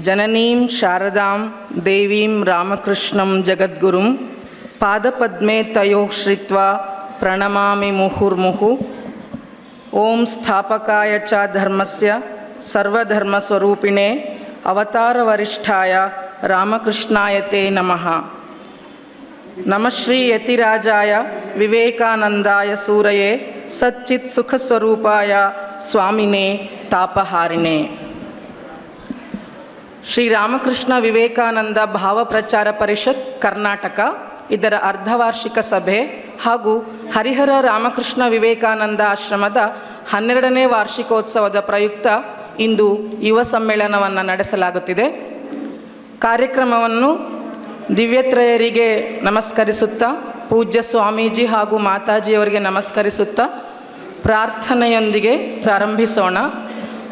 जननीं शारदां देवीं रामकृष्णं जगद्गुरुं पादपद्मे तयोः श्रित्वा प्रणमामि मुहुर्मुहुः। ओं स्थापकाय च धर्मस्य सर्वधर्मस्वरूपिणे अवतारवरिष्ठाय रामकृष्णाय ते नमः। नमः श्री यतिराजाय विवेकानंदाय सूरये सच्चित् सुखस्वरूपाय स्वामिने तापहारिणे। ಶ್ರೀ ರಾಮಕೃಷ್ಣ ವಿವೇಕಾನಂದ ಭಾವ ಪ್ರಚಾರ ಪರಿಷತ್ ಕರ್ನಾಟಕ ಇದರ ಅರ್ಧವಾರ್ಷಿಕ ಸಭೆ ಹಾಗೂ ಹರಿಹರ ರಾಮಕೃಷ್ಣ ವಿವೇಕಾನಂದ ಆಶ್ರಮದ 12ನೇ ವಾರ್ಷಿಕೋತ್ಸವದ ಪ್ರಯುಕ್ತ ಇಂದು ಯುವ ಸಮ್ಮೇಳನವನ್ನು ನಡೆಸಲಾಗುತ್ತಿದೆ. ಕಾರ್ಯಕ್ರಮವನ್ನು ದಿವ್ಯತ್ರಯರಿಗೆ ನಮಸ್ಕರಿಸುತ್ತಾ, ಪೂಜ್ಯ ಸ್ವಾಮೀಜಿ ಹಾಗೂ ಮಾತಾಜಿಯವರಿಗೆ ನಮಸ್ಕರಿಸುತ್ತಾ ಪ್ರಾರ್ಥನೆಯೊಂದಿಗೆ ಪ್ರಾರಂಭಿಸೋಣ.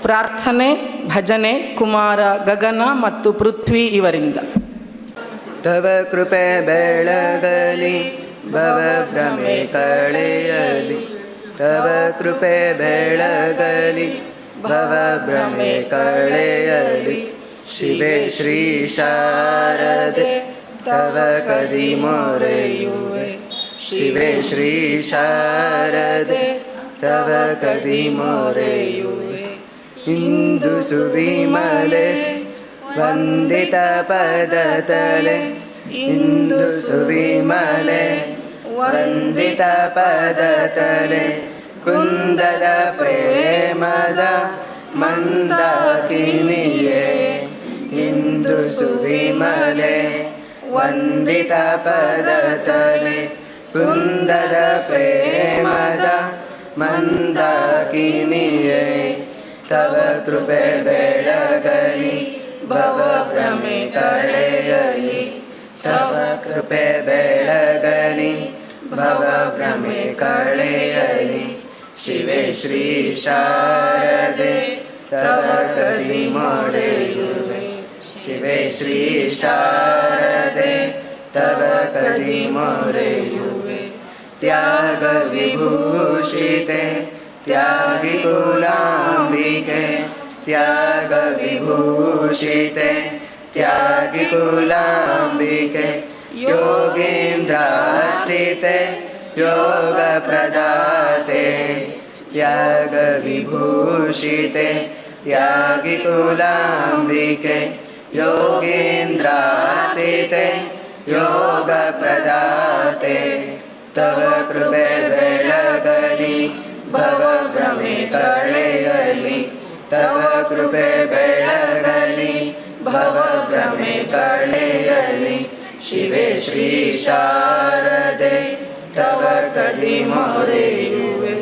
ಪ್ರಾರ್ಥನೆ ಭಜನೆ ಕುಮಾರ ಗಗನ ಮತ್ತು ಪೃಥ್ವಿ ಇವರಿಂದ. ತವ ಕೃಪೆ ಬೆಳಗಲಿ ಭವ ಭ್ರಮೆ ಕಳೆಯಲಿ, ತವ ಕೃಪೆ ಬೆಳಗಲಿ ಭವ ಭ್ರಮೆ ಕಳೆಯಲಿ. ಶಿವೆ ಶ್ರೀ ಶಾರದೆ ತವ ಕದಿ ಮೊರೆಯುವೆ, ಶಿವೆ ಶ್ರೀ ಶಾರದೆ ತವ ಕದಿ ಮೊರೆಯುವೆ. ಇಂದು ಸುವಿಮಲೆ ವಂದಿತ ಪದತಲೆ, ಇಂದು ಸುವಿಮಲೆ ವಂದಿತ ಪದತಲೆ. ಕುಂದದ ಪ್ರೇಮದ ಮಂದಾಕಿನಿಯೇ, ಇಂದು ಸುವಿಮಲೆ ವಂದಿತ ಪದತಲೆ. ಕುಂದದ ಪ್ರೇಮದ ಮಂದಾಕಿನಿಯೇ, ತವ ಕೃಪೆ ಬೆಳಗಲಿ ಭವ ಭ್ರಮೆ ಕಳೆಯಲಿ, ತವ ಕೃಪೆ ಬೆಳಗಲಿ ಭವ ಭ್ರಮೆ ಕಳೆಯಲಿ. ಶಿವೆ ಶ್ರೀ ಶಾರದೆ ತವ ಕದಿ ಮೊರೆಯುವೆ, ಶಿವೆ ಶ್ರೀ ಶಾರದೆ ತವ ಕದಿ ಮೊರೆಯುವೆ. ತ್ಯಾಗ ವಿಭೂಷಿತೆ त्यागी कुलांबिके, त्याग विभूषिते त्यागी कुलांबिके. योगेन्द्रार्चिते योग प्रदाते, त्याग विभूषिते त्यागी कुलांबिके. योगेन्द्रार्चिते योग प्रदाते, तव कृपे बेळगली ಭವಭ್ರಮೆ ಕಳೆಯಲಿ ತವ ಕೃಪೆ ಬೆಳಗಲಿ ಭವಭ್ರಮೆ ಕಳೆಯಲಿ ಶಿವೆ ಶ್ರೀ ಶಾರದೆ ತವ ಕದಿ ಮೊರೆಯುವೆ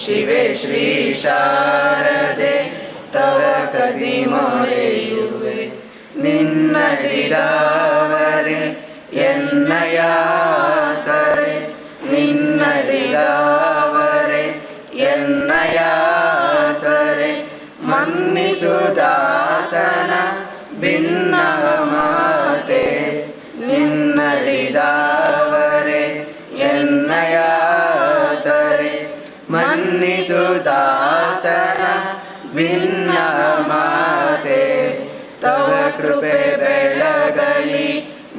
ಶಿವೆ ಶ್ರೀ ಶಾರದೆ ತವ ಕದಿ ಮೊರೆಯುವೆ ನಿನ್ನಡಿದವರೆ ಎನ್ನಯಾಸರೆ ನಿನ್ನಡಿದವರೆ ಎನ್ನಯಾಸರೆ ಮನ್ನಿಸುದಾಸನ ಭಿನ್ನ ಮಾತೆ ನಿನ್ನಡಿದವರೆ ಎನ್ನಯಾಸರೆ ಮನ್ನಿಸುದಾಸನ ಭಿನ್ನ ಮಾತೆ ತವ ಕೃಪೆ ಬೆಳಗಲಿ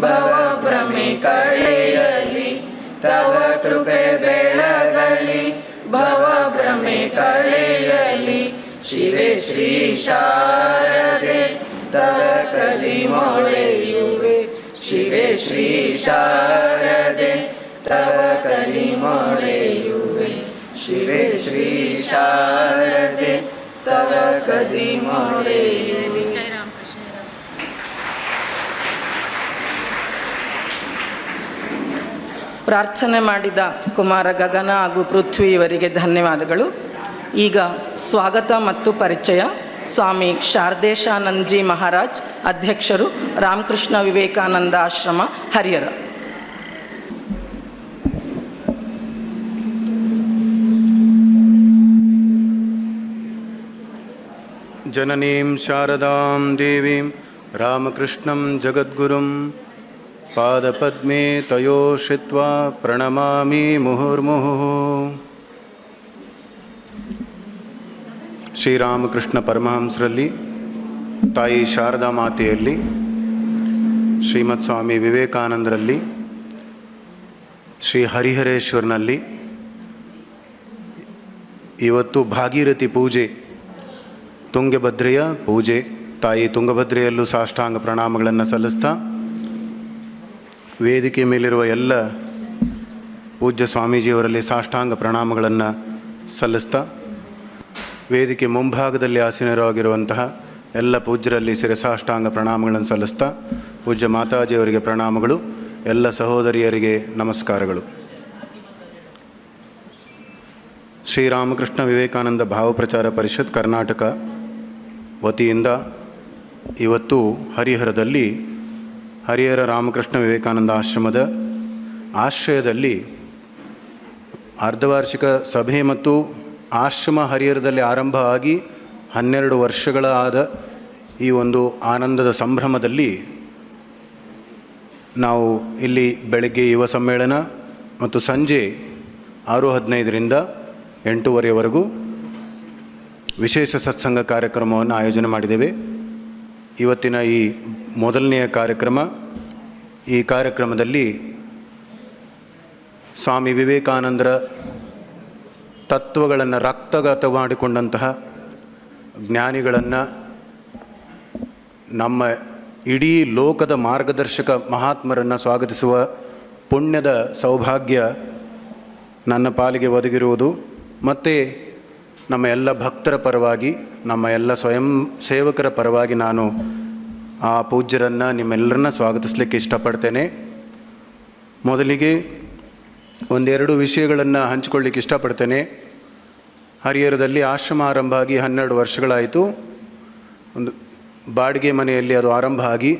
ಭವಭ್ರಮೆ ಕಳೆಯಲಿ ತವ ಕೃಪೆ ಬೆಳಗಲಿ ಭವಭ್ರಮೆ ಕಳೆಯಲಿ ಶಿವೆ ಶ್ರೀ ಶಾರದೆ ತವ ಕದಿ ಮೊರೆಯುವೆ ಶಿವೆ ಶ್ರೀ ಶಾರದೆ ತವ ಕದಿ ಮೊರೆಯುವೆ ಶಿವೆ ಶ್ರೀ ಶಾರದೆ ತವ ಕದಿ ಮೊರೆಯುವೆ. ಪ್ರಾರ್ಥನೆ ಮಾಡಿದ ಕುಮಾರ ಗಗನ ಹಾಗೂ ಪೃಥ್ವಿ ಇವರಿಗೆ ಧನ್ಯವಾದಗಳು. ಈಗ ಸ್ವಾಗತ ಮತ್ತು ಪರಿಚಯ. ಸ್ವಾಮಿ ಶಾರದೇಶಾನಂದಜಿ ಮಹಾರಾಜ್, ಅಧ್ಯಕ್ಷರು, ರಾಮಕೃಷ್ಣ ವಿವೇಕಾನಂದ ಆಶ್ರಮ, ಹರಿಹರ. ಜನನೀಂ ಶಾರದಾಂ ದೇವೀಂ ರಾಮಕೃಷ್ಣಂ ಜಗದ್ಗುರುಂ ಪಾದಪದ್ಮೇ ತಯೋ ಶ್ರಿತ್ವಾ ಪ್ರಣಮಾಮಿ ಮುಹುರ್ಮುಹುಃ. ಶ್ರೀರಾಮಕೃಷ್ಣ ಪರಮಹಂಸರಲ್ಲಿ, ತಾಯಿ ಶಾರದಾ ಮಾತೆಯಲ್ಲಿ, ಶ್ರೀಮತ್ ಸ್ವಾಮಿ ವಿವೇಕಾನಂದರಲ್ಲಿ, ಶ್ರೀ ಹರಿಹರೇಶ್ವರನಲ್ಲಿ ಇವತ್ತು ಭಾಗೀರಥಿ ಪೂಜೆ, ತುಂಗಭದ್ರೆಯ ಪೂಜೆ. ತಾಯಿ ತುಂಗಭದ್ರೆಯಲ್ಲೂ ಸಾಷ್ಟಾಂಗ ಪ್ರಣಾಮಗಳನ್ನು ಸಲ್ಲಿಸ್ತಾ, ವೇದಿಕೆ ಮೇಲಿರುವ ಎಲ್ಲ ಪೂಜ್ಯ ಸ್ವಾಮೀಜಿಯವರಲ್ಲಿ ಸಾಷ್ಟಾಂಗ ಪ್ರಣಾಮಗಳನ್ನು ಸಲ್ಲಿಸ್ತಾ, ವೇದಿಕೆ ಮುಂಭಾಗದಲ್ಲಿ ಆಸೀನರಾಗಿರುವಂತಹ ಎಲ್ಲ ಪೂಜ್ಯರಲ್ಲಿ ಶಿರಸಾಷ್ಟಾಂಗ ಪ್ರಣಾಮಗಳನ್ನು ಸಲ್ಲಿಸ್ತಾ, ಪೂಜ್ಯ ಮಾತಾಜಿಯವರಿಗೆ ಪ್ರಣಾಮಗಳು, ಎಲ್ಲ ಸಹೋದರಿಯರಿಗೆ ನಮಸ್ಕಾರಗಳು. ಶ್ರೀರಾಮಕೃಷ್ಣ ವಿವೇಕಾನಂದ ಭಾವಪ್ರಚಾರ ಪರಿಷತ್ ಕರ್ನಾಟಕ ವತಿಯಿಂದ ಇವತ್ತು ಹರಿಹರದಲ್ಲಿ ಹರಿಹರ ರಾಮಕೃಷ್ಣ ವಿವೇಕಾನಂದ ಆಶ್ರಮದ ಆಶ್ರಯದಲ್ಲಿ ಅರ್ಧವಾರ್ಷಿಕ ಸಭೆ ಮತ್ತು ಆಶ್ರಮ ಹರಿಹರದಲ್ಲಿ ಆರಂಭ ಆಗಿ 12 ವರ್ಷಗಳಾದ ಈ ಒಂದು ಆನಂದದ ಸಂಭ್ರಮದಲ್ಲಿ ನಾವು ಇಲ್ಲಿ ಬೆಳಗ್ಗೆ ಯುವ ಸಮ್ಮೇಳನ ಮತ್ತು ಸಂಜೆ 6:15ರಿಂದ 8:30ವರೆಗೂ ವಿಶೇಷ ಸತ್ಸಂಗ ಕಾರ್ಯಕ್ರಮವನ್ನು ಆಯೋಜನೆ ಮಾಡಿದ್ದೇವೆ. ಇವತ್ತಿನ ಈ ಮೊದಲನೆಯ ಕಾರ್ಯಕ್ರಮ, ಈ ಕಾರ್ಯಕ್ರಮದಲ್ಲಿ ಸ್ವಾಮಿ ವಿವೇಕಾನಂದರ ತತ್ವಗಳನ್ನು ರಕ್ತಗತ ಮಾಡಿಕೊಂಡಂತಹ ಜ್ಞಾನಿಗಳನ್ನು, ನಮ್ಮ ಇಡೀ ಲೋಕದ ಮಾರ್ಗದರ್ಶಕ ಮಹಾತ್ಮರನ್ನು ಸ್ವಾಗತಿಸುವ ಪುಣ್ಯದ ಸೌಭಾಗ್ಯ ನನ್ನ ಪಾಲಿಗೆ ಒದಗಿರುವುದು. ಮತ್ತು ನಮ್ಮ ಎಲ್ಲ ಭಕ್ತರ ಪರವಾಗಿ, ನಮ್ಮ ಎಲ್ಲ ಸ್ವಯಂ ಸೇವಕರ ಪರವಾಗಿ ನಾನು ಆ ಪೂಜ್ಯರನ್ನು, ನಿಮ್ಮೆಲ್ಲರನ್ನ ಸ್ವಾಗತಿಸಲಿಕ್ಕೆ ಇಷ್ಟಪಡ್ತೇನೆ. ಮೊದಲಿಗೆ ಒಂದೆರಡು ವಿಷಯಗಳನ್ನು ಹಂಚಿಕೊಳ್ಳಿಕ್ಕೆ ಇಷ್ಟಪಡ್ತೇನೆ. ಹರಿಹರದಲ್ಲಿ ಆಶ್ರಮ ಆರಂಭ ಆಗಿ 12 ವರ್ಷಗಳಾಯಿತು. ಒಂದು ಬಾಡಿಗೆ ಮನೆಯಲ್ಲಿ ಅದು ಆರಂಭ ಆಗಿ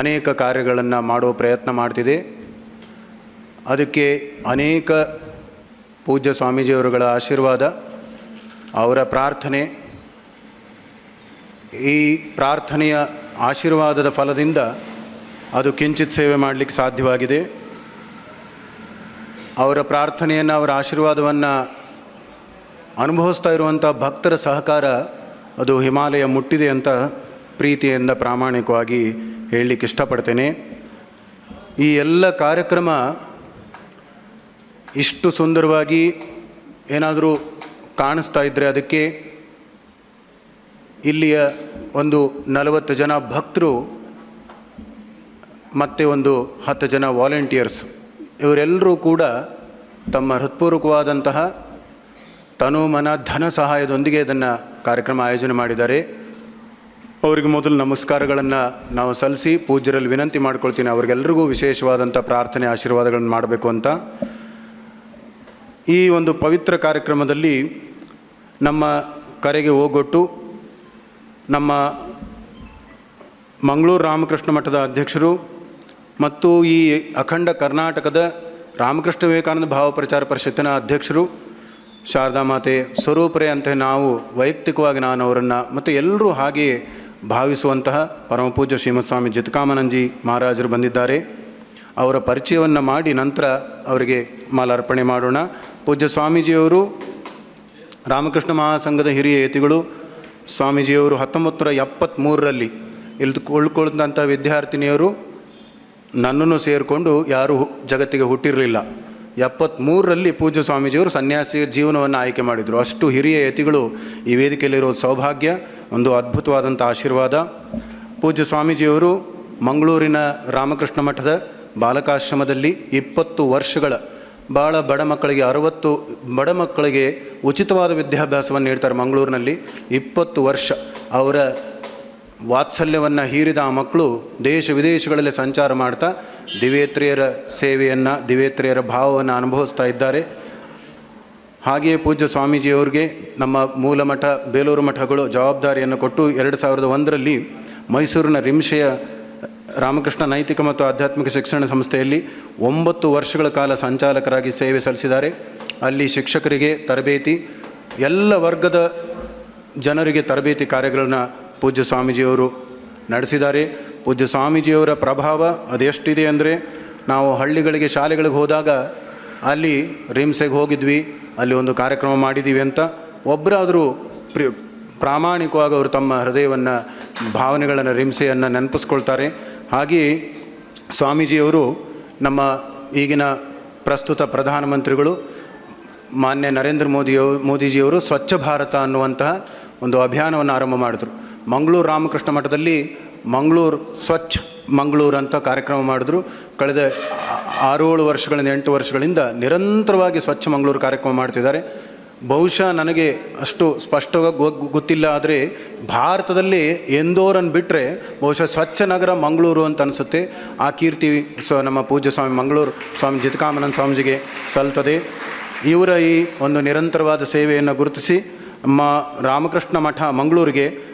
ಅನೇಕ ಕಾರ್ಯಗಳನ್ನು ಮಾಡುವ ಪ್ರಯತ್ನ ಮಾಡ್ತಿದೆ. ಅದಕ್ಕೆ ಅನೇಕ ಪೂಜ್ಯ ಸ್ವಾಮೀಜಿಯವರುಗಳ ಆಶೀರ್ವಾದ, ಅವರ ಪ್ರಾರ್ಥನೆ, ಈ ಪ್ರಾರ್ಥನೆಯ ಆಶೀರ್ವಾದದ ಫಲದಿಂದ ಅದು ಕಿಂಚಿತ್ ಸೇವೆ ಮಾಡಲಿಕ್ಕೆ ಸಾಧ್ಯವಾಗಿದೆ. ಅವರ ಪ್ರಾರ್ಥನೆಯನ್ನು, ಅವರ ಆಶೀರ್ವಾದವನ್ನು ಅನುಭವಿಸ್ತಾ ಇರುವಂಥ ಭಕ್ತರ ಸಹಕಾರ ಅದು ಹಿಮಾಲಯ ಮುಟ್ಟಿದೆ ಅಂತ ಪ್ರೀತಿಯಿಂದ ಪ್ರಾಮಾಣಿಕವಾಗಿ ಹೇಳಲಿಕ್ಕೆ ಇಷ್ಟಪಡ್ತೇನೆ. ಈ ಎಲ್ಲ ಕಾರ್ಯಕ್ರಮ ಇಷ್ಟು ಸುಂದರವಾಗಿ ಏನಾದರೂ ಕಾಣಿಸ್ತಾ ಇದ್ದರೆ ಅದಕ್ಕೆ ಇಲ್ಲಿಯ ಒಂದು 40 ಜನ ಭಕ್ತರು ಮತ್ತು ಒಂದು 10 ಜನ ವಾಲಂಟಿಯರ್ಸ್, ಇವರೆಲ್ಲರೂ ಕೂಡ ತಮ್ಮ ಹೃತ್ಪೂರ್ವಕವಾದಂತಹ ತನು ಮನ ಧನ ಸಹಾಯದೊಂದಿಗೆ ಇದನ್ನು ಕಾರ್ಯಕ್ರಮ ಆಯೋಜನೆ ಮಾಡಿದ್ದಾರೆ. ಅವರಿಗೆ ಮೊದಲು ನಮಸ್ಕಾರಗಳನ್ನು ನಾವು ಸಲ್ಲಿಸಿ ಪೂಜ್ಯರಲ್ಲಿ ವಿನಂತಿ ಮಾಡ್ಕೊಳ್ತೀನಿ, ಅವರಿಗೆಲ್ಲರಿಗೂ ವಿಶೇಷವಾದಂಥ ಪ್ರಾರ್ಥನೆ ಆಶೀರ್ವಾದಗಳನ್ನು ಮಾಡಬೇಕು ಅಂತ. ಈ ಒಂದು ಪವಿತ್ರ ಕಾರ್ಯಕ್ರಮದಲ್ಲಿ ನಮ್ಮ ಕರೆಗೆ ಓಗೊಟ್ಟು ನಮ್ಮ ಮಂಗಳೂರು ರಾಮಕೃಷ್ಣ ಮಠದ ಅಧ್ಯಕ್ಷರು ಮತ್ತು ಈ ಅಖಂಡ ಕರ್ನಾಟಕದ ರಾಮಕೃಷ್ಣ ವಿವೇಕಾನಂದ ಭಾವ ಪ್ರಚಾರ ಪರಿಷತ್ತಿನ ಅಧ್ಯಕ್ಷರು ಶಾರದಾ ಮಾತೆ ಸ್ವರೂಪರೇ ಅಂತ ನಾವು ವೈಯಕ್ತಿಕವಾಗಿ ನಾನು ಅವರನ್ನು ಮತ್ತು ಎಲ್ಲರೂ ಹಾಗೆಯೇ ಭಾವಿಸುವಂತಹ ಪರಮಪೂಜ್ಯ ಶ್ರೀಮತ್ ಸ್ವಾಮಿ ಜಿತಕಾಮಾನಂದಜಿ ಮಹಾರಾಜರು ಬಂದಿದ್ದಾರೆ. ಅವರ ಪರಿಚಯವನ್ನು ಮಾಡಿ ನಂತರ ಅವರಿಗೆ ಮಾಲಾರ್ಪಣೆ ಮಾಡೋಣ. ಪೂಜ್ಯ ಸ್ವಾಮೀಜಿಯವರು ರಾಮಕೃಷ್ಣ ಮಹಾಸಂಘದ ಹಿರಿಯ ಯತಿಗಳು. ಸ್ವಾಮೀಜಿಯವರು 1973ರಲ್ಲಿ ಇಲ್ಲಿ ಉಳ್ಕೊಳ್ಳಂಥ ವಿದ್ಯಾರ್ಥಿನಿಯರು ನನ್ನನ್ನು ಸೇರಿಕೊಂಡು ಯಾರೂ ಜಗತ್ತಿಗೆ ಹುಟ್ಟಿರಲಿಲ್ಲ. 73ರಲ್ಲಿ ಪೂಜ್ಯ ಸ್ವಾಮೀಜಿಯವರು ಸನ್ಯಾಸಿ ಜೀವನವನ್ನು ಆಯ್ಕೆ ಮಾಡಿದರು. ಅಷ್ಟು ಹಿರಿಯ ಯತಿಗಳು ಈ ವೇದಿಕೆಯಲ್ಲಿರೋದು ಸೌಭಾಗ್ಯ, ಒಂದು ಅದ್ಭುತವಾದಂಥ ಆಶೀರ್ವಾದ. ಪೂಜ್ಯ ಸ್ವಾಮೀಜಿಯವರು ಮಂಗಳೂರಿನ ರಾಮಕೃಷ್ಣ ಮಠದ ಬಾಲಕಾಶ್ರಮದಲ್ಲಿ 20 ವರ್ಷಗಳ ಭಾಳ ಬಡ ಮಕ್ಕಳಿಗೆ 60 ಬಡ ಮಕ್ಕಳಿಗೆ ಉಚಿತವಾದ ವಿದ್ಯಾಭ್ಯಾಸವನ್ನು ನೀಡ್ತಾರೆ. ಮಂಗಳೂರಿನಲ್ಲಿ 20 ವರ್ಷ ಅವರ ವಾತ್ಸಲ್ಯವನ್ನು ಹೀರಿದ ಆ ಮಕ್ಕಳು ದೇಶ ವಿದೇಶಗಳಲ್ಲಿ ಸಂಚಾರ ಮಾಡ್ತಾ ದಿವೇತ್ರಿಯರ ಸೇವೆಯನ್ನು, ದಿವೇತ್ರಿಯರ ಭಾವವನ್ನು ಅನುಭವಿಸ್ತಾ ಇದ್ದಾರೆ. ಹಾಗೆಯೇ ಪೂಜ್ಯ ಸ್ವಾಮೀಜಿಯವರಿಗೆ ನಮ್ಮ ಮೂಲ ಮಠ ಬೇಲೂರು ಮಠಗಳು ಜವಾಬ್ದಾರಿಯನ್ನು ಕೊಟ್ಟು 2001ರಲ್ಲಿ ಮೈಸೂರಿನ ರಿಮ್ಷೆಯ ರಾಮಕೃಷ್ಣ ನೈತಿಕ ಮತ್ತು ಆಧ್ಯಾತ್ಮಿಕ ಶಿಕ್ಷಣ ಸಂಸ್ಥೆಯಲ್ಲಿ 9 ವರ್ಷಗಳ ಕಾಲ ಸಂಚಾಲಕರಾಗಿ ಸೇವೆ ಸಲ್ಲಿಸಿದ್ದಾರೆ. ಅಲ್ಲಿ ಶಿಕ್ಷಕರಿಗೆ ತರಬೇತಿ, ಎಲ್ಲ ವರ್ಗದ ಜನರಿಗೆ ತರಬೇತಿ ಕಾರ್ಯಗಳನ್ನು ಪೂಜ್ಯ ಸ್ವಾಮೀಜಿಯವರು ನಡೆಸಿದ್ದಾರೆ. ಪೂಜ್ಯ ಸ್ವಾಮೀಜಿಯವರ ಪ್ರಭಾವ ಅದೆಷ್ಟಿದೆ ಅಂದರೆ, ನಾವು ಹಳ್ಳಿಗಳಿಗೆ ಶಾಲೆಗಳಿಗೆ ಹೋದಾಗ ಅಲ್ಲಿ ರಿಮ್ಸೆಗೆ ಹೋಗಿದ್ವಿ, ಅಲ್ಲಿ ಒಂದು ಕಾರ್ಯಕ್ರಮ ಮಾಡಿದ್ದೀವಿ ಅಂತ ಒಬ್ಬರಾದರೂ ಪ್ರಾಮಾಣಿಕವಾಗಿ ಅವರು ತಮ್ಮ ಹೃದಯವನ್ನು, ಭಾವನೆಗಳನ್ನು, ರಿಮ್ಸೆಯನ್ನು ನೆನಪಿಸ್ಕೊಳ್ತಾರೆ. ಹಾಗೆಯೇ ಸ್ವಾಮೀಜಿಯವರು ನಮ್ಮ ಈಗಿನ ಪ್ರಸ್ತುತ ಪ್ರಧಾನಮಂತ್ರಿಗಳು ಮಾನ್ಯ ನರೇಂದ್ರ ಮೋದಿಜಿಯವರು ಸ್ವಚ್ಛ ಭಾರತ ಅನ್ನುವಂತಹ ಒಂದು ಅಭಿಯಾನವನ್ನು ಆರಂಭ ಮಾಡಿದ್ರು. ಮಂಗಳೂರು ರಾಮಕೃಷ್ಣ ಮಠದಲ್ಲಿ ಮಂಗಳೂರು ಸ್ವಚ್ಛ ಮಂಗಳೂರು ಅಂತ ಕಾರ್ಯಕ್ರಮ ಮಾಡಿದ್ರು. ಕಳೆದ 6-7 ವರ್ಷಗಳಿಂದ 8 ವರ್ಷಗಳಿಂದ ನಿರಂತರವಾಗಿ ಸ್ವಚ್ಛ ಮಂಗಳೂರು ಕಾರ್ಯಕ್ರಮ ಮಾಡ್ತಿದ್ದಾರೆ. ಬಹುಶಃ ನನಗೆ ಅಷ್ಟು ಸ್ಪಷ್ಟವಾಗಿ ಗೊತ್ತಿಲ್ಲ, ಆದರೆ ಭಾರತದಲ್ಲಿ ಎಂದೋರನ್ನು ಬಿಟ್ಟರೆ ಬಹುಶಃ ಸ್ವಚ್ಛ ನಗರ ಮಂಗಳೂರು ಅಂತ ಅನಿಸುತ್ತೆ. ಆ ಕೀರ್ತಿ ನಮ್ಮ ಪೂಜ್ಯ ಸ್ವಾಮಿ ಮಂಗಳೂರು ಸ್ವಾಮಿ ಜಿತಕಾಮಾನಂದ ಸ್ವಾಮೀಜಿಗೆ ಸಲ್ತದೆ. ಇವರ ಈ ಒಂದು ನಿರಂತರವಾದ ಸೇವೆಯನ್ನು ಗುರುತಿಸಿ ನಮ್ಮ ರಾಮಕೃಷ್ಣ ಮಠ ಮಂಗಳೂರಿಗೆ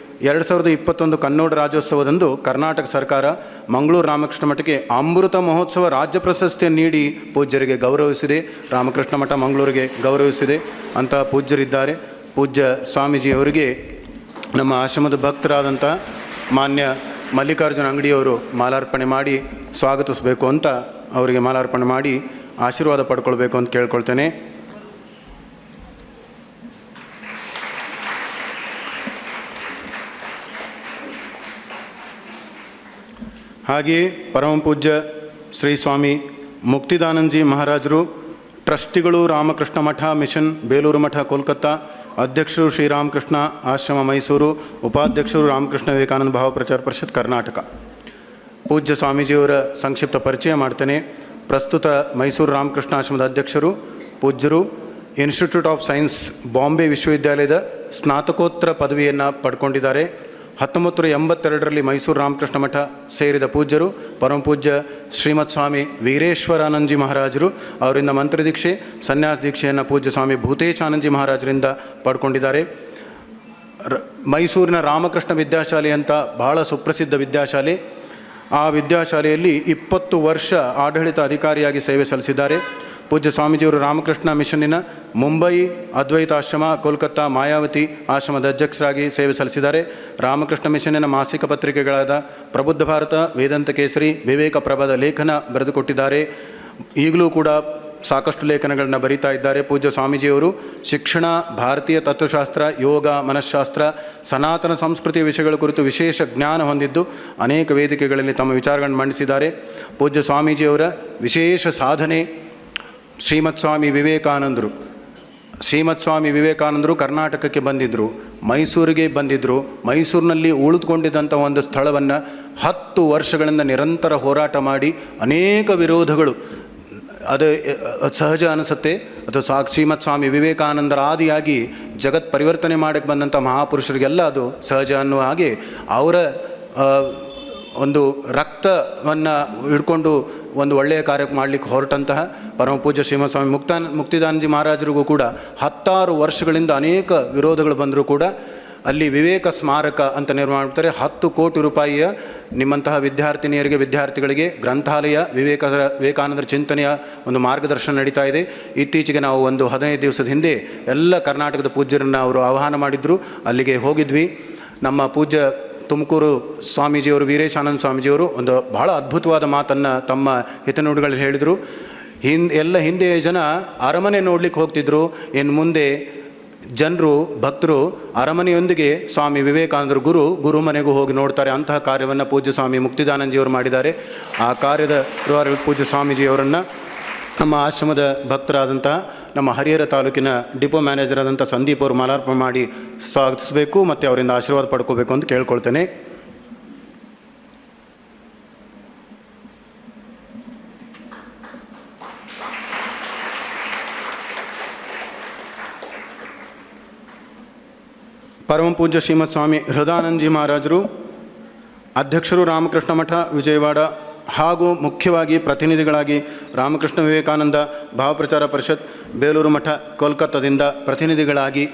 2021 ಕನ್ನಡ ರಾಜ್ಯೋತ್ಸವದಂದು ಕರ್ನಾಟಕ ಸರ್ಕಾರ ಮಂಗಳೂರು ರಾಮಕೃಷ್ಣ ಮಠಕ್ಕೆ ಅಮೃತ ಮಹೋತ್ಸವ ರಾಜ್ಯ ಪ್ರಶಸ್ತಿಯನ್ನು ನೀಡಿ ಪೂಜ್ಯರಿಗೆ ಗೌರವಿಸಿದೆ. ರಾಮಕೃಷ್ಣ ಮಠ ಮಂಗಳೂರಿಗೆ ಗೌರವಿಸಿದೆ ಅಂತ ಪೂಜ್ಯರಿದ್ದಾರೆ. ಪೂಜ್ಯ ಸ್ವಾಮೀಜಿಯವರಿಗೆ ನಮ್ಮ ಆಶ್ರಮದ ಭಕ್ತರಾದಂಥ ಮಾನ್ಯ ಮಲ್ಲಿಕಾರ್ಜುನ ಅಂಗಡಿಯವರು ಮಾಲಾರ್ಪಣೆ ಮಾಡಿ ಸ್ವಾಗತಿಸಬೇಕು ಅಂತ, ಅವರಿಗೆ ಮಾಲಾರ್ಪಣೆ ಮಾಡಿ ಆಶೀರ್ವಾದ ಪಡ್ಕೊಳ್ಬೇಕು ಅಂತ ಕೇಳ್ಕೊಳ್ತೇನೆ. ಹಾಗೆಯೇ ಪರಮಪೂಜ್ಯ ಶ್ರೀ ಸ್ವಾಮಿ ಮುಕ್ತಿದಾನಂದಜಿ ಮಹಾರಾಜರು, ಟ್ರಸ್ಟಿಗಳು ರಾಮಕೃಷ್ಣ ಮಠ ಮಿಷನ್ ಬೇಲೂರು ಮಠ ಕೋಲ್ಕತ್ತಾ, ಅಧ್ಯಕ್ಷರು ಶ್ರೀರಾಮಕೃಷ್ಣ ಆಶ್ರಮ ಮೈಸೂರು, ಉಪಾಧ್ಯಕ್ಷರು ರಾಮಕೃಷ್ಣ ವಿವೇಕಾನಂದ ಭಾವ ಪ್ರಚಾರ ಪರಿಷತ್ ಕರ್ನಾಟಕ. ಪೂಜ್ಯ ಸ್ವಾಮೀಜಿಯವರ ಸಂಕ್ಷಿಪ್ತ ಪರಿಚಯ ಮಾಡ್ತೇನೆ. ಪ್ರಸ್ತುತ ಮೈಸೂರು ರಾಮಕೃಷ್ಣ ಆಶ್ರಮದ ಅಧ್ಯಕ್ಷರು. ಪೂಜ್ಯರು ಇನ್ಸ್ಟಿಟ್ಯೂಟ್ ಆಫ್ ಸೈನ್ಸ್ ಬಾಂಬೆ ವಿಶ್ವವಿದ್ಯಾಲಯದ ಸ್ನಾತಕೋತ್ತರ ಪದವಿಯನ್ನು ಪಡ್ಕೊಂಡಿದ್ದಾರೆ. 1982ರಲ್ಲಿ ಮೈಸೂರು ರಾಮಕೃಷ್ಣ ಮಠ ಸೇರಿದ ಪೂಜ್ಯರು ಪರಮಪೂಜ್ಯ ಶ್ರೀಮತ್ ಸ್ವಾಮಿ ವೀರೇಶ್ವರಾನಂದಜಿ ಮಹಾರಾಜರು ಅವರಿಂದ ಮಂತ್ರದೀಕ್ಷೆ, ಸನ್ಯಾಸ ದೀಕ್ಷೆಯನ್ನು ಪೂಜ್ಯ ಸ್ವಾಮಿ ಭೂತೇಶಾನಂದಜಿ ಮಹಾರಾಜರಿಂದ ಪಡ್ಕೊಂಡಿದ್ದಾರೆ. ಮೈಸೂರಿನ ರಾಮಕೃಷ್ಣ ವಿದ್ಯಾಶಾಲೆ ಅಂತ ಬಹಳ ಸುಪ್ರಸಿದ್ಧ ವಿದ್ಯಾಶಾಲೆ. ಆ ವಿದ್ಯಾಶಾಲೆಯಲ್ಲಿ 20 ವರ್ಷ ಆಡಳಿತ ಅಧಿಕಾರಿಯಾಗಿ ಸೇವೆ ಸಲ್ಲಿಸಿದ್ದಾರೆ. ಪೂಜ್ಯ ಸ್ವಾಮೀಜಿಯವರು ರಾಮಕೃಷ್ಣ ಮಿಷನ್ನಿನ ಮುಂಬೈ ಅದ್ವೈತ ಆಶ್ರಮ, ಕೋಲ್ಕತ್ತಾ ಮಾಯಾವತಿ ಆಶ್ರಮದ ಅಧ್ಯಕ್ಷರಾಗಿ ಸೇವೆ ಸಲ್ಲಿಸಿದ್ದಾರೆ. ರಾಮಕೃಷ್ಣ ಮಿಷನ್ನಿನ ಮಾಸಿಕ ಪತ್ರಿಕೆಗಳಾದ ಪ್ರಬುದ್ಧ ಭಾರತ, ವೇದಾಂತ ಕೇಸರಿ, ವಿವೇಕ ಪ್ರಭದ ಲೇಖನ ಬರೆದುಕೊಟ್ಟಿದ್ದಾರೆ. ಈಗಲೂ ಕೂಡ ಸಾಕಷ್ಟು ಲೇಖನಗಳನ್ನು ಬರೀತಾ ಇದ್ದಾರೆ. ಪೂಜ್ಯ ಸ್ವಾಮೀಜಿಯವರು ಶಿಕ್ಷಣ, ಭಾರತೀಯ ತತ್ವಶಾಸ್ತ್ರ, ಯೋಗ, ಮನಃಶಾಸ್ತ್ರ, ಸನಾತನ ಸಂಸ್ಕೃತಿಯ ವಿಷಯಗಳ ಕುರಿತು ವಿಶೇಷ ಜ್ಞಾನ ಹೊಂದಿದ್ದು ಅನೇಕ ವೇದಿಕೆಗಳಲ್ಲಿ ತಮ್ಮ ವಿಚಾರಗಳನ್ನು ಮಂಡಿಸಿದ್ದಾರೆ. ಪೂಜ್ಯ ಸ್ವಾಮೀಜಿಯವರ ವಿಶೇಷ ಸಾಧನೆ ಶ್ರೀಮತ್ ಸ್ವಾಮಿ ವಿವೇಕಾನಂದರು. ಶ್ರೀಮತ್ ಸ್ವಾಮಿ ವಿವೇಕಾನಂದರು ಕರ್ನಾಟಕಕ್ಕೆ ಬಂದಿದ್ದರು, ಮೈಸೂರಿಗೆ ಬಂದಿದ್ದರು. ಮೈಸೂರಿನಲ್ಲಿ ಉಳಿದುಕೊಂಡಿದ್ದಂಥ ಒಂದು ಸ್ಥಳವನ್ನು 10 ವರ್ಷಗಳಿಂದ ನಿರಂತರ ಹೋರಾಟ ಮಾಡಿ ಅನೇಕ ವಿರೋಧಗಳು, ಅದು ಸಹಜ ಅನಿಸುತ್ತೆ. ಅಥವಾ ಶ್ರೀಮತ್ ಸ್ವಾಮಿ ವಿವೇಕಾನಂದರ ಆದಿಯಾಗಿ ಜಗತ್ ಪರಿವರ್ತನೆ ಮಾಡಕ್ಕೆ ಬಂದಂಥ ಮಹಾಪುರುಷರಿಗೆಲ್ಲ ಅದು ಸಹಜ ಅನ್ನುವ ಹಾಗೆ ಅವರ ಒಂದು ರಕ್ತವನ್ನು ಹಿಡ್ಕೊಂಡು ಒಂದು ಒಳ್ಳೆಯ ಕಾರ್ಯ ಮಾಡಲಿಕ್ಕೆ ಹೊರಟಂತಹ ಪರಮ ಪೂಜ್ಯ ಶ್ರೀಮತ್ ಸ್ವಾಮಿ ಮುಕ್ತಿದಾನಂದಜಿ ಮಹಾರಾಜರಿಗೂ ಕೂಡ 10 ವರ್ಷಗಳಿಂದ ಅನೇಕ ವಿರೋಧಗಳು ಬಂದರೂ ಕೂಡ ಅಲ್ಲಿ ವಿವೇಕ ಸ್ಮಾರಕ ಅಂತ ನಿರ್ಮಾಣ ಮಾಡ್ತಾರೆ. 10 ಕೋಟಿ ರೂಪಾಯಿಯ ನಿಮ್ಮಂತಹ ವಿದ್ಯಾರ್ಥಿನಿಯರಿಗೆ ವಿದ್ಯಾರ್ಥಿಗಳಿಗೆ ಗ್ರಂಥಾಲಯ ವಿವೇಕಾನಂದರ ಚಿಂತನೆಯ ಒಂದು ಮಾರ್ಗದರ್ಶನ ನಡೀತಾ ಇದೆ. ಇತ್ತೀಚೆಗೆ ನಾವು ಒಂದು 15 ದಿವಸದ ಹಿಂದೆ ಎಲ್ಲ ಕರ್ನಾಟಕದ ಪೂಜ್ಯರನ್ನು ಅವರು ಆಹ್ವಾನ ಮಾಡಿದ್ರು, ಅಲ್ಲಿಗೆ ಹೋಗಿದ್ವಿ. ನಮ್ಮ ಪೂಜ್ಯ ತುಮಕೂರು ಸ್ವಾಮೀಜಿಯವರು ವೀರೇಶಾನಂದ ಸ್ವಾಮೀಜಿಯವರು ಒಂದು ಬಹಳ ಅದ್ಭುತವಾದ ಮಾತನ್ನು ತಮ್ಮ ಹಿತನುಡಿಗಳಲ್ಲಿ ಹೇಳಿದರು. ಹಿಂದೆ ಜನ ಅರಮನೆ ನೋಡ್ಲಿಕ್ಕೆ ಹೋಗ್ತಿದ್ರು, ಇನ್ನು ಮುಂದೆ ಜನರು ಭಕ್ತರು ಅರಮನೆಯೊಂದಿಗೆ ಸ್ವಾಮಿ ವಿವೇಕಾನಂದರು ಗುರು ಮನೆಗೂ ಹೋಗಿ ನೋಡ್ತಾರೆ. ಅಂತಹ ಕಾರ್ಯವನ್ನು ಪೂಜ್ಯ ಸ್ವಾಮಿ ಮುಕ್ತಿದಾನಂದಜಿಯವರು ಮಾಡಿದ್ದಾರೆ. ಆ ಕಾರ್ಯದ ಪೂಜ್ಯ ಸ್ವಾಮೀಜಿಯವರನ್ನು ನಮ್ಮ ಆಶ್ರಮದ ಭಕ್ತರಾದಂತಹ ನಮ್ಮ ಹರಿಹರ ತಾಲೂಕಿನ ಡಿಪೋ ಮ್ಯಾನೇಜರ್ ಆದಂಥ ಸಂದೀಪ್ ಅವರು ಮಾಲಾರ್ಪಣೆ ಮಾಡಿ ಸ್ವಾಗತಿಸಬೇಕು ಮತ್ತು ಅವರಿಂದ ಆಶೀರ್ವಾದ ಪಡ್ಕೋಬೇಕು ಅಂತ ಕೇಳ್ಕೊಳ್ತೇನೆ. ಪರಮ ಪೂಜ್ಯ ಶ್ರೀಮತ್ ಸ್ವಾಮಿ ಹೃದಯಾನಂದಜಿ ಮಹಾರಾಜರು ಅಧ್ಯಕ್ಷರು ರಾಮಕೃಷ್ಣ ಮಠ ವಿಜಯವಾಡ ಹಾಗೂ ಮುಖ್ಯವಾಗಿ ಪ್ರತಿನಿಧಿಗಳಾಗಿ ರಾಮಕೃಷ್ಣ ವಿವೇಕಾನಂದ ಭಾವಪ್ರಚಾರ ಪರಿಷತ್ ಬೇಲೂರು ಮಠ ಕೋಲ್ಕತ್ತಾದಿಂದ ಪ್ರತಿನಿಧಿಗಳಾಗಿ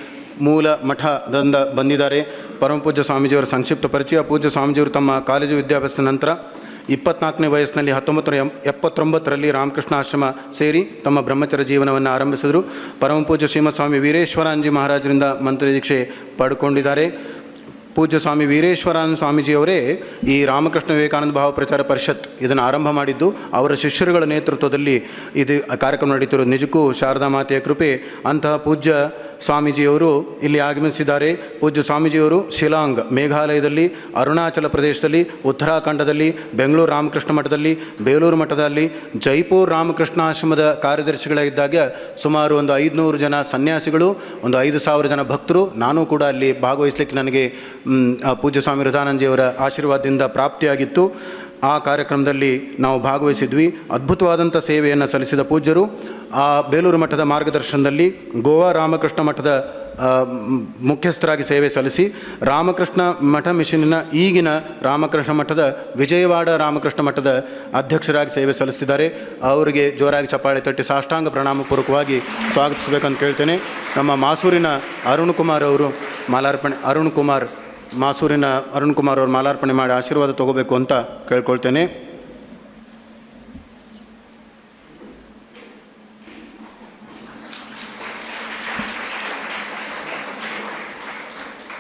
ಮೂಲ ಮಠದಿಂದ ಬಂದಿದ್ದಾರೆ. ಪರಮ ಪೂಜ್ಯ ಸ್ವಾಮೀಜಿಯವರ ಸಂಕ್ಷಿಪ್ತ ಪರಿಚಯ. ಪೂಜ್ಯ ಸ್ವಾಮೀಜಿಯವರು ತಮ್ಮ ಕಾಲೇಜು ವಿದ್ಯಾಭ್ಯಾಸದ ನಂತರ 24ನೇ ವಯಸ್ಸಿನಲ್ಲಿ 1979ರಲ್ಲಿ ರಾಮಕೃಷ್ಣ ಆಶ್ರಮ ಸೇರಿ ತಮ್ಮ ಬ್ರಹ್ಮಚರ್ಯ ಜೀವನವನ್ನು ಆರಂಭಿಸಿದರು. ಪರಮ ಪೂಜ್ಯ ಶ್ರೀಮತ್ ಸ್ವಾಮಿ ವೀರೇಶ್ವರಾನಂದಜಿ ಮಹಾರಾಜರಿಂದ ಮಂತ್ರ ದೀಕ್ಷೆ ಪಡ್ಕೊಂಡಿದ್ದಾರೆ. ಪೂಜ್ಯ ಸ್ವಾಮಿ ವೀರೇಶ್ವರಾನಂದ ಸ್ವಾಮೀಜಿಯವರೇ ಈ ರಾಮಕೃಷ್ಣ ವಿವೇಕಾನಂದ ಭಾವಪ್ರಚಾರ ಪರಿಷತ್ ಇದನ್ನು ಆರಂಭ ಮಾಡಿದ್ದು. ಅವರ ಶಿಷ್ಯರುಗಳ ನೇತೃತ್ವದಲ್ಲಿ ಇದು ಕಾರ್ಯಕ್ರಮ ನಡೀತಿರೋದು ನಿಜಕ್ಕೂ ಶಾರದಾ ಮಾತೆಯ ಕೃಪೆ. ಅಂತಹ ಪೂಜ್ಯ ಸ್ವಾಮೀಜಿಯವರು ಇಲ್ಲಿ ಆಗಮಿಸಿದ್ದಾರೆ. ಪೂಜ್ಯ ಸ್ವಾಮೀಜಿಯವರು ಶಿಲಾಂಗ್ ಮೇಘಾಲಯದಲ್ಲಿ, ಅರುಣಾಚಲ ಪ್ರದೇಶದಲ್ಲಿ, ಉತ್ತರಾಖಂಡದಲ್ಲಿ, ಬೆಂಗಳೂರು ರಾಮಕೃಷ್ಣ ಮಠದಲ್ಲಿ, ಬೇಲೂರು ಮಠದಲ್ಲಿ, ಜೈಪುರ ರಾಮಕೃಷ್ಣಾಶ್ರಮದ ಕಾರ್ಯದರ್ಶಿಗಳಾಗಿದ್ದಾಗ ಸುಮಾರು ಒಂದು 500 ಜನ ಸನ್ಯಾಸಿಗಳು, ಒಂದು 5,000 ಜನ ಭಕ್ತರು, ನಾನು ಕೂಡ ಅಲ್ಲಿ ಭಾಗವಹಿಸಲಿಕ್ಕೆ ನನಗೆ ಪೂಜ್ಯ ಸ್ವಾಮಿ ಹೃದಯಾನಂದಜಿಯವರ ಆಶೀರ್ವಾದದಿಂದ ಪ್ರಾಪ್ತಿಯಾಗಿತ್ತು. ಆ ಕಾರ್ಯಕ್ರಮದಲ್ಲಿ ನಾವು ಭಾಗವಹಿಸಿದ್ವಿ. ಅದ್ಭುತವಾದಂಥ ಸೇವೆಯನ್ನು ಸಲ್ಲಿಸಿದ ಪೂಜ್ಯರು ಆ ಬೇಲೂರು ಮಠದ ಮಾರ್ಗದರ್ಶನದಲ್ಲಿ ಗೋವಾ ರಾಮಕೃಷ್ಣ ಮಠದ ಮುಖ್ಯಸ್ಥರಾಗಿ ಸೇವೆ ಸಲ್ಲಿಸಿ ರಾಮಕೃಷ್ಣ ಮಠ ಮಿಷನ್ನಿನ ಈಗಿನ ರಾಮಕೃಷ್ಣ ಮಠದ ವಿಜಯವಾಡ ರಾಮಕೃಷ್ಣ ಮಠದ ಅಧ್ಯಕ್ಷರಾಗಿ ಸೇವೆ ಸಲ್ಲಿಸ್ತಿದ್ದಾರೆ. ಅವರಿಗೆ ಜೋರಾಗಿ ಚಪ್ಪಾಳೆ ತಟ್ಟಿ ಸಾಷ್ಟಾಂಗ ಪ್ರಣಾಮಪೂರ್ವಕವಾಗಿ ಸ್ವಾಗತಿಸಬೇಕಂತ ಕೇಳ್ತೇನೆ. ನಮ್ಮ ಮಾಸೂರಿನ ಅರುಣ್ ಕುಮಾರ್ ಅವರು ಮಾಸೂರಿನ ಅರುಣ್ ಕುಮಾರ್ ಅವರು ಮಾಲಾರ್ಪಣೆ ಮಾಡಿ ಆಶೀರ್ವಾದ ತಗೋಬೇಕು ಅಂತ ಕೇಳ್ಕೊಳ್ತೇನೆ.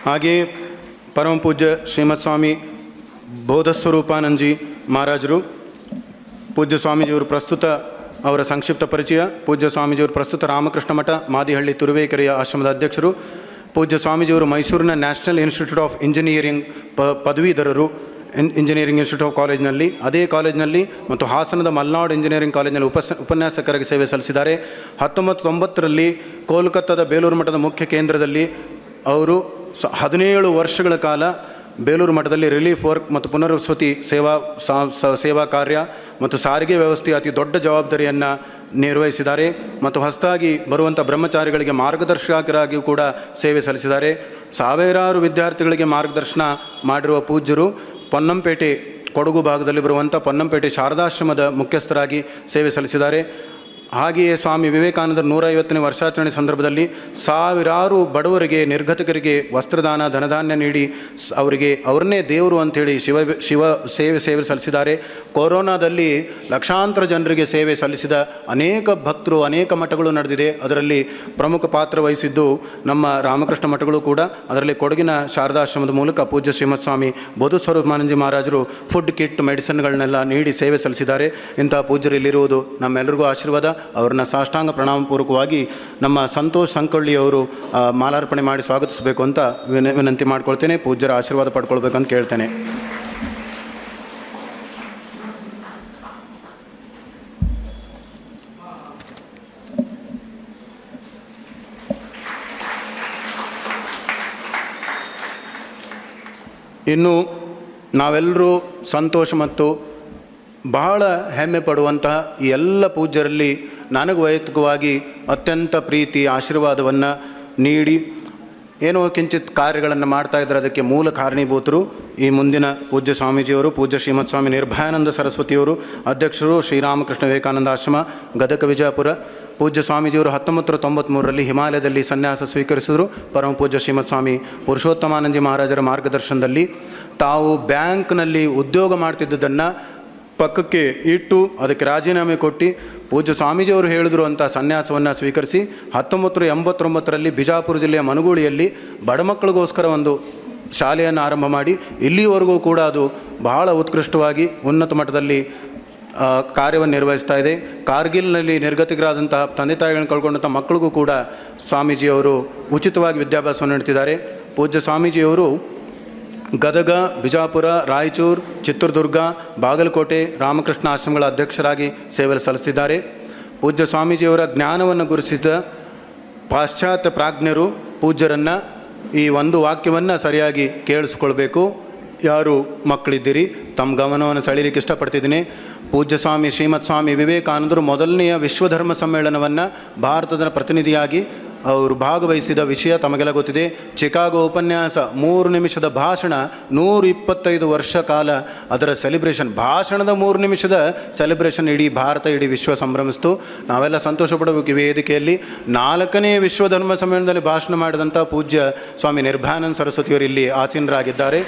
ಹಾಗೆಯೇ ಪರಮ ಪೂಜ್ಯ ಶ್ರೀಮತ್ ಸ್ವಾಮಿ ಬೋಧಸ್ವರೂಪಾನಂದಜಿ ಮಹಾರಾಜರು, ಪೂಜ್ಯ ಸ್ವಾಮೀಜಿಯವರು ಪ್ರಸ್ತುತ ಅವರ ಸಂಕ್ಷಿಪ್ತ ಪರಿಚಯ. ಪೂಜ್ಯ ಸ್ವಾಮೀಜಿಯವರು ಪ್ರಸ್ತುತ ರಾಮಕೃಷ್ಣ ಮಠ ಮಾದಿಹಳ್ಳಿ ತುರುವೇಕೆರೆಯ ಆಶ್ರಮದ ಅಧ್ಯಕ್ಷರು. ಪೂಜ್ಯ ಸ್ವಾಮೀಜಿಯವರು ಮೈಸೂರಿನ ನ್ಯಾಷನಲ್ ಇನ್ಸ್ಟಿಟ್ಯೂಟ್ ಆಫ್ ಇಂಜಿನಿಯರಿಂಗ್ ಪದವೀಧರರು, ಇಂಜಿನಿಯರಿಂಗ್ ಇನ್ಸ್ಟಿಟ್ಯೂಟ್ ಆಫ್ ಕಾಲೇಜ್ನಲ್ಲಿ, ಅದೇ ಕಾಲೇಜ್ನಲ್ಲಿ ಮತ್ತು ಹಾಸನದ ಮಲ್ನಾಡ್ ಇಂಜಿನಿಯರಿಂಗ್ ಕಾಲೇಜ್ನಲ್ಲಿ ಉಪನ್ಯಾಸಕರಾಗಿ ಸೇವೆ ಸಲ್ಲಿಸಿದ್ದಾರೆ. 1990ರಲ್ಲಿ ಕೋಲ್ಕತ್ತಾದ ಬೇಲೂರು ಮಠದ ಮುಖ್ಯ ಕೇಂದ್ರದಲ್ಲಿ ಅವರು 17 ವರ್ಷಗಳ ಕಾಲ ಬೇಲೂರು ಮಠದಲ್ಲಿ ರಿಲೀಫ್ ವರ್ಕ್ ಮತ್ತು ಪುನರ್ವಸತಿ ಸೇವಾ ಕಾರ್ಯ ಮತ್ತು ಸಾರಿಗೆ ವ್ಯವಸ್ಥೆಯ ಅತಿ ದೊಡ್ಡ ಜವಾಬ್ದಾರಿಯನ್ನು ನಿರ್ವಹಿಸಿದ್ದಾರೆ. ಮತ್ತು ಹೊಸದಾಗಿ ಬರುವಂಥ ಬ್ರಹ್ಮಚಾರಿಗಳಿಗೆ ಮಾರ್ಗದರ್ಶಕರಾಗಿಯೂ ಕೂಡ ಸೇವೆ ಸಲ್ಲಿಸಿದ್ದಾರೆ. ಸಾವಿರಾರು ವಿದ್ಯಾರ್ಥಿಗಳಿಗೆ ಮಾರ್ಗದರ್ಶನ ಮಾಡಿರುವ ಪೂಜ್ಯರು ಪೊನ್ನಂಪೇಟೆ ಕೊಡಗು ಭಾಗದಲ್ಲಿ ಬರುವಂಥ ಪೊನ್ನಂಪೇಟೆ ಶಾರದಾಶ್ರಮದ ಮುಖ್ಯಸ್ಥರಾಗಿ ಸೇವೆ ಸಲ್ಲಿಸಿದ್ದಾರೆ. ಹಾಗೆಯೇ ಸ್ವಾಮಿ ವಿವೇಕಾನಂದರ 150ನೇ ವರ್ಷಾಚರಣೆ ಸಂದರ್ಭದಲ್ಲಿ ಸಾವಿರಾರು ಬಡವರಿಗೆ, ನಿರ್ಗತಿಕರಿಗೆ ವಸ್ತ್ರದಾನ, ಧನಧಾನ್ಯ ನೀಡಿ ಅವ್ರನ್ನೇ ದೇವರು ಅಂಥೇಳಿ ಸೇವೆ ಸಲ್ಲಿಸಿದ್ದಾರೆ. ಕೊರೋನಾದಲ್ಲಿ ಲಕ್ಷಾಂತರ ಜನರಿಗೆ ಸೇವೆ ಸಲ್ಲಿಸಿದ ಅನೇಕ ಭಕ್ತರು, ಅನೇಕ ಮಠಗಳು ನಡೆದಿದೆ. ಅದರಲ್ಲಿ ಪ್ರಮುಖ ಪಾತ್ರ ವಹಿಸಿದ್ದು ನಮ್ಮ ರಾಮಕೃಷ್ಣ ಮಠಗಳು ಕೂಡ. ಅದರಲ್ಲಿ ಕೊಡಗಿನ ಶಾರದಾಶ್ರಮದ ಮೂಲಕ ಪೂಜ್ಯ ಶ್ರೀಮತ್ ಸ್ವಾಮಿ ಬೋಧಸ್ವರೂಪಾನಂದಜಿ ಮಹಾರಾಜರು ಫುಡ್ ಕಿಟ್, ಮೆಡಿಸಿನ್ಗಳನ್ನೆಲ್ಲ ನೀಡಿ ಸೇವೆ ಸಲ್ಲಿಸಿದ್ದಾರೆ. ಇಂತಹ ಪೂಜ್ಯರು ಇಲ್ಲಿರುವುದು ನಮ್ಮೆಲ್ಲರಿಗೂ ಆಶೀರ್ವಾದ. ಅವ್ರನ್ನ ಸಾಷ್ಟಾಂಗ ಪ್ರಣಾಮಪೂರ್ವಕವಾಗಿ ನಮ್ಮ ಸಂತೋಷ್ ಸಂಕೊಳ್ಳಿಯವರು ಮಾಲಾರ್ಪಣೆ ಮಾಡಿ ಸ್ವಾಗತಿಸಬೇಕು ಅಂತ ವಿನಂತಿ ಮಾಡ್ಕೊಳ್ತೇನೆ. ಪೂಜ್ಯರ ಆಶೀರ್ವಾದ ಪಡ್ಕೊಳ್ಬೇಕಂತ ಕೇಳ್ತೇನೆ. ಇನ್ನು ನಾವೆಲ್ಲರೂ ಸಂತೋಷ ಮತ್ತು ಬಹಳ ಹೆಮ್ಮೆ ಪಡುವಂತಹ ಈ ಎಲ್ಲ ಪೂಜ್ಯರಲ್ಲಿ ನನಗೆ ವೈಯಕ್ತಿಕವಾಗಿ ಅತ್ಯಂತ ಪ್ರೀತಿ ಆಶೀರ್ವಾದವನ್ನು ನೀಡಿ ಏನೋ ಕಿಂಚಿತ್ ಕಾರ್ಯಗಳನ್ನು ಮಾಡ್ತಾ ಇದ್ದಾರೆ. ಅದಕ್ಕೆ ಮೂಲ ಕಾರಣೀಭೂತರು ಈ ಮುಂದಿನ ಪೂಜ್ಯ ಸ್ವಾಮೀಜಿಯವರು, ಪೂಜ್ಯ ಶ್ರೀಮತ್ ಸ್ವಾಮಿ ನಿರ್ಭಯಾನಂದ ಸರಸ್ವತಿಯವರು, ಅಧ್ಯಕ್ಷರು ಶ್ರೀರಾಮಕೃಷ್ಣ ವಿವೇಕಾನಂದ ಆಶ್ರಮ ಗದಗ ವಿಜಯಪುರ. ಪೂಜ್ಯ ಸ್ವಾಮೀಜಿಯವರು 1993ರಲ್ಲಿ ಹಿಮಾಲಯದಲ್ಲಿ ಸನ್ಯಾಸ ಸ್ವೀಕರಿಸಿದರು. ಪರಮ ಪೂಜ್ಯ ಶ್ರೀಮತ್ ಸ್ವಾಮಿ ಪುರುಷೋತ್ತಮಾನಂದಜಿ ಮಹಾರಾಜರ ಮಾರ್ಗದರ್ಶನದಲ್ಲಿ ತಾವು ಬ್ಯಾಂಕ್ನಲ್ಲಿ ಉದ್ಯೋಗ ಮಾಡ್ತಿದ್ದುದನ್ನು ಪಕ್ಕಕ್ಕೆ ಇಟ್ಟು ಅದಕ್ಕೆ ರಾಜೀನಾಮೆ ಕೊಟ್ಟು ಪೂಜ್ಯ ಸ್ವಾಮೀಜಿಯವರು ಹೇಳಿದ್ರು ಅಂತ ಸನ್ಯಾಸವನ್ನು ಸ್ವೀಕರಿಸಿ 1989ರಲ್ಲಿ ಬಿಜಾಪುರ ಜಿಲ್ಲೆಯ ಮನಗೂಳಿಯಲ್ಲಿ ಬಡ ಮಕ್ಕಳಿಗೋಸ್ಕರ ಒಂದು ಶಾಲೆಯನ್ನು ಆರಂಭ ಮಾಡಿ ಇಲ್ಲಿವರೆಗೂ ಕೂಡ ಅದು ಬಹಳ ಉತ್ಕೃಷ್ಟವಾಗಿ ಉನ್ನತ ಮಟ್ಟದಲ್ಲಿ ಕಾರ್ಯವನ್ನು ನಿರ್ವಹಿಸ್ತಾ ಇದೆ. ಕಾರ್ಗಿಲ್ನಲ್ಲಿ ನಿರ್ಗತಿಕರಾದಂತಹ ತಂದೆ ತಾಯಿಗಳನ್ನು ಕಳ್ಕೊಂಡಂಥ ಮಕ್ಕಳಿಗೂ ಕೂಡ ಸ್ವಾಮೀಜಿಯವರು ಉಚಿತವಾಗಿ ವಿದ್ಯಾಭ್ಯಾಸವನ್ನು ನೀಡ್ತಿದ್ದಾರೆ. ಪೂಜ್ಯ ಸ್ವಾಮೀಜಿಯವರು ಗದಗ, ಬಿಜಾಪುರ, ರಾಯಚೂರು, ಚಿತ್ರದುರ್ಗ, ಬಾಗಲಕೋಟೆ ರಾಮಕೃಷ್ಣ ಆಶ್ರಮಗಳ ಅಧ್ಯಕ್ಷರಾಗಿ ಸೇವೆ ಸಲ್ಲಿಸಿದ್ದಾರೆ. ಪೂಜ್ಯ ಸ್ವಾಮೀಜಿಯವರ ಜ್ಞಾನವನ್ನು ಗುರುತಿಸಿದ ಪಾಶ್ಚಾತ್ಯ ಪ್ರಾಜ್ಞರು ಪೂಜ್ಯರನ್ನು ಈ ಒಂದು ವಾಕ್ಯವನ್ನು ಸರಿಯಾಗಿ ಕೇಳಿಸ್ಕೊಳ್ಬೇಕು. ಯಾರು ಮಕ್ಕಳಿದ್ದೀರಿ ತಮ್ಮ ಗಮನವನ್ನು ಸೆಳೀಲಿಕ್ಕೆ ಇಷ್ಟಪಡ್ತಿದ್ದೀನಿ. ಪೂಜ್ಯ ಸ್ವಾಮಿ ಶ್ರೀಮತ್ ಸ್ವಾಮಿ ವಿವೇಕಾನಂದರು ಮೊದಲನೆಯ ವಿಶ್ವಧರ್ಮ ಸಮ್ಮೇಳನವನ್ನು ಭಾರತದ ಪ್ರತಿನಿಧಿಯಾಗಿ ಅವರು ಭಾಗವಹಿಸಿದ ವಿಷಯ ತಮಗೆಲ್ಲ ಗೊತ್ತಿದೆ. ಚಿಕಾಗೋ ಉಪನ್ಯಾಸ 3 ನಿಮಿಷದ ಭಾಷಣ, 125 ವರ್ಷ ಕಾಲ ಅದರ ಸೆಲಿಬ್ರೇಷನ್, ಭಾಷಣದ 3 ನಿಮಿಷದ ಸೆಲಿಬ್ರೇಷನ್ ಇಡೀ ಭಾರತ, ಇಡೀ ವಿಶ್ವ ಸಂಭ್ರಮಿಸ್ತು. ನಾವೆಲ್ಲ ಸಂತೋಷ ಪಡಬೇಕು. ಈ ವೇದಿಕೆಯಲ್ಲಿ 4ನೇ ವಿಶ್ವಧರ್ಮ ಸಮ್ಮೇಳನದಲ್ಲಿ ಭಾಷಣ ಮಾಡಿದಂಥ ಪೂಜ್ಯ ಸ್ವಾಮಿ ನಿರ್ಭಯಾನಂದ ಸರಸ್ವತಿಯವರು ಇಲ್ಲಿ ಆಸೀನರಾಗಿದ್ದಾರೆ.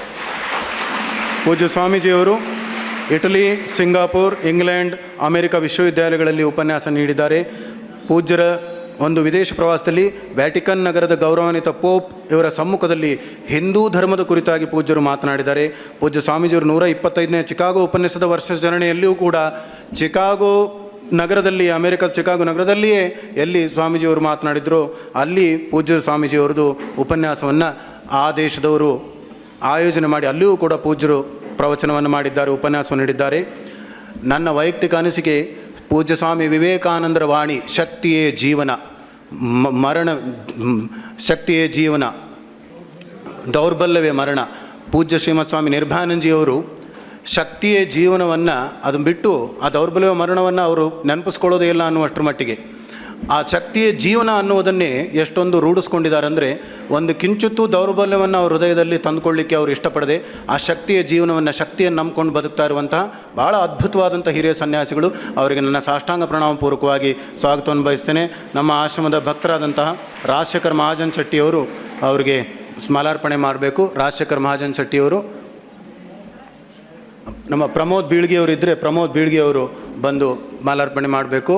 ಪೂಜ್ಯ ಸ್ವಾಮೀಜಿಯವರು ಇಟಲಿ, ಸಿಂಗಾಪುರ್, ಇಂಗ್ಲೆಂಡ್, ಅಮೆರಿಕ ವಿಶ್ವವಿದ್ಯಾಲಯಗಳಲ್ಲಿ ಉಪನ್ಯಾಸ ನೀಡಿದ್ದಾರೆ. ಪೂಜ್ಯರ ಒಂದು ವಿದೇಶ ಪ್ರವಾಸದಲ್ಲಿ ವ್ಯಾಟಿಕನ್ ನಗರದ ಗೌರವಾನ್ವಿತ ಪೋಪ್ ಇವರ ಸಮ್ಮುಖದಲ್ಲಿ ಹಿಂದೂ ಧರ್ಮದ ಕುರಿತಾಗಿ ಪೂಜ್ಯರು ಮಾತನಾಡಿದ್ದಾರೆ. ಪೂಜ್ಯ ಸ್ವಾಮೀಜಿಯವರು 125ನೇ ಚಿಕಾಗೋ ಉಪನ್ಯಾಸದ ವರ್ಷಾಚರಣೆಯಲ್ಲಿಯೂ ಕೂಡ ಚಿಕಾಗೋ ನಗರದಲ್ಲಿ, ಅಮೆರಿಕದ ಚಿಕಾಗೋ ನಗರದಲ್ಲಿಯೇ ಎಲ್ಲಿ ಸ್ವಾಮೀಜಿಯವರು ಮಾತನಾಡಿದ್ರು ಅಲ್ಲಿ ಪೂಜ್ಯ ಸ್ವಾಮೀಜಿಯವರದು ಉಪನ್ಯಾಸವನ್ನು ಆ ದೇಶದವರು ಆಯೋಜನೆ ಮಾಡಿ ಅಲ್ಲಿಯೂ ಕೂಡ ಪೂಜ್ಯರು ಪ್ರವಚನವನ್ನು ಮಾಡಿದ್ದಾರೆ, ಉಪನ್ಯಾಸವನ್ನು ನೀಡಿದ್ದಾರೆ. ನನ್ನ ವೈಯಕ್ತಿಕ ಅನಿಸಿಕೆ, ಪೂಜ್ಯ ಸ್ವಾಮಿ ವಿವೇಕಾನಂದರ ವಾಣಿ ಶಕ್ತಿಯೇ ಜೀವನ, ಮರಣ ಶಕ್ತಿಯೇ ಜೀವನ, ದೌರ್ಬಲ್ಯವೇ ಮರಣ. ಪೂಜ್ಯ ಶ್ರೀಮತ್ ಸ್ವಾಮಿ ನಿರ್ಭಯಾನಂದಜಿಯವರು ಶಕ್ತಿಯೇ ಜೀವನವನ್ನು ಅದನ್ನು ಬಿಟ್ಟು ಆ ದೌರ್ಬಲ್ಯ ಮರಣವನ್ನು ಅವರು ನೆನಪಿಸ್ಕೊಳ್ಳೋದೇ ಇಲ್ಲ ಅನ್ನುವಷ್ಟರ ಮಟ್ಟಿಗೆ ಆ ಶಕ್ತಿಯೇ ಜೀವನ ಅನ್ನುವುದನ್ನೇ ಎಷ್ಟೊಂದು ರೂಢಿಸ್ಕೊಂಡಿದ್ದಾರೆ. ಅಂದರೆ ಒಂದು ಕಿಂಚಿತ್ತೂ ದೌರ್ಬಲ್ಯವನ್ನು ಅವ್ರ ಹೃದಯದಲ್ಲಿ ತಂದುಕೊಳ್ಳಿಕ್ಕೆ ಅವರು ಇಷ್ಟಪಡದೆ ಆ ಶಕ್ತಿಯ ಜೀವನವನ್ನು, ಶಕ್ತಿಯನ್ನು ನಂಬ್ಕೊಂಡು ಬದುಕ್ತಾ ಇರುವಂತಹ ಭಾಳ ಅದ್ಭುತವಾದಂಥ ಹಿರಿಯ ಸನ್ಯಾಸಿಗಳು. ಅವರಿಗೆ ನನ್ನ ಸಾಷ್ಟಾಂಗ ಪ್ರಣಾಮಪೂರ್ವಕವಾಗಿ ಸ್ವಾಗತವನ್ನು ಬಯಸ್ತೇನೆ. ನಮ್ಮ ಆಶ್ರಮದ ಭಕ್ತರಾದಂತಹ ರಾಜಶೇಖರ್ ಮಹಾಜನ್ ಶೆಟ್ಟಿಯವರು ಅವರಿಗೆ ಸ್ಮಲಾರ್ಪಣೆ ಮಾಡಬೇಕು. ರಾಜಶೇಖರ್ ಮಹಾಜನ್ ಶೆಟ್ಟಿಯವರು, ನಮ್ಮ ಪ್ರಮೋದ್ ಬೀಳ್ಗಿಯವರು ಇದ್ದರೆ ಪ್ರಮೋದ್ ಬೀಳ್ಗಿಯವರು ಬಂದು ಮಾಲಾರ್ಪಣೆ ಮಾಡಬೇಕು.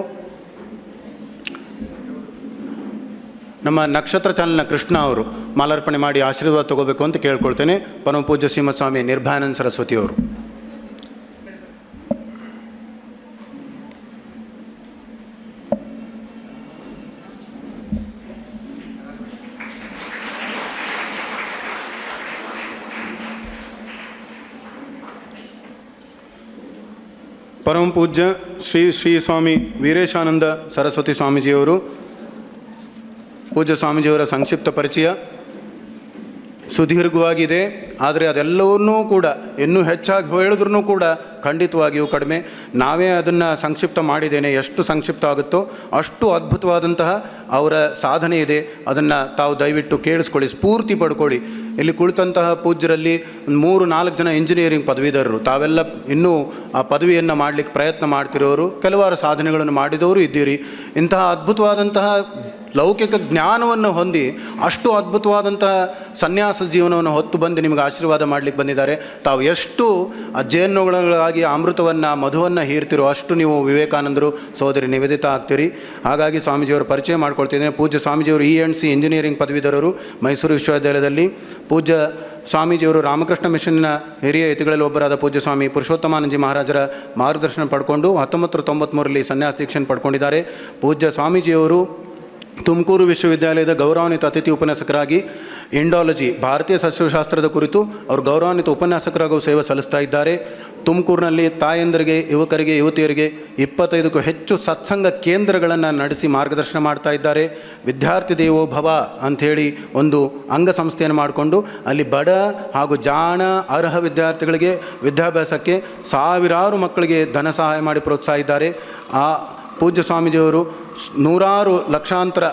ನಮ್ಮ ನಕ್ಷತ್ರ ಚಾನಲ್ನ ಕೃಷ್ಣ ಅವರು ಮಾಲಾರ್ಪಣೆ ಮಾಡಿ ಆಶೀರ್ವಾದ ತಗೋಬೇಕು ಅಂತ ಕೇಳ್ಕೊಳ್ತೇನೆ. ಪರಮ ಪೂಜ್ಯ ಶ್ರೀಮತ್ ಸ್ವಾಮಿ ನಿರ್ಭಯಾನಂದ ಸರಸ್ವತಿಯವರು. ಪರಮ ಪೂಜ್ಯ ಶ್ರೀ ಸ್ವಾಮಿ ವೀರೇಶಾನಂದ ಸರಸ್ವತಿ ಸ್ವಾಮೀಜಿಯವರು. ಪೂಜ್ಯ ಸ್ವಾಮೀಜಿಯವರ ಸಂಕ್ಷಿಪ್ತ ಪರಿಚಯ ಸುದೀರ್ಘವಾಗಿದೆ, ಆದರೆ ಅದೆಲ್ಲವನ್ನೂ ಕೂಡ ಇನ್ನೂ ಹೆಚ್ಚಾಗಿ ಹೇಳಿದ್ರೂ ಕೂಡ ಖಂಡಿತವಾಗಿಯೂ ಕಡಿಮೆ. ನಾವೇ ಅದನ್ನು ಸಂಕ್ಷಿಪ್ತ ಮಾಡಿದ್ದೇನೆ. ಎಷ್ಟು ಸಂಕ್ಷಿಪ್ತ ಆಗುತ್ತೋ ಅಷ್ಟು ಅದ್ಭುತವಾದಂತಹ ಅವರ ಸಾಧನೆ ಇದೆ. ಅದನ್ನು ತಾವು ದಯವಿಟ್ಟು ಕೇಳಿಸ್ಕೊಳ್ಳಿ, ಸ್ಫೂರ್ತಿ ಪಡ್ಕೊಳ್ಳಿ. ಇಲ್ಲಿ ಕುಳಿತಂತಹ ಪೂಜ್ಯರಲ್ಲಿ 3-4 ಜನ ಇಂಜಿನಿಯರಿಂಗ್ ಪದವೀಧರರು, ತಾವೆಲ್ಲ ಇನ್ನೂ ಆ ಪದವಿಯನ್ನು ಮಾಡಲಿಕ್ಕೆ ಪ್ರಯತ್ನ ಮಾಡ್ತಿರೋರು, ಕೆಲವಾರು ಸಾಧನೆಗಳನ್ನು ಮಾಡಿದವರು ಇದ್ದೀರಿ. ಇಂತಹ ಅದ್ಭುತವಾದಂತಹ ಲೌಕಿಕ ಜ್ಞಾನವನ್ನು ಹೊಂದಿ ಅಷ್ಟು ಅದ್ಭುತವಾದಂತಹ ಸನ್ಯಾಸ ಜೀವನವನ್ನು ಹೊತ್ತು ಬಂದು ನಿಮಗೆ ಆಶೀರ್ವಾದ ಮಾಡಲಿಕ್ಕೆ ಬಂದಿದ್ದಾರೆ. ತಾವು ಎಷ್ಟು ಜೇನುಗಳಾಗಿ ಅಮೃತವನ್ನು, ಮಧುವನ್ನು ಹೀರ್ತಿರೋ ಅಷ್ಟು ನೀವು ವಿವೇಕಾನಂದರು ಸೋದರಿ ನಿವೇದಿತ ಆಗ್ತೀರಿ. ಹಾಗಾಗಿ ಸ್ವಾಮೀಜಿಯವರು ಪರಿಚಯ ಮಾಡ್ಕೊಳ್ತಿದ್ದೇನೆ. ಪೂಜ್ಯ ಸ್ವಾಮೀಜಿಯವರು E&C ಇಂಜಿನಿಯರಿಂಗ್ ಪದವೀಧರರು ಮೈಸೂರು ವಿಶ್ವವಿದ್ಯಾಲಯದಲ್ಲಿ. ಪೂಜ್ಯ ಸ್ವಾಮೀಜಿಯವರು ರಾಮಕೃಷ್ಣ ಮಿಷನ್ನ ಹಿರಿಯ ಯತಿಗಳಲ್ಲಿ ಒಬ್ಬರಾದ ಪೂಜ್ಯ ಸ್ವಾಮಿ ಪುರುಷೋತ್ತಮಾನಂದಜಿ ಮಹಾರಾಜರ ಮಾರ್ಗದರ್ಶನ ಪಡ್ಕೊಂಡು 1993ರಲ್ಲಿ ಸನ್ಯಾಸ ದೀಕ್ಷೆಯನ್ನು ಪಡ್ಕೊಂಡಿದ್ದಾರೆ. ಪೂಜ್ಯ ಸ್ವಾಮೀಜಿಯವರು ತುಮಕೂರು ವಿಶ್ವವಿದ್ಯಾಲಯದ ಗೌರವಾನ್ವಿತ ಅತಿಥಿ ಉಪನ್ಯಾಸಕರಾಗಿ ಇಂಡಾಲಜಿ ಭಾರತೀಯ ಸಸ್ಯಶಾಸ್ತ್ರದ ಕುರಿತು ಅವರು ಗೌರವಾನ್ವಿತ ಉಪನ್ಯಾಸಕರಾಗೂ ಸೇವೆ ಸಲ್ಲಿಸ್ತಾ ಇದ್ದಾರೆ. ತುಮಕೂರಿನಲ್ಲಿ ತಾಯಂದರಿಗೆ, ಯುವಕರಿಗೆ, ಯುವತಿಯರಿಗೆ 25ಕ್ಕೂ ಹೆಚ್ಚು ಸತ್ಸಂಗ ಕೇಂದ್ರಗಳನ್ನು ನಡೆಸಿ ಮಾರ್ಗದರ್ಶನ ಮಾಡ್ತಾ ಇದ್ದಾರೆ. ವಿದ್ಯಾರ್ಥಿ ದೇವೋ ಭವ ಅಂಥೇಳಿ ಒಂದು ಅಂಗಸಂಸ್ಥೆಯನ್ನು ಮಾಡಿಕೊಂಡು ಅಲ್ಲಿ ಬಡ ಹಾಗೂ ಜಾಣ ಅರ್ಹ ವಿದ್ಯಾರ್ಥಿಗಳಿಗೆ ವಿದ್ಯಾಭ್ಯಾಸಕ್ಕೆ ಸಾವಿರಾರು ಮಕ್ಕಳಿಗೆ ಧನ ಸಹಾಯ ಮಾಡಿ ಪ್ರೋತ್ಸಾಹಿಸಿದ್ದಾರೆ. ಆ ಪೂಜ್ಯ ಸ್ವಾಮೀಜಿಯವರು ನೂರಾರು ಲಕ್ಷಾಂತರ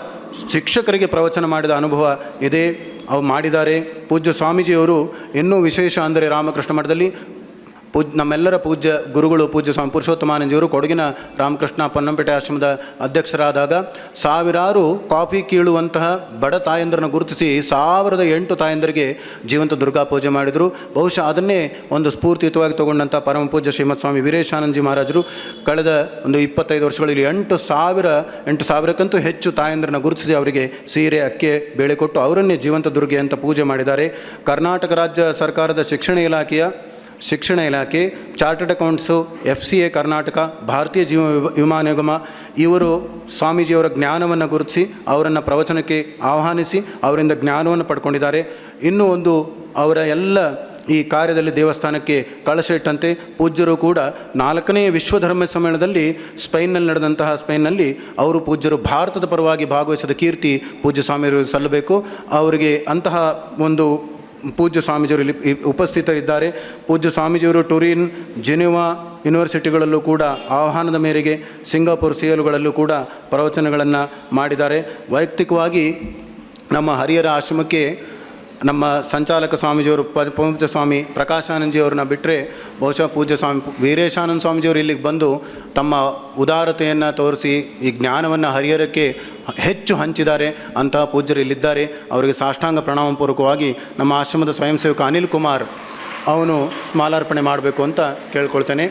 ಶಿಕ್ಷಕರಿಗೆ ಪ್ರವಚನ ಮಾಡಿದ ಅನುಭವ ಇದೆ, ಅವು ಮಾಡಿದ್ದಾರೆ. ಪೂಜ್ಯ ಸ್ವಾಮೀಜಿಯವರು ಇನ್ನೂ ವಿಶೇಷ ಅಂದರೆ ರಾಮಕೃಷ್ಣ ಮಠದಲ್ಲಿ ನಮ್ಮೆಲ್ಲರ ಪೂಜ್ಯ ಗುರುಗಳು ಪೂಜ್ಯ ಸ್ವಾಮಿ ಪುರುಷೋತ್ತಮಾನಂದಜಿಯವರು ಕೊಡಗಿನ ರಾಮಕೃಷ್ಣ ಪೊನ್ನಂಪೇಟೆ ಆಶ್ರಮದ ಅಧ್ಯಕ್ಷರಾದಾಗ ಸಾವಿರಾರು ಕಾಫಿ ಕೀಳುವಂತಹ ಬಡ ತಾಯಂದರನ್ನು ಗುರುತಿಸಿ 1008 ತಾಯಂದರಿಗೆ ಜೀವಂತ ದುರ್ಗಾ ಪೂಜೆ ಮಾಡಿದರು. ಬಹುಶಃ ಅದನ್ನೇ ಒಂದು ಸ್ಫೂರ್ತಿಯುತವಾಗಿ ತಗೊಂಡಂಥ ಪರಮ ಪೂಜ್ಯ ಶ್ರೀಮತ್ ಸ್ವಾಮಿ ವೀರೇಶಾನಂದಜಿ ಮಹಾರಾಜರು ಕಳೆದ ಒಂದು 25 ವರ್ಷಗಳಲ್ಲಿ 8,000ಕ್ಕಿಂತೂ ಹೆಚ್ಚು ತಾಯಂದರನ್ನು ಗುರುತಿಸಿ ಅವರಿಗೆ ಸೀರೆ, ಅಕ್ಕಿ, ಬೇಳೆ ಕೊಟ್ಟು ಅವರನ್ನೇ ಜೀವಂತ ದುರ್ಗೆ ಅಂತ ಪೂಜೆ ಮಾಡಿದ್ದಾರೆ. ಕರ್ನಾಟಕ ರಾಜ್ಯ ಸರ್ಕಾರದ ಶಿಕ್ಷಣ ಇಲಾಖೆ, ಚಾರ್ಟರ್ಡ್ ಅಕೌಂಟ್ಸು, FCA ಕರ್ನಾಟಕ, ಭಾರತೀಯ ವಿಮಾ ನಿಗಮ ಇವರು ಸ್ವಾಮೀಜಿಯವರ ಜ್ಞಾನವನ್ನು ಗುರುತಿಸಿ ಅವರನ್ನು ಪ್ರವಚನಕ್ಕೆ ಆಹ್ವಾನಿಸಿ ಅವರಿಂದ ಜ್ಞಾನವನ್ನು ಪಡ್ಕೊಂಡಿದ್ದಾರೆ. ಇನ್ನೂ ಒಂದು ಅವರ ಎಲ್ಲ ಈ ಕಾರ್ಯದಲ್ಲಿ ದೇವಸ್ಥಾನಕ್ಕೆ ಕಳಶ ಇಟ್ಟಂತೆ ಪೂಜ್ಯರು ಕೂಡ 4ನೇ ವಿಶ್ವ ಧರ್ಮ ಸಮ್ಮೇಳನದಲ್ಲಿ ಸ್ಪೇನ್ನಲ್ಲಿ ಅವರು ಪೂಜ್ಯರು ಭಾರತದ ಪರವಾಗಿ ಭಾಗವಹಿಸಿದ ಕೀರ್ತಿ ಪೂಜ್ಯ ಸ್ವಾಮಿಯವರು ಸಲ್ಲಬೇಕು. ಅವರಿಗೆ ಅಂತಹ ಒಂದು ಪೂಜ್ಯ ಸ್ವಾಮೀಜಿಯವರು ಇಲ್ಲಿ ಉಪಸ್ಥಿತರಿದ್ದಾರೆ. ಪೂಜ್ಯ ಸ್ವಾಮೀಜಿಯವರು ಟುರಿನ್, ಜಿನಿವಾ ಯೂನಿವರ್ಸಿಟಿಗಳಲ್ಲೂ ಕೂಡ ಆಹ್ವಾನದ ಮೇರೆಗೆ ಸಿಂಗಾಪುರ್, ಸಿಯಲುಗಳಲ್ಲೂ ಕೂಡ ಪ್ರವಚನಗಳನ್ನು ಮಾಡಿದ್ದಾರೆ. ವೈಯಕ್ತಿಕವಾಗಿ ನಮ್ಮ ಹರಿಹರ ಆಶ್ರಮಕ್ಕೆ ನಮ್ಮ ಸಂಚಾಲಕ ಸ್ವಾಮೀಜಿಯವರು ಪೂಜ್ಯ ಸ್ವಾಮಿ ಪ್ರಕಾಶಾನಂದಜಿಯವ್ರನ್ನ ಬಿಟ್ಟರೆ ಬಹುಶಃ ಪೂಜ್ಯ ಸ್ವಾಮಿ ವೀರೇಶಾನಂದ ಸ್ವಾಮೀಜಿಯವರು ಇಲ್ಲಿಗೆ ಬಂದು ತಮ್ಮ ಉದಾರತೆಯನ್ನು ತೋರಿಸಿ ಈ ಜ್ಞಾನವನ್ನು ಹರಿಹರಕ್ಕೆ ಹೆಚ್ಚು ಹಂಚಿದ್ದಾರೆ. ಅಂತಹ ಪೂಜ್ಯರು ಇಲ್ಲಿದ್ದಾರೆ. ಅವರಿಗೆ ಸಾಷ್ಟಾಂಗ ಪ್ರಣಾಮಪೂರ್ವಕವಾಗಿ ನಮ್ಮ ಆಶ್ರಮದ ಸ್ವಯಂ ಸೇವಕ ಅನಿಲ್ ಕುಮಾರ್ ಅವನು ಮಾಲಾರ್ಪಣೆ ಮಾಡಬೇಕು ಅಂತ ಕೇಳ್ಕೊಳ್ತೇನೆ.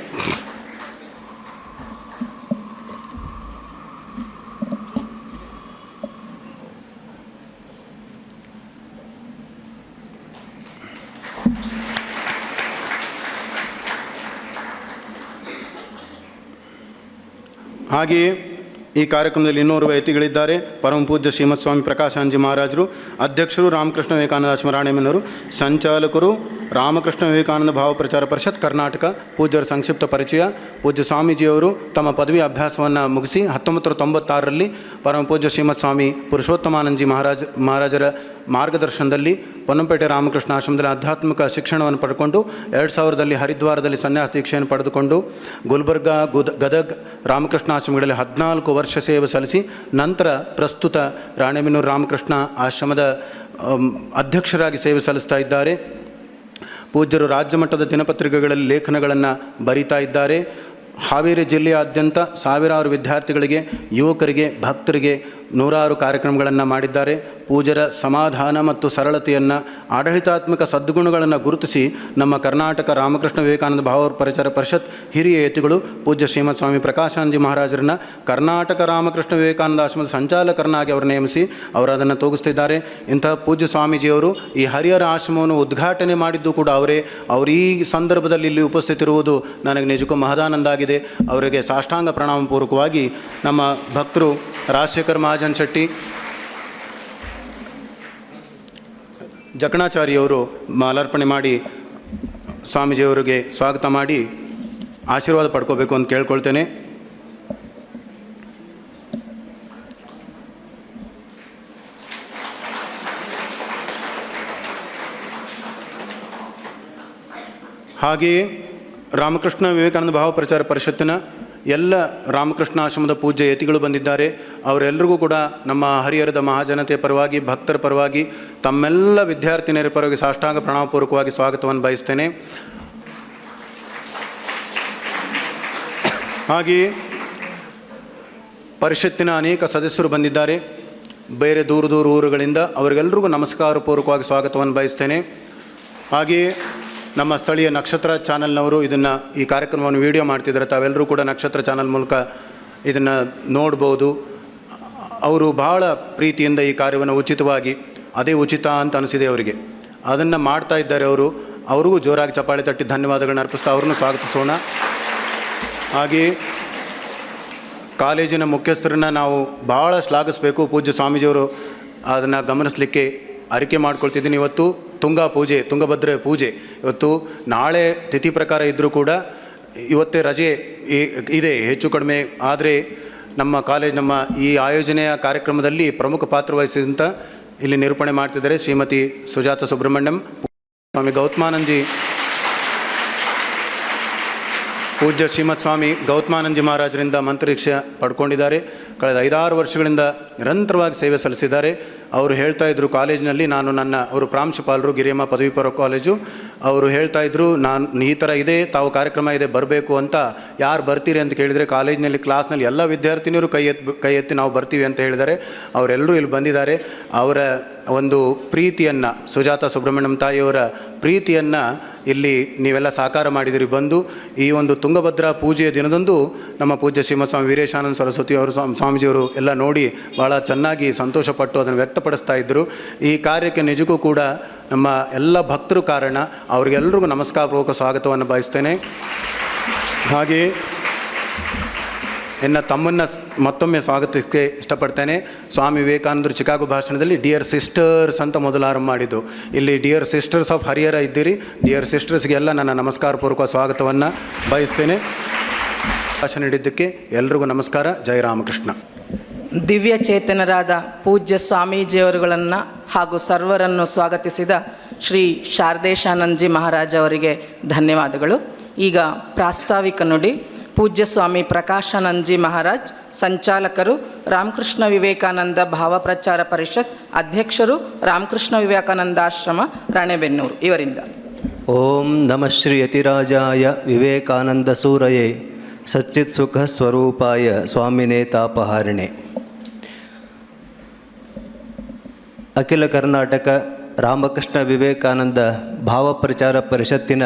ಹಾಗೆಯೇ ಈ ಕಾರ್ಯಕ್ರಮದಲ್ಲಿ ಇನ್ನೋರ್ವ ಅತಿಥಿಗಳಿದ್ದಾರೆ. ಪರಮ ಪೂಜ್ಯ ಶ್ರೀಮತ್ ಸ್ವಾಮಿ ಪ್ರಕಾಶಾನಂದಜಿ ಮಹಾರಾಜರು, ಅಧ್ಯಕ್ಷರು ರಾಮಕೃಷ್ಣ ವಿವೇಕಾನಂದ ಆಶ್ರಮ ರಾಣೆಬೆನ್ನೂರು, ಸಂಚಾಲಕರು ರಾಮಕೃಷ್ಣ ವಿವೇಕಾನಂದ ಭಾವ ಪ್ರಚಾರ ಪರಿಷತ್ ಕರ್ನಾಟಕ. ಪೂಜ್ಯರ ಸಂಕ್ಷಿಪ್ತ ಪರಿಚಯ. ಪೂಜ್ಯ ಸ್ವಾಮೀಜಿಯವರು ತಮ್ಮ ಪದವಿ ಅಭ್ಯಾಸವನ್ನು ಮುಗಿಸಿ 1996ರಲ್ಲಿ ಪರಮ ಪೂಜ್ಯ ಶ್ರೀಮತ್ ಸ್ವಾಮಿ ಪುರುಷೋತ್ತಮಾನಂದಜಿ ಮಹಾರಾಜರ ಮಾರ್ಗದರ್ಶನದಲ್ಲಿ ಪೊನ್ನಂಪೇಟೆ ರಾಮಕೃಷ್ಣ ಆಶ್ರಮದಲ್ಲಿ ಆಧ್ಯಾತ್ಮಿಕ ಶಿಕ್ಷಣವನ್ನು ಪಡ್ಕೊಂಡು 2000ರಲ್ಲಿ ಹರಿದ್ವಾರದಲ್ಲಿ ಸನ್ಯಾಸ ದೀಕ್ಷೆಯನ್ನು ಪಡೆದುಕೊಂಡು ಗುಲ್ಬರ್ಗಾ, ಗದಗ್ ರಾಮಕೃಷ್ಣ ಆಶ್ರಮಗಳಲ್ಲಿ 14 ವರ್ಷ ಸೇವೆ ಸಲ್ಲಿಸಿ ನಂತರ ಪ್ರಸ್ತುತ ರಾಣೆಬೆನ್ನೂರು ರಾಮಕೃಷ್ಣ ಆಶ್ರಮದ ಅಧ್ಯಕ್ಷರಾಗಿ ಸೇವೆ ಸಲ್ಲಿಸ್ತಾ ಇದ್ದಾರೆ. ಪೂಜ್ಯರು ರಾಜ್ಯ ಮಟ್ಟದ ದಿನಪತ್ರಿಕೆಗಳಲ್ಲಿ ಲೇಖನಗಳನ್ನು ಬರೀತಾ ಇದ್ದಾರೆ. ಹಾವೇರಿ ಜಿಲ್ಲೆಯಾದ್ಯಂತ ಸಾವಿರಾರು ವಿದ್ಯಾರ್ಥಿಗಳಿಗೆ, ಯುವಕರಿಗೆ, ಭಕ್ತರಿಗೆ ನೂರಾರು ಕಾರ್ಯಕ್ರಮಗಳನ್ನು ಮಾಡಿದ್ದಾರೆ. ಪೂಜ್ಯರ ಸಮಾಧಾನ ಮತ್ತು ಸರಳತೆಯನ್ನು, ಆಡಳಿತಾತ್ಮಕ ಸದ್ಗುಣಗಳನ್ನು ಗುರುತಿಸಿ ನಮ್ಮ ಕರ್ನಾಟಕ ರಾಮಕೃಷ್ಣ ವಿವೇಕಾನಂದ ಭಾವ ಪ್ರಚಾರ ಪರಿಷತ್ ಹಿರಿಯ ಯತಿಗಳು ಪೂಜ್ಯ ಶ್ರೀಮತ್ ಸ್ವಾಮಿ ಪ್ರಕಾಶಾನಂದಜಿ ಮಹಾರಾಜರನ್ನು ಕರ್ನಾಟಕ ರಾಮಕೃಷ್ಣ ವಿವೇಕಾನಂದ ಆಶ್ರಮದ ಸಂಚಾಲಕರನ್ನಾಗಿ ಅವರು ನೇಮಿಸಿ ಅವರು ಅದನ್ನು ತೋಗಿಸ್ತಿದ್ದಾರೆ. ಇಂತಹ ಪೂಜ್ಯ ಸ್ವಾಮೀಜಿಯವರು ಈ ಹರಿಹರ ಆಶ್ರಮವನ್ನು ಉದ್ಘಾಟನೆ ಮಾಡಿದ್ದು ಕೂಡ ಅವರೇ. ಅವರು ಈ ಸಂದರ್ಭದಲ್ಲಿ ಇಲ್ಲಿ ಉಪಸ್ಥಿತಿರುವುದು ನನಗೆ ನಿಜಕ್ಕೂ ಮಹದಾನಂದ ಆಗಿದೆ. ಅವರಿಗೆ ಸಾಷ್ಟಾಂಗ ಪ್ರಣಾಮಪೂರ್ವಕವಾಗಿ ನಮ್ಮ ಭಕ್ತರು ರಾಜಶೇಖರ್ ಮಹಾಜನ್ ಶೆಟ್ಟಿ, ಜಕಣಾಚಾರ್ಯವರು ಮಾಲಾರ್ಪಣೆ ಮಾಡಿ ಸ್ವಾಮೀಜಿಯವರಿಗೆ ಸ್ವಾಗತ ಮಾಡಿ ಆಶೀರ್ವಾದ ಪಡ್ಕೋಬೇಕು ಅಂತ ಕೇಳ್ಕೊಳ್ತೇನೆ. ಹಾಗೆಯೇ ರಾಮಕೃಷ್ಣ ವಿವೇಕಾನಂದ ಭಾವ ಪ್ರಚಾರ ಪರಿಷತ್ತಿನ ಎಲ್ಲ ರಾಮಕೃಷ್ಣ ಆಶ್ರಮದ ಪೂಜ್ಯ ಯತಿಗಳು ಬಂದಿದ್ದಾರೆ. ಅವರೆಲ್ಲರಿಗೂ ಕೂಡ ನಮ್ಮ ಹರಿಹರದ ಮಹಾಜನತೆಯ ಪರವಾಗಿ, ಭಕ್ತರ ಪರವಾಗಿ, ತಮ್ಮೆಲ್ಲ ವಿದ್ಯಾರ್ಥಿನಿಯರ ಪರವಾಗಿ ಸಾಷ್ಟಾಂಗ ಪ್ರಣಾಮಪೂರ್ವಕವಾಗಿ ಸ್ವಾಗತವನ್ನು ಬಯಸ್ತೇನೆ. ಹಾಗೆಯೇ ಪರಿಷತ್ತಿನ ಅನೇಕ ಸದಸ್ಯರು ಬಂದಿದ್ದಾರೆ ಬೇರೆ ದೂರ ಊರುಗಳಿಂದ. ಅವರಿಗೆಲ್ಲರಿಗೂ ನಮಸ್ಕಾರಪೂರ್ವಕವಾಗಿ ಸ್ವಾಗತವನ್ನು ಬಯಸ್ತೇನೆ. ಹಾಗೆಯೇ ನಮ್ಮ ಸ್ಥಳೀಯ ನಕ್ಷತ್ರ ಚಾನಲ್ನವರು ಈ ಕಾರ್ಯಕ್ರಮವನ್ನು ವಿಡಿಯೋ ಮಾಡ್ತಿದ್ದಾರೆ. ತಾವೆಲ್ಲರೂ ಕೂಡ ನಕ್ಷತ್ರ ಚಾನಲ್ ಮೂಲಕ ಇದನ್ನು ನೋಡ್ಬೋದು. ಅವರು ಬಹಳ ಪ್ರೀತಿಯಿಂದ ಈ ಕಾರ್ಯವನ್ನು ಉಚಿತವಾಗಿ, ಅದೇ ಉಚಿತ ಅಂತ ಅನಿಸಿದೆ ಅವರಿಗೆ, ಅದನ್ನು ಮಾಡ್ತಾ ಇದ್ದಾರೆ. ಅವ್ರಿಗೂ ಜೋರಾಗಿ ಚಪ್ಪಾಳೆ ತಟ್ಟಿ ಧನ್ಯವಾದಗಳನ್ನ ಅರ್ಪಿಸ್ತಾ ಅವ್ರನ್ನೂ ಸ್ವಾಗತಿಸೋಣ. ಹಾಗೆಯೇ ಕಾಲೇಜಿನ ಮುಖ್ಯಸ್ಥರನ್ನ ನಾವು ಭಾಳ ಶ್ಲಾಘಿಸಬೇಕು. ಪೂಜ್ಯ ಸ್ವಾಮೀಜಿಯವರು ಅದನ್ನು ಗಮನಿಸಲಿಕ್ಕೆ ಅರಿಕೆ ಮಾಡ್ಕೊಳ್ತಿದ್ದೀನಿ. ಇವತ್ತು ತುಂಗಭದ್ರೆ ಪೂಜೆ ಇವತ್ತು, ನಾಳೆ ತಿಥಿ ಪ್ರಕಾರ ಇದ್ದರೂ ಕೂಡ ಇವತ್ತೇ ರಜೆ ಇದೆ ಹೆಚ್ಚು ಕಡಿಮೆ. ಆದರೆ ನಮ್ಮ ಈ ಆಯೋಜನೆಯ ಕಾರ್ಯಕ್ರಮದಲ್ಲಿ ಪ್ರಮುಖ ಪಾತ್ರ ವಹಿಸಿದಂಥ ಇಲ್ಲಿ ನಿರೂಪಣೆ ಮಾಡ್ತಿದ್ದಾರೆ ಶ್ರೀಮತಿ ಸುಜಾತ ಸುಬ್ರಹ್ಮಣ್ಯಂ. ಸ್ವಾಮಿ ಗೌತಮಾನಂದಜಿ, ಪೂಜ್ಯ ಶ್ರೀಮತ್ ಸ್ವಾಮಿ ಗೌತಮಾನಂದಜಿ ಮಹಾರಾಜರಿಂದ ಮಂತ್ರಿದೀಕ್ಷೆ ಪಡ್ಕೊಂಡಿದ್ದಾರೆ. ಕಳೆದ 5-6 ವರ್ಷಗಳಿಂದ ನಿರಂತರವಾಗಿ ಸೇವೆ ಸಲ್ಲಿಸಿದ್ದಾರೆ. ಅವರು ಹೇಳ್ತಾ ಇದ್ದರು, ಕಾಲೇಜಿನಲ್ಲಿ ಅವರು ಪ್ರಾಂಶುಪಾಲರು ಗಿರಿಯಮ್ಮ ಪದವಿ ಪೂರ್ವ ಕಾಲೇಜು, ಅವರು ಹೇಳ್ತಾ ಇದ್ದರು, ನಾನು ಈ ಥರ ಇದೆ, ತಾವು ಕಾರ್ಯಕ್ರಮ ಇದೆ ಬರಬೇಕು ಅಂತ. ಯಾರು ಬರ್ತೀರಿ ಅಂತ ಕೇಳಿದರೆ ಕಾಲೇಜಿನಲ್ಲಿ ಕ್ಲಾಸ್ನಲ್ಲಿ ಎಲ್ಲ ವಿದ್ಯಾರ್ಥಿನಿಯರು ಕೈ ಎತ್ತಿ ನಾವು ಬರ್ತೀವಿ ಅಂತ ಹೇಳಿದ್ದಾರೆ. ಅವರೆಲ್ಲರೂ ಇಲ್ಲಿ ಬಂದಿದ್ದಾರೆ. ಅವರ ಒಂದು ಪ್ರೀತಿಯನ್ನು, ಸುಜಾತ ಸುಬ್ರಹ್ಮಣ್ಯಂ ತಾಯಿಯವರ ಪ್ರೀತಿಯನ್ನು ಇಲ್ಲಿ ನೀವೆಲ್ಲ ಸಾಕಾರ ಮಾಡಿದಿರಿ. ಬಂದು ಈ ಒಂದು ತುಂಗಭದ್ರಾ ಪೂಜೆಯ ದಿನದಂದು ನಮ್ಮ ಪೂಜ್ಯ ಶ್ರೀಮತ್ ಸ್ವಾಮಿ ವೀರೇಶಾನಂದ ಸರಸ್ವತಿ ಅವರು ಸ್ವಾಮೀಜಿಯವರು ಎಲ್ಲ ನೋಡಿ ಭಾಳ ಚೆನ್ನಾಗಿ ಸಂತೋಷಪಟ್ಟು ಅದನ್ನು ವ್ಯಕ್ತಪಡಿಸ್ತಾ ಇದ್ದರು. ಈ ಕಾರ್ಯಕ್ಕೆ ನಿಜಕ್ಕೂ ಕೂಡ ನಮ್ಮ ಎಲ್ಲ ಭಕ್ತರು ಕಾರಣ. ಅವರಿಗೆಲ್ಲರಿಗೂ ನಮಸ್ಕಾರಪೂರ್ವಕ ಸ್ವಾಗತವನ್ನು ಬಯಸ್ತೇನೆ. ಹಾಗೆಯೇ ತಮ್ಮನ್ನು ಮತ್ತೊಮ್ಮೆ ಸ್ವಾಗತಿಸಕ್ಕೆ ಇಷ್ಟಪಡ್ತೇನೆ. ಸ್ವಾಮಿ ವಿವೇಕಾನಂದರು ಚಿಕಾಗೋ ಭಾಷಣದಲ್ಲಿ ಡಿಯರ್ ಸಿಸ್ಟರ್ಸ್ ಅಂತ ಮೊದಲು ಆರಂಭ ಮಾಡಿದ್ದು. ಇಲ್ಲಿ ಡಿಯರ್ ಸಿಸ್ಟರ್ಸ್ ಆಫ್ ಹರಿಹರ ಇದ್ದೀರಿ. ಡಿಯರ್ ಸಿಸ್ಟರ್ಸ್ಗೆಲ್ಲ ನನ್ನ ನಮಸ್ಕಾರಪೂರ್ವಕ ಸ್ವಾಗತವನ್ನು ಬಯಸ್ತೇನೆ. ಭಾಷಣ ನೀಡಿದ್ದಕ್ಕೆ ಎಲ್ರಿಗೂ ನಮಸ್ಕಾರ. ಜಯ ರಾಮಕೃಷ್ಣ. ದಿವ್ಯ ಚೇತನರಾದ ಪೂಜ್ಯ ಸ್ವಾಮೀಜಿಯವರುಗಳನ್ನು ಹಾಗೂ ಸರ್ವರನ್ನು ಸ್ವಾಗತಿಸಿದ ಶ್ರೀ ಶಾರದೇಶಾನಂದಜಿ ಮಹಾರಾಜ್ ಅವರಿಗೆ ಧನ್ಯವಾದಗಳು. ಈಗ ಪ್ರಾಸ್ತಾವಿಕ ನುಡಿ ಪೂಜ್ಯ ಸ್ವಾಮಿ ಪ್ರಕಾಶಾನಂದಜಿ ಮಹಾರಾಜ್, ಸಂಚಾಲಕರು ರಾಮಕೃಷ್ಣ ವಿವೇಕಾನಂದ ಭಾವಪ್ರಚಾರ ಪರಿಷತ್, ಅಧ್ಯಕ್ಷರು ರಾಮಕೃಷ್ಣ ವಿವೇಕಾನಂದಾಶ್ರಮ ರಾಣೆಬೆನ್ನೂರು ಇವರಿಂದ. ಓಂ ನಮಃ ಶ್ರೀ ಯತಿರಾಜಾಯ ವಿವೇಕಾನಂದ ಸೂರಯೇ ಸಚ್ಚಿತ್ ಸುಖ ಸ್ವರೂಪಾಯ ಸ್ವಾಮಿನೇ ತಾಪಹಾರಿಣೆ. ಅಖಿಲ ಕರ್ನಾಟಕ ರಾಮಕೃಷ್ಣ ವಿವೇಕಾನಂದ ಭಾವಪ್ರಚಾರ ಪರಿಷತ್ತಿನ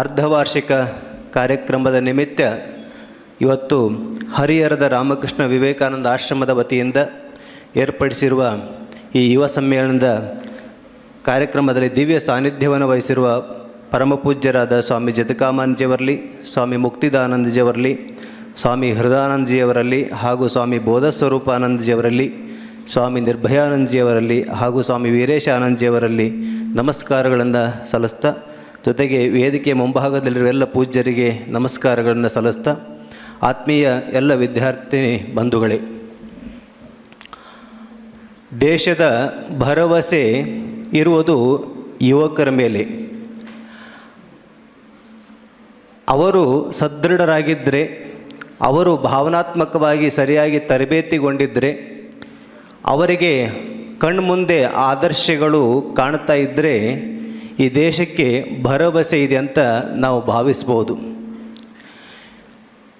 ಅರ್ಧವಾರ್ಷಿಕ ಕಾರ್ಯಕ್ರಮದ ನಿಮಿತ್ತ ಇವತ್ತು ಹರಿಹರದ ರಾಮಕೃಷ್ಣ ವಿವೇಕಾನಂದ ಆಶ್ರಮದ ವತಿಯಿಂದ ಏರ್ಪಡಿಸಿರುವ ಈ ಯುವ ಸಮ್ಮೇಳನದ ಕಾರ್ಯಕ್ರಮದಲ್ಲಿ ದಿವ್ಯ ಸಾನ್ನಿಧ್ಯವನ್ನು ವಹಿಸಿರುವ ಪರಮಪೂಜ್ಯರಾದ ಸ್ವಾಮಿ ಜತಕಾಮಾನಂದಜಿಯವರಲ್ಲಿ, ಸ್ವಾಮಿ ಮುಕ್ತಿದಾನಂದಜಿಯವರಲ್ಲಿ, ಸ್ವಾಮಿ ಹೃದಯಾನಂದಜಿಯವರಲ್ಲಿ ಹಾಗೂ ಸ್ವಾಮಿ ಬೋಧಸ್ವರೂಪಾನಂದಜಿಯವರಲ್ಲಿ, ಸ್ವಾಮಿ ನಿರ್ಭಯಾನಂದಜಿಯವರಲ್ಲಿ ಹಾಗೂ ಸ್ವಾಮಿ ವೀರೇಶಾನಂದಜಿಯವರಲ್ಲಿ ನಮಸ್ಕಾರಗಳನ್ನು ಸಲ್ಲಿಸ್ತಾ, ಜೊತೆಗೆ ವೇದಿಕೆ ಮುಂಭಾಗದಲ್ಲಿರುವ ಎಲ್ಲ ಪೂಜ್ಯರಿಗೆ ನಮಸ್ಕಾರಗಳನ್ನು ಸಲ್ಲಿಸ್ತಾ, ಆತ್ಮೀಯ ಎಲ್ಲ ವಿದ್ಯಾರ್ಥಿನಿ ಬಂಧುಗಳೇ, ದೇಶದ ಭರವಸೆ ಇರುವುದು ಯುವಕರ ಮೇಲೆ. ಅವರು ಸದೃಢರಾಗಿದ್ದರೆ, ಅವರು ಭಾವನಾತ್ಮಕವಾಗಿ ಸರಿಯಾಗಿ ತರಬೇತಿಗೊಂಡಿದ್ದರೆ, ಅವರಿಗೆ ಕಣ್ಮುಂದೆ ಆದರ್ಶಗಳು ಕಾಣ್ತಾ ಇದ್ದರೆ ಈ ದೇಶಕ್ಕೆ ಭರವಸೆ ಇದೆ ಅಂತ ನಾವು ಭಾವಿಸ್ಬೋದು.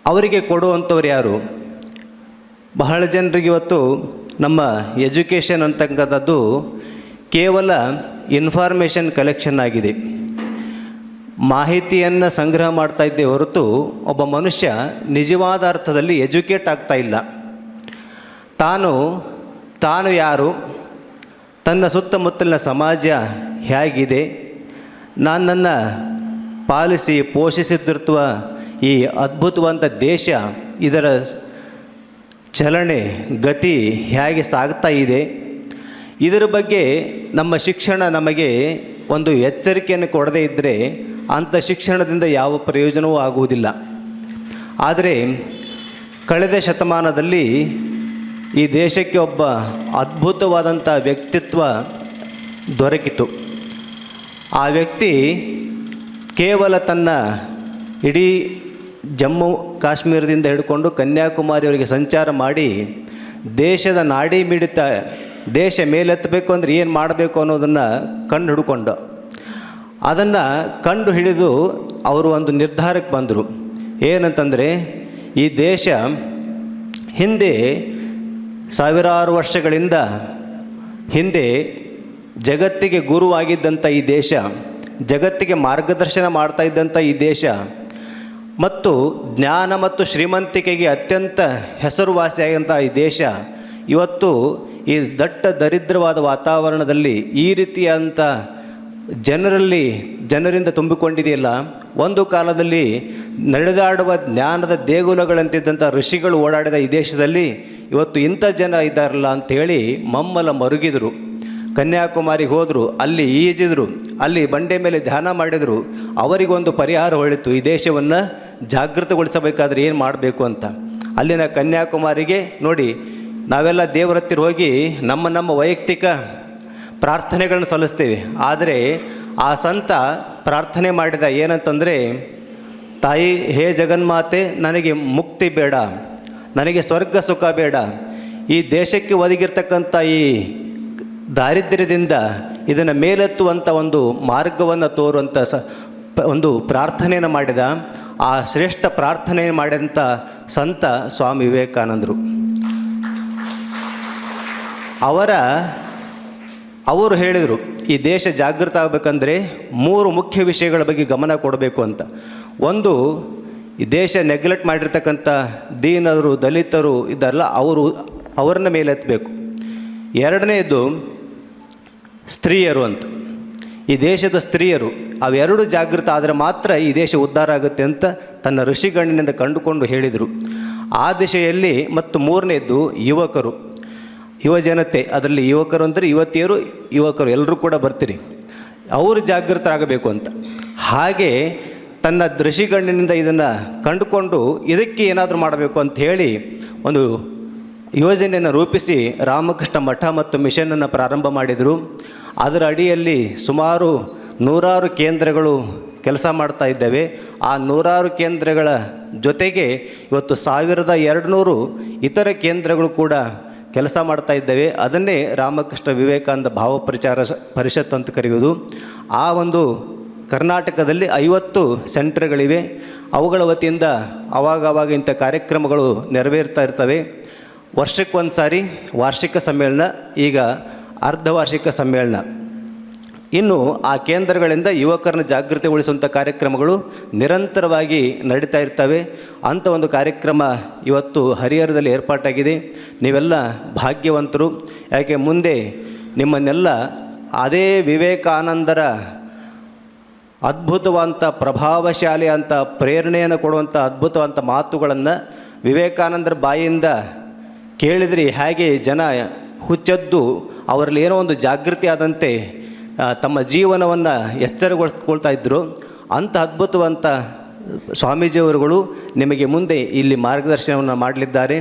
ಅವರಿಗೆ ಕೊಡುವಂಥವ್ರು ಯಾರು? ಬಹಳ ಜನರಿಗೆ ಇವತ್ತು ನಮ್ಮ ಎಜುಕೇಷನ್ ಅಂತಕ್ಕಂಥದ್ದು ಕೇವಲ ಇನ್ಫಾರ್ಮೇಷನ್ ಕಲೆಕ್ಷನ್ ಆಗಿದೆ. ಮಾಹಿತಿಯನ್ನು ಸಂಗ್ರಹ ಮಾಡ್ತಾ ಇದ್ದೇ ಹೊರತು ಒಬ್ಬ ಮನುಷ್ಯ ನಿಜವಾದ ಅರ್ಥದಲ್ಲಿ ಎಜುಕೇಟ್ ಆಗ್ತಾ ಇಲ್ಲ. ತಾನು ಯಾರು, ತನ್ನ ಸುತ್ತಮುತ್ತಲಿನ ಸಮಾಜ ಹೇಗಿದೆ, ನನ್ನನ್ನು ಪಾಲಿಸಿ ಪೋಷಿಸುತ್ತಿರುವ ಈ ಅದ್ಭುತವಾದ ದೇಶ, ಇದರ ಚಲನೆ ಗತಿ ಹೇಗೆ ಸಾಗ್ತಾ ಇದೆ, ಇದರ ಬಗ್ಗೆ ನಮ್ಮ ಶಿಕ್ಷಣ ನಮಗೆ ಒಂದು ಎಚ್ಚರಿಕೆಯನ್ನು ಕೊಡದೇ ಇದ್ದರೆ ಅಂಥ ಶಿಕ್ಷಣದಿಂದ ಯಾವ ಪ್ರಯೋಜನವೂ ಆಗುವುದಿಲ್ಲ. ಆದರೆ ಕಳೆದ ಶತಮಾನದಲ್ಲಿ ಈ ದೇಶಕ್ಕೆ ಒಬ್ಬ ಅದ್ಭುತವಾದಂಥ ವ್ಯಕ್ತಿತ್ವ ದೊರಕಿತು. ಆ ವ್ಯಕ್ತಿ ಕೇವಲ ತನ್ನ ಇಡೀ ಜಮ್ಮು ಕಾಶ್ಮೀರದಿಂದ ಹಿಡ್ಕೊಂಡು ಕನ್ಯಾಕುಮಾರಿಯವರಿಗೆ ಸಂಚಾರ ಮಾಡಿ ದೇಶದ ನಾಡಿ ಮಿಡಿತ, ದೇಶ ಮೇಲೆತ್ತಬೇಕು ಅಂದರೆ ಏನು ಮಾಡಬೇಕು ಅನ್ನೋದನ್ನು ಕಂಡು ಹಿಡ್ಕೊಂಡು, ಅದನ್ನು ಕಂಡು ಹಿಡಿದು ಅವರು ಒಂದು ನಿರ್ಧಾರಕ್ಕೆ ಬಂದರು. ಏನಂತಂದರೆ, ಈ ದೇಶ ಹಿಂದೆ ಸಾವಿರಾರು ವರ್ಷಗಳಿಂದ ಹಿಂದೆ ಜಗತ್ತಿಗೆ ಗುರುವಾಗಿದ್ದಂಥ ಈ ದೇಶ, ಜಗತ್ತಿಗೆ ಮಾರ್ಗದರ್ಶನ ಮಾಡ್ತಾ ಇದ್ದಂಥ ಈ ದೇಶ ಮತ್ತು ಜ್ಞಾನ ಮತ್ತು ಶ್ರೀಮಂತಿಕೆಗೆ ಅತ್ಯಂತ ಹೆಸರುವಾಸಿಯಾದಂಥ ಈ ದೇಶ ಇವತ್ತು ಈ ದಟ್ಟ ದರಿದ್ರವಾದ ವಾತಾವರಣದಲ್ಲಿ ಈ ರೀತಿಯಾದಂಥ ಜನರಿಂದ ತುಂಬಿಕೊಂಡಿದೆಯಲ್ಲ, ಒಂದು ಕಾಲದಲ್ಲಿ ನಡೆದಾಡುವ ಜ್ಞಾನದ ದೇಗುಲಗಳಂತಿದ್ದಂಥ ಋಷಿಗಳು ಓಡಾಡಿದ ಈ ದೇಶದಲ್ಲಿ ಇವತ್ತು ಇಂಥ ಜನ ಇದ್ದಾರಲ್ಲ ಅಂಥೇಳಿ ಮಮ್ಮಲ ಮರುಗಿದರು. ಕನ್ಯಾಕುಮಾರಿಗೆ ಹೋದರು, ಅಲ್ಲಿ ಈಜಿದರು, ಅಲ್ಲಿ ಬಂಡೆ ಮೇಲೆ ಧ್ಯಾನ ಮಾಡಿದರು. ಅವರಿಗೊಂದು ಪರಿಹಾರ ಹೊಳಿತು, ಈ ದೇಶವನ್ನು ಜಾಗೃತಗೊಳಿಸಬೇಕಾದ್ರೆ ಏನು ಮಾಡಬೇಕು ಅಂತ. ಅಲ್ಲಿನ ಕನ್ಯಾಕುಮಾರಿಗೆ ನೋಡಿ, ನಾವೆಲ್ಲ ದೇವರ ಹತ್ತಿರ ಹೋಗಿ ನಮ್ಮ ವೈಯಕ್ತಿಕ ಪ್ರಾರ್ಥನೆಗಳನ್ನು ಸಲ್ಲಿಸ್ತೇವೆ. ಆದರೆ ಆ ಸಂತ ಪ್ರಾರ್ಥನೆ ಮಾಡಿದ ಏನಂತಂದರೆ, ತಾಯಿ, ಹೇ ಜಗನ್ಮಾತೆ, ನನಗೆ ಮುಕ್ತಿ ಬೇಡ, ನನಗೆ ಸ್ವರ್ಗ ಸುಖ ಬೇಡ, ಈ ದೇಶಕ್ಕೆ ಒದಗಿರ್ತಕ್ಕಂಥ ಈ ದಾರಿದ್ರ್ಯದಿಂದ ಇದನ್ನು ಮೇಲೆತ್ತುವಂಥ ಒಂದು ಮಾರ್ಗವನ್ನು ತೋರುವಂಥ ಒಂದು ಪ್ರಾರ್ಥನೆಯನ್ನು ಮಾಡಿದ. ಆ ಶ್ರೇಷ್ಠ ಪ್ರಾರ್ಥನೆ ಮಾಡಿದಂಥ ಸಂತ ಸ್ವಾಮಿ ವಿವೇಕಾನಂದರು. ಅವರು ಹೇಳಿದರು, ಈ ದೇಶ ಜಾಗೃತ ಆಗಬೇಕಂದ್ರೆ 3 ಮುಖ್ಯ ವಿಷಯಗಳ ಬಗ್ಗೆ ಗಮನ ಕೊಡಬೇಕು ಅಂತ. ಒಂದು, ಈ ದೇಶ ನೆಗ್ಲೆಕ್ಟ್ ಮಾಡಿರ್ತಕ್ಕಂಥ ದೀನರು, ದಲಿತರು ಇದ್ದಾರಲ್ಲ, ಅವರನ್ನ ಮೇಲೆತ್ತಬೇಕು. ಎರಡನೇದು ಸ್ತ್ರೀಯರು ಅಂತ. ಈ ದೇಶದ ಸ್ತ್ರೀಯರು ಅವೆರಡು ಜಾಗೃತ ಆದರೆ ಮಾತ್ರ ಈ ದೇಶ ಉದ್ಧಾರ ಆಗುತ್ತೆ ಅಂತ ತನ್ನ ಋಷಿಗಣ್ಣಿನಿಂದ ಕಂಡುಕೊಂಡು ಹೇಳಿದರು. ಆ ದಿಶೆಯಲ್ಲಿ ಮತ್ತು ಮೂರನೇದ್ದು ಯುವಕರು, ಯುವಜನತೆ, ಅದರಲ್ಲಿ ಯುವಕರು ಅಂದರೆ ಯುವತಿಯರು, ಯುವಕರು ಎಲ್ಲರೂ ಕೂಡ ಬರ್ತೀರಿ, ಅವರು ಜಾಗೃತರಾಗಬೇಕು ಅಂತ. ಹಾಗೆ ತನ್ನ ಋಷಿಗಣ್ಣಿನಿಂದ ಇದನ್ನು ಕಂಡುಕೊಂಡು ಇದಕ್ಕೆ ಏನಾದರೂ ಮಾಡಬೇಕು ಅಂತ ಹೇಳಿ ಒಂದು ಯೋಜನೆಯನ್ನು ರೂಪಿಸಿ ರಾಮಕೃಷ್ಣ ಮಠ ಮತ್ತು ಮಿಷನನ್ನು ಪ್ರಾರಂಭ ಮಾಡಿದರು. ಅದರ ಅಡಿಯಲ್ಲಿ ಸುಮಾರು 100 ಕೇಂದ್ರಗಳು ಕೆಲಸ ಮಾಡ್ತಾ ಇದ್ದಾವೆ. ಆ 100 ಕೇಂದ್ರಗಳ ಜೊತೆಗೆ ಇವತ್ತು 1200 ಇತರ ಕೇಂದ್ರಗಳು ಕೂಡ ಕೆಲಸ ಮಾಡ್ತಾ ಇದ್ದೇವೆ. ಅದನ್ನೇ ರಾಮಕೃಷ್ಣ ವಿವೇಕಾನಂದ ಭಾವಪ್ರಚಾರ ಪರಿಷತ್ ಅಂತ ಕರೆಯುವುದು. ಆ ಒಂದು ಕರ್ನಾಟಕದಲ್ಲಿ 50 ಸೆಂಟರ್ಗಳಿವೆ. ಅವುಗಳ ವತಿಯಿಂದ ಅವಾಗವಾಗ ಇಂಥ ಕಾರ್ಯಕ್ರಮಗಳು ನೆರವೇರ್ತಾ ಇರ್ತವೆ. ವರ್ಷಕ್ಕೊಂದು ಸಾರಿ ವಾರ್ಷಿಕ ಸಮ್ಮೇಳನ, ಈಗ ಅರ್ಧವಾರ್ಷಿಕ ಸಮ್ಮೇಳನ. ಇನ್ನು ಆ ಕೇಂದ್ರಗಳಿಂದ ಯುವಕರನ್ನ ಜಾಗೃತಿಗೊಳಿಸುವಂಥ ಕಾರ್ಯಕ್ರಮಗಳು ನಿರಂತರವಾಗಿ ನಡೀತಾ ಇರ್ತವೆ. ಅಂಥ ಒಂದು ಕಾರ್ಯಕ್ರಮ ಇವತ್ತು ಹರಿಹರದಲ್ಲಿ ಏರ್ಪಾಟಾಗಿದೆ. ನೀವೆಲ್ಲ ಭಾಗ್ಯವಂತರು. ಯಾಕೆ ಮುಂದೆ ನಿಮ್ಮನ್ನೆಲ್ಲ ಅದೇ ವಿವೇಕಾನಂದರ ಅದ್ಭುತವಂತ ಪ್ರಭಾವಶಾಲಿ ಅಂತ ಪ್ರೇರಣೆಯನ್ನು ಕೊಡುವಂಥ ಅದ್ಭುತವಂತ ಮಾತುಗಳನ್ನು ವಿವೇಕಾನಂದರ ಬಾಯಿಯಿಂದ ಕೇಳಿದ್ರಿ. ಹೇಗೆ ಜನ ಹುಚ್ಚೆದ್ದು ಅವರಲ್ಲಿ ಏನೋ ಒಂದು ಜಾಗೃತಿ ಆದಂತೆ ತಮ್ಮ ಜೀವನವನ್ನು ಎಚ್ಚರಗೊಳಿಸ್ಕೊಳ್ತಾ ಇದ್ದರು. ಅಂಥ ಅದ್ಭುತವಂತ ಸ್ವಾಮೀಜಿಯವರುಗಳು ನಿಮಗೆ ಮುಂದೆ ಇಲ್ಲಿ ಮಾರ್ಗದರ್ಶನವನ್ನು ಮಾಡಲಿದ್ದಾರೆ.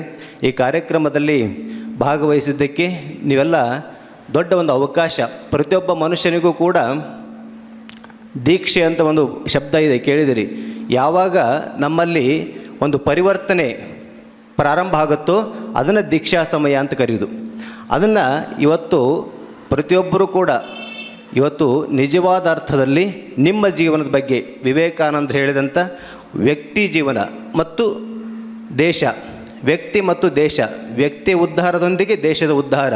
ಈ ಕಾರ್ಯಕ್ರಮದಲ್ಲಿ ಭಾಗವಹಿಸಿದ್ದಕ್ಕೆ ನೀವೆಲ್ಲ ದೊಡ್ಡ ಒಂದು ಅವಕಾಶ. ಪ್ರತಿಯೊಬ್ಬ ಮನುಷ್ಯನಿಗೂ ಕೂಡ ದೀಕ್ಷೆ ಅಂತ ಒಂದು ಶಬ್ದ ಇದೆ, ಕೇಳಿದಿರಿ. ಯಾವಾಗ ನಮ್ಮಲ್ಲಿ ಒಂದು ಪರಿವರ್ತನೆ ಪ್ರಾರಂಭ ಆಗುತ್ತೋ ಅದನ್ನು ದೀಕ್ಷಾ ಸಮಯ ಅಂತ ಕರೆಯುವುದು. ಅದನ್ನು ಇವತ್ತು ಪ್ರತಿಯೊಬ್ಬರೂ ಕೂಡ ಇವತ್ತು ನಿಜವಾದ ಅರ್ಥದಲ್ಲಿ ನಿಮ್ಮ ಜೀವನದ ಬಗ್ಗೆ ವಿವೇಕಾನಂದರು ಹೇಳಿದಂಥ ವ್ಯಕ್ತಿ ಜೀವನ ಮತ್ತು ದೇಶ, ವ್ಯಕ್ತಿ ಮತ್ತು ದೇಶ, ವ್ಯಕ್ತಿ ಉದ್ಧಾರದೊಂದಿಗೆ ದೇಶದ ಉದ್ಧಾರ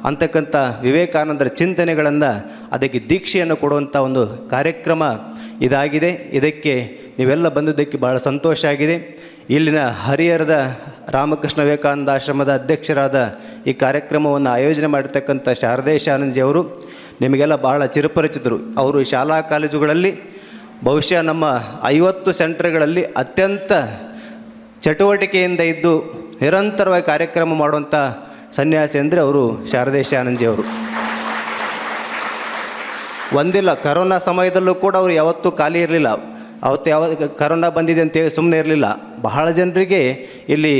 ಅಂತಕ್ಕಂಥ ವಿವೇಕಾನಂದರ ಚಿಂತನೆಗಳನ್ನು, ಅದಕ್ಕೆ ದೀಕ್ಷೆಯನ್ನು ಕೊಡುವಂಥ ಒಂದು ಕಾರ್ಯಕ್ರಮ ಇದಾಗಿದೆ. ಇದಕ್ಕೆ ನೀವೆಲ್ಲ ಬಂದಿದ್ದಕ್ಕೆ ಬಹಳ ಸಂತೋಷ ಆಗಿದೆ. ಇಲ್ಲಿನ ಹರಿಹರದ ರಾಮಕೃಷ್ಣ ವಿವೇಕಾನಂದ ಆಶ್ರಮದ ಅಧ್ಯಕ್ಷರಾದ ಈ ಕಾರ್ಯಕ್ರಮವನ್ನು ಆಯೋಜನೆ ಮಾಡಿರ್ತಕ್ಕಂಥ ಶಾರದೇಶಾನಂದಜಿಯವರು ನಿಮಗೆಲ್ಲ ಬಹಳ ಚಿರಪರಿಚಿತರು. ಅವರು ಶಾಲಾ ಕಾಲೇಜುಗಳಲ್ಲಿ ಬಹುಶಃ ನಮ್ಮ 50 ಸೆಂಟರ್ಗಳಲ್ಲಿ ಅತ್ಯಂತ ಚಟುವಟಿಕೆಯಿಂದ ಇದ್ದು ನಿರಂತರವಾಗಿ ಕಾರ್ಯಕ್ರಮ ಮಾಡುವಂಥ ಸನ್ಯಾಸಿ ಅಂದರೆ ಅವರು ಶಾರದೇಶಾನಂದಜಿಯವರು. ಒಂದಿಲ್ಲ, ಕರೋನಾ ಸಮಯದಲ್ಲೂ ಕೂಡ ಅವರು ಯಾವತ್ತೂ ಖಾಲಿ ಇರಲಿಲ್ಲ. ಅವತ್ತು ಯಾವಾಗ ಕರೋನಾ ಬಂದಿದೆ ಅಂತೇಳಿ ಸುಮ್ಮನೆ ಇರಲಿಲ್ಲ. ಬಹಳ ಜನರಿಗೆ ಇಲ್ಲಿ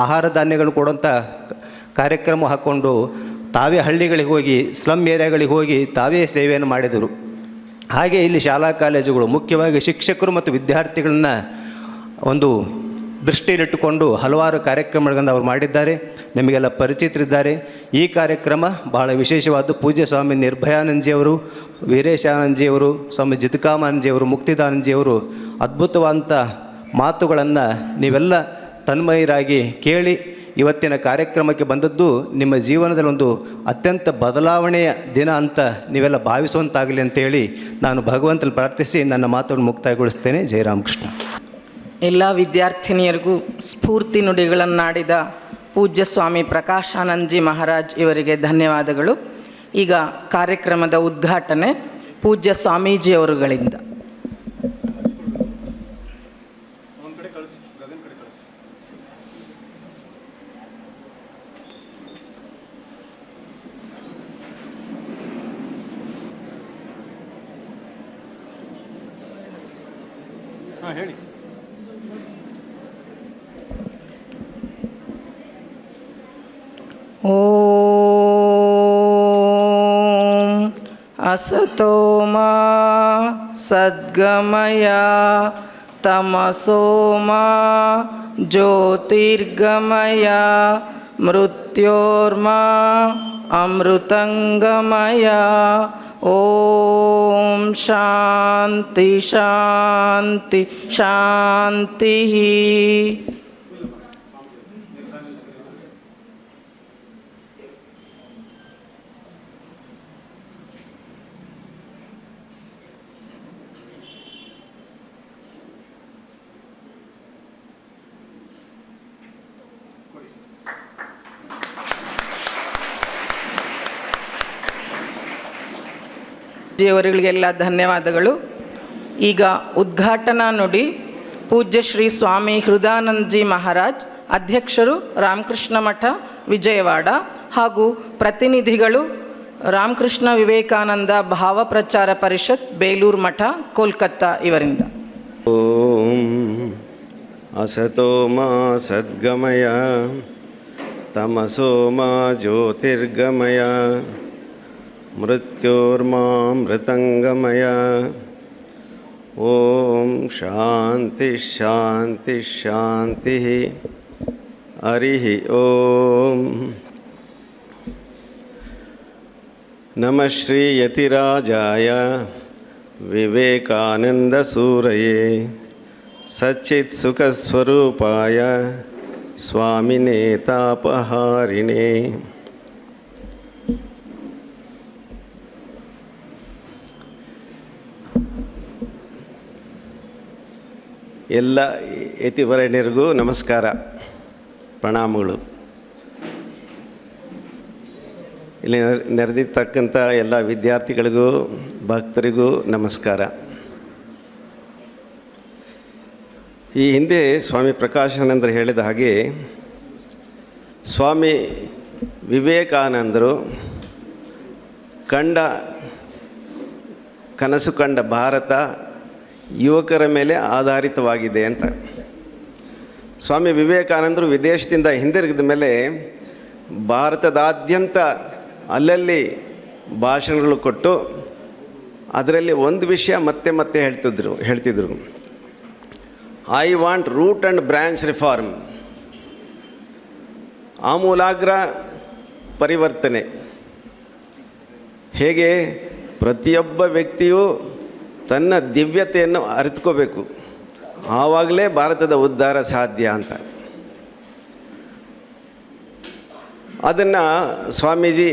ಆಹಾರ ಧಾನ್ಯಗಳು ಕೊಡುವಂಥ ಕಾರ್ಯಕ್ರಮ ಹಾಕ್ಕೊಂಡು ತಾವೇ ಹಳ್ಳಿಗಳಿಗೆ ಹೋಗಿ, ಸ್ಲಮ್ ಏರಿಯಾಗಳಿಗೆ ಹೋಗಿ ತಾವೇ ಸೇವೆಯನ್ನು ಮಾಡಿದರು. ಹಾಗೆ ಇಲ್ಲಿ ಶಾಲಾ ಕಾಲೇಜುಗಳು, ಮುಖ್ಯವಾಗಿ ಶಿಕ್ಷಕರು ಮತ್ತು ವಿದ್ಯಾರ್ಥಿಗಳನ್ನ ಒಂದು ದೃಷ್ಟಿಯಲ್ಲಿಟ್ಟುಕೊಂಡು ಹಲವಾರು ಕಾರ್ಯಕ್ರಮಗಳನ್ನು ಅವರು ಮಾಡಿದ್ದಾರೆ. ನಿಮಗೆಲ್ಲ ಪರಿಚಿತರಿದ್ದಾರೆ. ಈ ಕಾರ್ಯಕ್ರಮ ಬಹಳ ವಿಶೇಷವಾದ. ಪೂಜ್ಯ ಸ್ವಾಮಿ ನಿರ್ಭಯಾನಂದಜಿಯವರು, ವೀರೇಶಾನಂದಜಿಯವರು, ಸ್ವಾಮಿ ಜಿತಕಾಮಾನಂದಜಿಯವರು, ಮುಕ್ತಿದಾನಂದಜಿಯವರು ಅದ್ಭುತವಾದಂಥ ಮಾತುಗಳನ್ನು ನೀವೆಲ್ಲ ತನ್ಮಯರಾಗಿ ಕೇಳಿ ಇವತ್ತಿನ ಕಾರ್ಯಕ್ರಮಕ್ಕೆ ಬಂದದ್ದು ನಿಮ್ಮ ಜೀವನದಲ್ಲಿ ಒಂದು ಅತ್ಯಂತ ಬದಲಾವಣೆಯ ದಿನ ಅಂತ ನೀವೆಲ್ಲ ಭಾವಿಸುವಂತಾಗಲಿ ಅಂತೇಳಿ ನಾನು ಭಗವಂತನ ಪ್ರಾರ್ಥಿಸಿ ನನ್ನ ಮಾತನ್ನು ಮುಕ್ತಾಯಗೊಳಿಸ್ತೇನೆ. ಜೈ ರಾಮಕೃಷ್ಣ. ಎಲ್ಲ ವಿದ್ಯಾರ್ಥಿನಿಯರಿಗೂ ಸ್ಫೂರ್ತಿ ನುಡಿಗಳನ್ನಾಡಿದ ಪೂಜ್ಯ ಸ್ವಾಮಿ ಪ್ರಕಾಶಾನಂದಜಿ ಮಹಾರಾಜ್ ಇವರಿಗೆ ಧನ್ಯವಾದಗಳು. ಈಗ ಕಾರ್ಯಕ್ರಮದ ಉದ್ಘಾಟನೆ ಪೂಜ್ಯ ಸ್ವಾಮೀಜಿಯವರುಗಳಿಂದ. ಹೇಳಿ. ಓಂ ಅಸತೋ ಮಾ ಸದ್ಗಮಯ ತಮಸೋ ಮಾ ಜ್ಯೋತಿರ್ಗಮಯ ಮೃತ್ಯೋರ್ಮಾ ಅಮೃತಂಗಮಯ. ಓಂ ಶಾಂತಿ ಶಾಂತಿ ಶಾಂತಿ. ಅವರುಗಳಿಗೆಲ್ಲ ಧನ್ಯವಾದಗಳು. ಈಗ ಉದ್ಘಾಟನಾ ನುಡಿ ಪೂಜ್ಯ ಶ್ರೀ ಸ್ವಾಮಿ ಹೃದಯಾನಂದಜಿ ಮಹಾರಾಜ್, ಅಧ್ಯಕ್ಷರು ರಾಮಕೃಷ್ಣ ಮಠ ವಿಜಯವಾಡ, ಹಾಗೂ ಪ್ರತಿನಿಧಿಗಳು ರಾಮಕೃಷ್ಣ ವಿವೇಕಾನಂದ ಭಾವ ಪ್ರಚಾರ ಪರಿಷತ್ ಬೇಲೂರು ಮಠ ಕೋಲ್ಕತ್ತಾ ಇವರಿಂದ. ಓಂ ಅಸತೋ ಮಾ ಸದ್ಗಮಯ ತಮಸೋ ಮಾ ಜ್ಯೋತಿರ್ಗಮಯ ಮೃತ್ಯೋರ್ಮಾಮೃತಂಗಮಯ. ಓಂ ಶಾಂತಿ ಶಾಂತಿ ಶಾಂತಿ. ಹರಿ ಓಂ. ನಮಃ ಶ್ರೀ ಯತಿರಾಜಾಯ ವಿವೇಕಾನಂದಸೂರಯೇ ಸಚ್ಚಿತ್ ಸುಖಸ್ವರೂಪಾಯ ಸ್ವಾಮಿನೇ ತಾಪಹಾರಿಣೇ. ಎಲ್ಲ ಯತಿವರಣ್ಯರಿಗೂ ನಮಸ್ಕಾರ, ಪ್ರಣಾಮಗಳು. ಇಲ್ಲಿ ನೆರೆದಿರ್ತಕ್ಕಂಥ ಎಲ್ಲ ವಿದ್ಯಾರ್ಥಿಗಳಿಗೂ ಭಕ್ತರಿಗೂ ನಮಸ್ಕಾರ. ಈ ಹಿಂದೆ ಸ್ವಾಮಿ ಪ್ರಕಾಶಾನಂದರು ಹೇಳಿದ ಹಾಗೆ ಸ್ವಾಮಿ ವಿವೇಕಾನಂದರು ಕನಸು ಕಂಡ ಭಾರತ ಯುವಕರ ಮೇಲೆ ಆಧಾರಿತವಾಗಿದೆ ಅಂತ. ಸ್ವಾಮಿ ವಿವೇಕಾನಂದರು ವಿದೇಶದಿಂದ ಹಿಂದಿರುಗಿದ ಮೇಲೆ ಭಾರತದಾದ್ಯಂತ ಅಲ್ಲಲ್ಲಿ ಭಾಷಣಗಳು ಕೊಟ್ಟು ಅದರಲ್ಲಿ ಒಂದು ವಿಷಯ ಮತ್ತೆ ಮತ್ತೆ ಹೇಳ್ತಿದ್ರು, I want root and branch reform, ಆಮೂಲಾಗ್ರ ಪರಿವರ್ತನೆ. ಹೇಗೆ ಪ್ರತಿಯೊಬ್ಬ ವ್ಯಕ್ತಿಯೂ ತನ್ನ ದಿವ್ಯತೆಯನ್ನು ಅರಿತುಕೋಬೇಕು, ಆವಾಗಲೇ ಭಾರತದ ಉದ್ಧಾರ ಸಾಧ್ಯ ಅಂತ. ಅದನ್ನು ಸ್ವಾಮೀಜಿ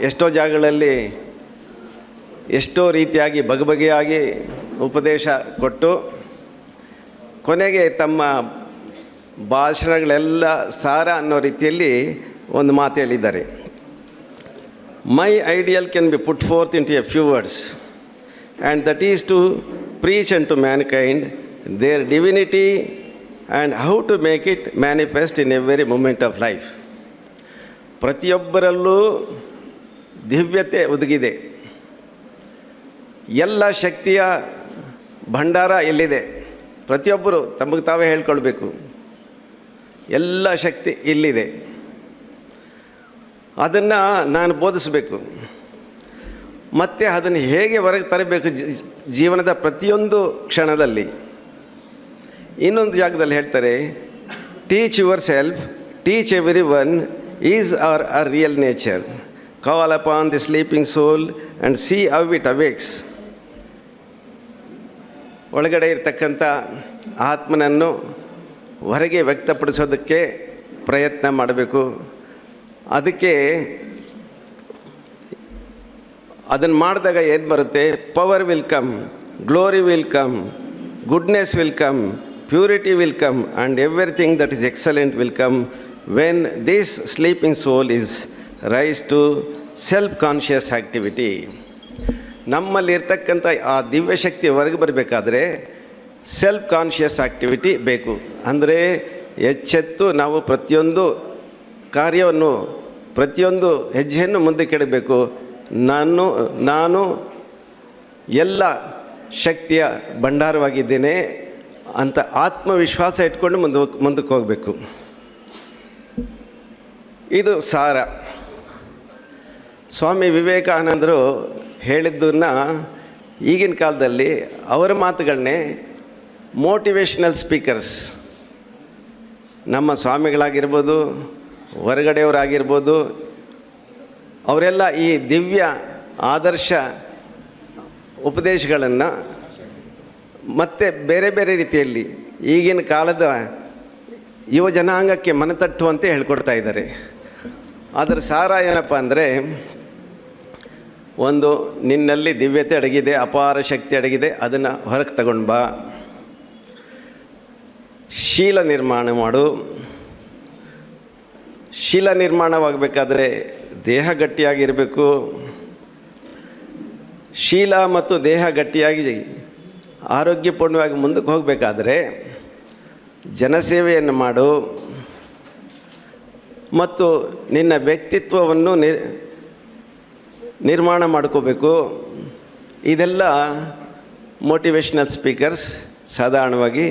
ಎಷ್ಟೋ ಜಾಗಗಳಲ್ಲಿ ಎಷ್ಟೋ ರೀತಿಯಾಗಿ ಬಗೆಬಗೆಯಾಗಿ ಉಪದೇಶ ಕೊಟ್ಟು ಕೊನೆಗೆ ತಮ್ಮ ಭಾಷಣಗಳೆಲ್ಲ ಸಾರ ಅನ್ನೋ ರೀತಿಯಲ್ಲಿ ಒಂದು ಮಾತು ಹೇಳಿದ್ದಾರೆ. My ideal can be put forth into a few words, and that is to preach unto mankind their divinity and how to make it manifest in every moment of life. ಪ್ರತಿಯೊಬ್ಬರಲ್ಲೂ ದಿವ್ಯತೆ ಒದಗಿದೆ, ಎಲ್ಲ ಶಕ್ತಿಯ ಭಂಡಾರ ಎಲ್ಲಿದೆ, ಪ್ರತಿಯೊಬ್ಬರು ತಮಗೆ ತಾವೇ ಹೇಳ್ಕೊಳ್ಬೇಕು, ಎಲ್ಲ ಶಕ್ತಿ ಇಲ್ಲಿದೆ, ಅದನ್ನು ನಾನು ಬೋಧಿಸಬೇಕು. ಮತ್ತು ಅದನ್ನು ಹೇಗೆ ಹೊರಗೆ ತರಬೇಕು ಜೀವನದ ಪ್ರತಿಯೊಂದು ಕ್ಷಣದಲ್ಲಿ. ಇನ್ನೊಂದು ಜಾಗದಲ್ಲಿ ಹೇಳ್ತಾರೆ, teach yourself, teach everyone is our real nature, call upon the sleeping soul and see how it awakes. ಒಳಗಡೆ ಇರತಕ್ಕಂಥ ಆತ್ಮನನ್ನು ಹೊರಗೆ ವ್ಯಕ್ತಪಡಿಸೋದಕ್ಕೆ ಪ್ರಯತ್ನ ಮಾಡಬೇಕು. ಅದಕ್ಕೆ ಅದನ್ನು ಮಾಡಿದಾಗ ಏನು ಬರುತ್ತೆ, power will come, glory will come, goodness will come, purity will come, and everything that is excellent will come when this sleeping soul is rise to self conscious activity. ನಮ್ಮಲ್ಲಿರ್ತಕ್ಕಂಥ ಆ ದಿವ್ಯ ಶಕ್ತಿ ಹೊರಗೆ ಬರಬೇಕಾದ್ರೆ ಸೆಲ್ಫ್ ಕಾನ್ಷಿಯಸ್ ಆ್ಯಕ್ಟಿವಿಟಿ ಬೇಕು. ಅಂದರೆ ಎಚ್ಚೆತ್ತು ನಾವು ಪ್ರತಿಯೊಂದು ಕಾರ್ಯವನ್ನು, ಪ್ರತಿಯೊಂದು ಹೆಜ್ಜೆಯನ್ನು ಮುಂದಕ್ಕೆ ಇಡಬೇಕು. ನಾನು ಎಲ್ಲ ಶಕ್ತಿಯ ಭಂಡಾರವಾಗಿದ್ದೇನೆ ಅಂತ ಆತ್ಮವಿಶ್ವಾಸ ಇಟ್ಕೊಂಡು ಮುಂದಕ್ಕೆ ಹೋಗಬೇಕು. ಇದು ಸಾರ. ಸ್ವಾಮಿ ವಿವೇಕಾನಂದರು ಹೇಳಿದ್ದನ್ನು ಈಗಿನ ಕಾಲದಲ್ಲಿ ಅವರ ಮಾತುಗಳನ್ನೇ ಮೋಟಿವೇಶ್ನಲ್ ಸ್ಪೀಕರ್ಸ್, ನಮ್ಮ ಸ್ವಾಮಿಗಳಾಗಿರ್ಬೋದು, ಹೊರಗಡೆಯವರಾಗಿರ್ಬೋದು, ಅವರೆಲ್ಲ ಈ ದಿವ್ಯ ಆದರ್ಶ ಉಪದೇಶಗಳನ್ನು ಮತ್ತು ಬೇರೆ ಬೇರೆ ರೀತಿಯಲ್ಲಿ ಈಗಿನ ಕಾಲದ ಯುವ ಜನಾಂಗಕ್ಕೆ ಮನತಟ್ಟುವಂತೆ ಹೇಳ್ಕೊಡ್ತಾ ಇದ್ದಾರೆ. ಅದರ ಸಾರ ಏನಪ್ಪ ಅಂದರೆ, ಒಂದು, ನಿನ್ನಲ್ಲಿ ದಿವ್ಯತೆ ಅಡಗಿದೆ, ಅಪಾರ ಶಕ್ತಿ ಅಡಗಿದೆ, ಅದನ್ನು ಹೊರಗೆ ತಗೊಂಡು ಬಾ. ಶೀಲ ನಿರ್ಮಾಣ ಮಾಡು. ಶೀಲ ನಿರ್ಮಾಣವಾಗಬೇಕಾದ್ರೆ ದೇಹ ಗಟ್ಟಿಯಾಗಿರಬೇಕು. ಶೀಲ ಮತ್ತು ದೇಹ ಗಟ್ಟಿಯಾಗಿ ಆರೋಗ್ಯಪೂರ್ಣವಾಗಿ ಮುಂದಕ್ಕೆ ಹೋಗಬೇಕಾದ್ರೆ ಜನಸೇವೆಯನ್ನು ಮಾಡು ಮತ್ತು ನಿನ್ನ ವ್ಯಕ್ತಿತ್ವವನ್ನು ನಿರ್ಮಾಣ ಮಾಡ್ಕೋಬೇಕು. ಇದೆಲ್ಲ ಮೋಟಿವೇಶ್ನಲ್ ಸ್ಪೀಕರ್ಸ್ ಸಾಧಾರಣವಾಗಿ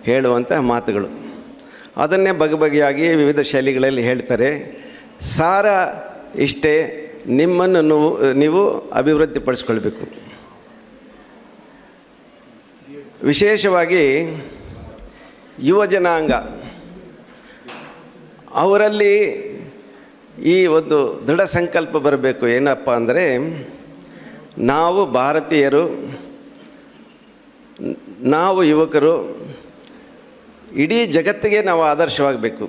ಹೇಳುವಂಥ ಮಾತುಗಳು. ಅದನ್ನೇ ಬಗೆಬಗೆಯಾಗಿ ವಿವಿಧ ಶೈಲಿಗಳಲ್ಲಿ ಹೇಳ್ತಾರೆ. ಸಾರ ಇಷ್ಟೇ, ನಿಮ್ಮನ್ನು ನೀವು ಅಭಿವೃದ್ಧಿಪಡಿಸ್ಕೊಳ್ಬೇಕು. ವಿಶೇಷವಾಗಿ ಯುವ ಜನಾಂಗ, ಅವರಲ್ಲಿ ಈ ಒಂದು ದೃಢ ಸಂಕಲ್ಪ ಬರಬೇಕು. ಏನಪ್ಪ ಅಂದರೆ, ನಾವು ಭಾರತೀಯರು, ನಾವು ಯುವಕರು ಇಡೀ ಜಗತ್ತಿಗೆ ನಾವು ಆದರ್ಶವಾಗಬೇಕು.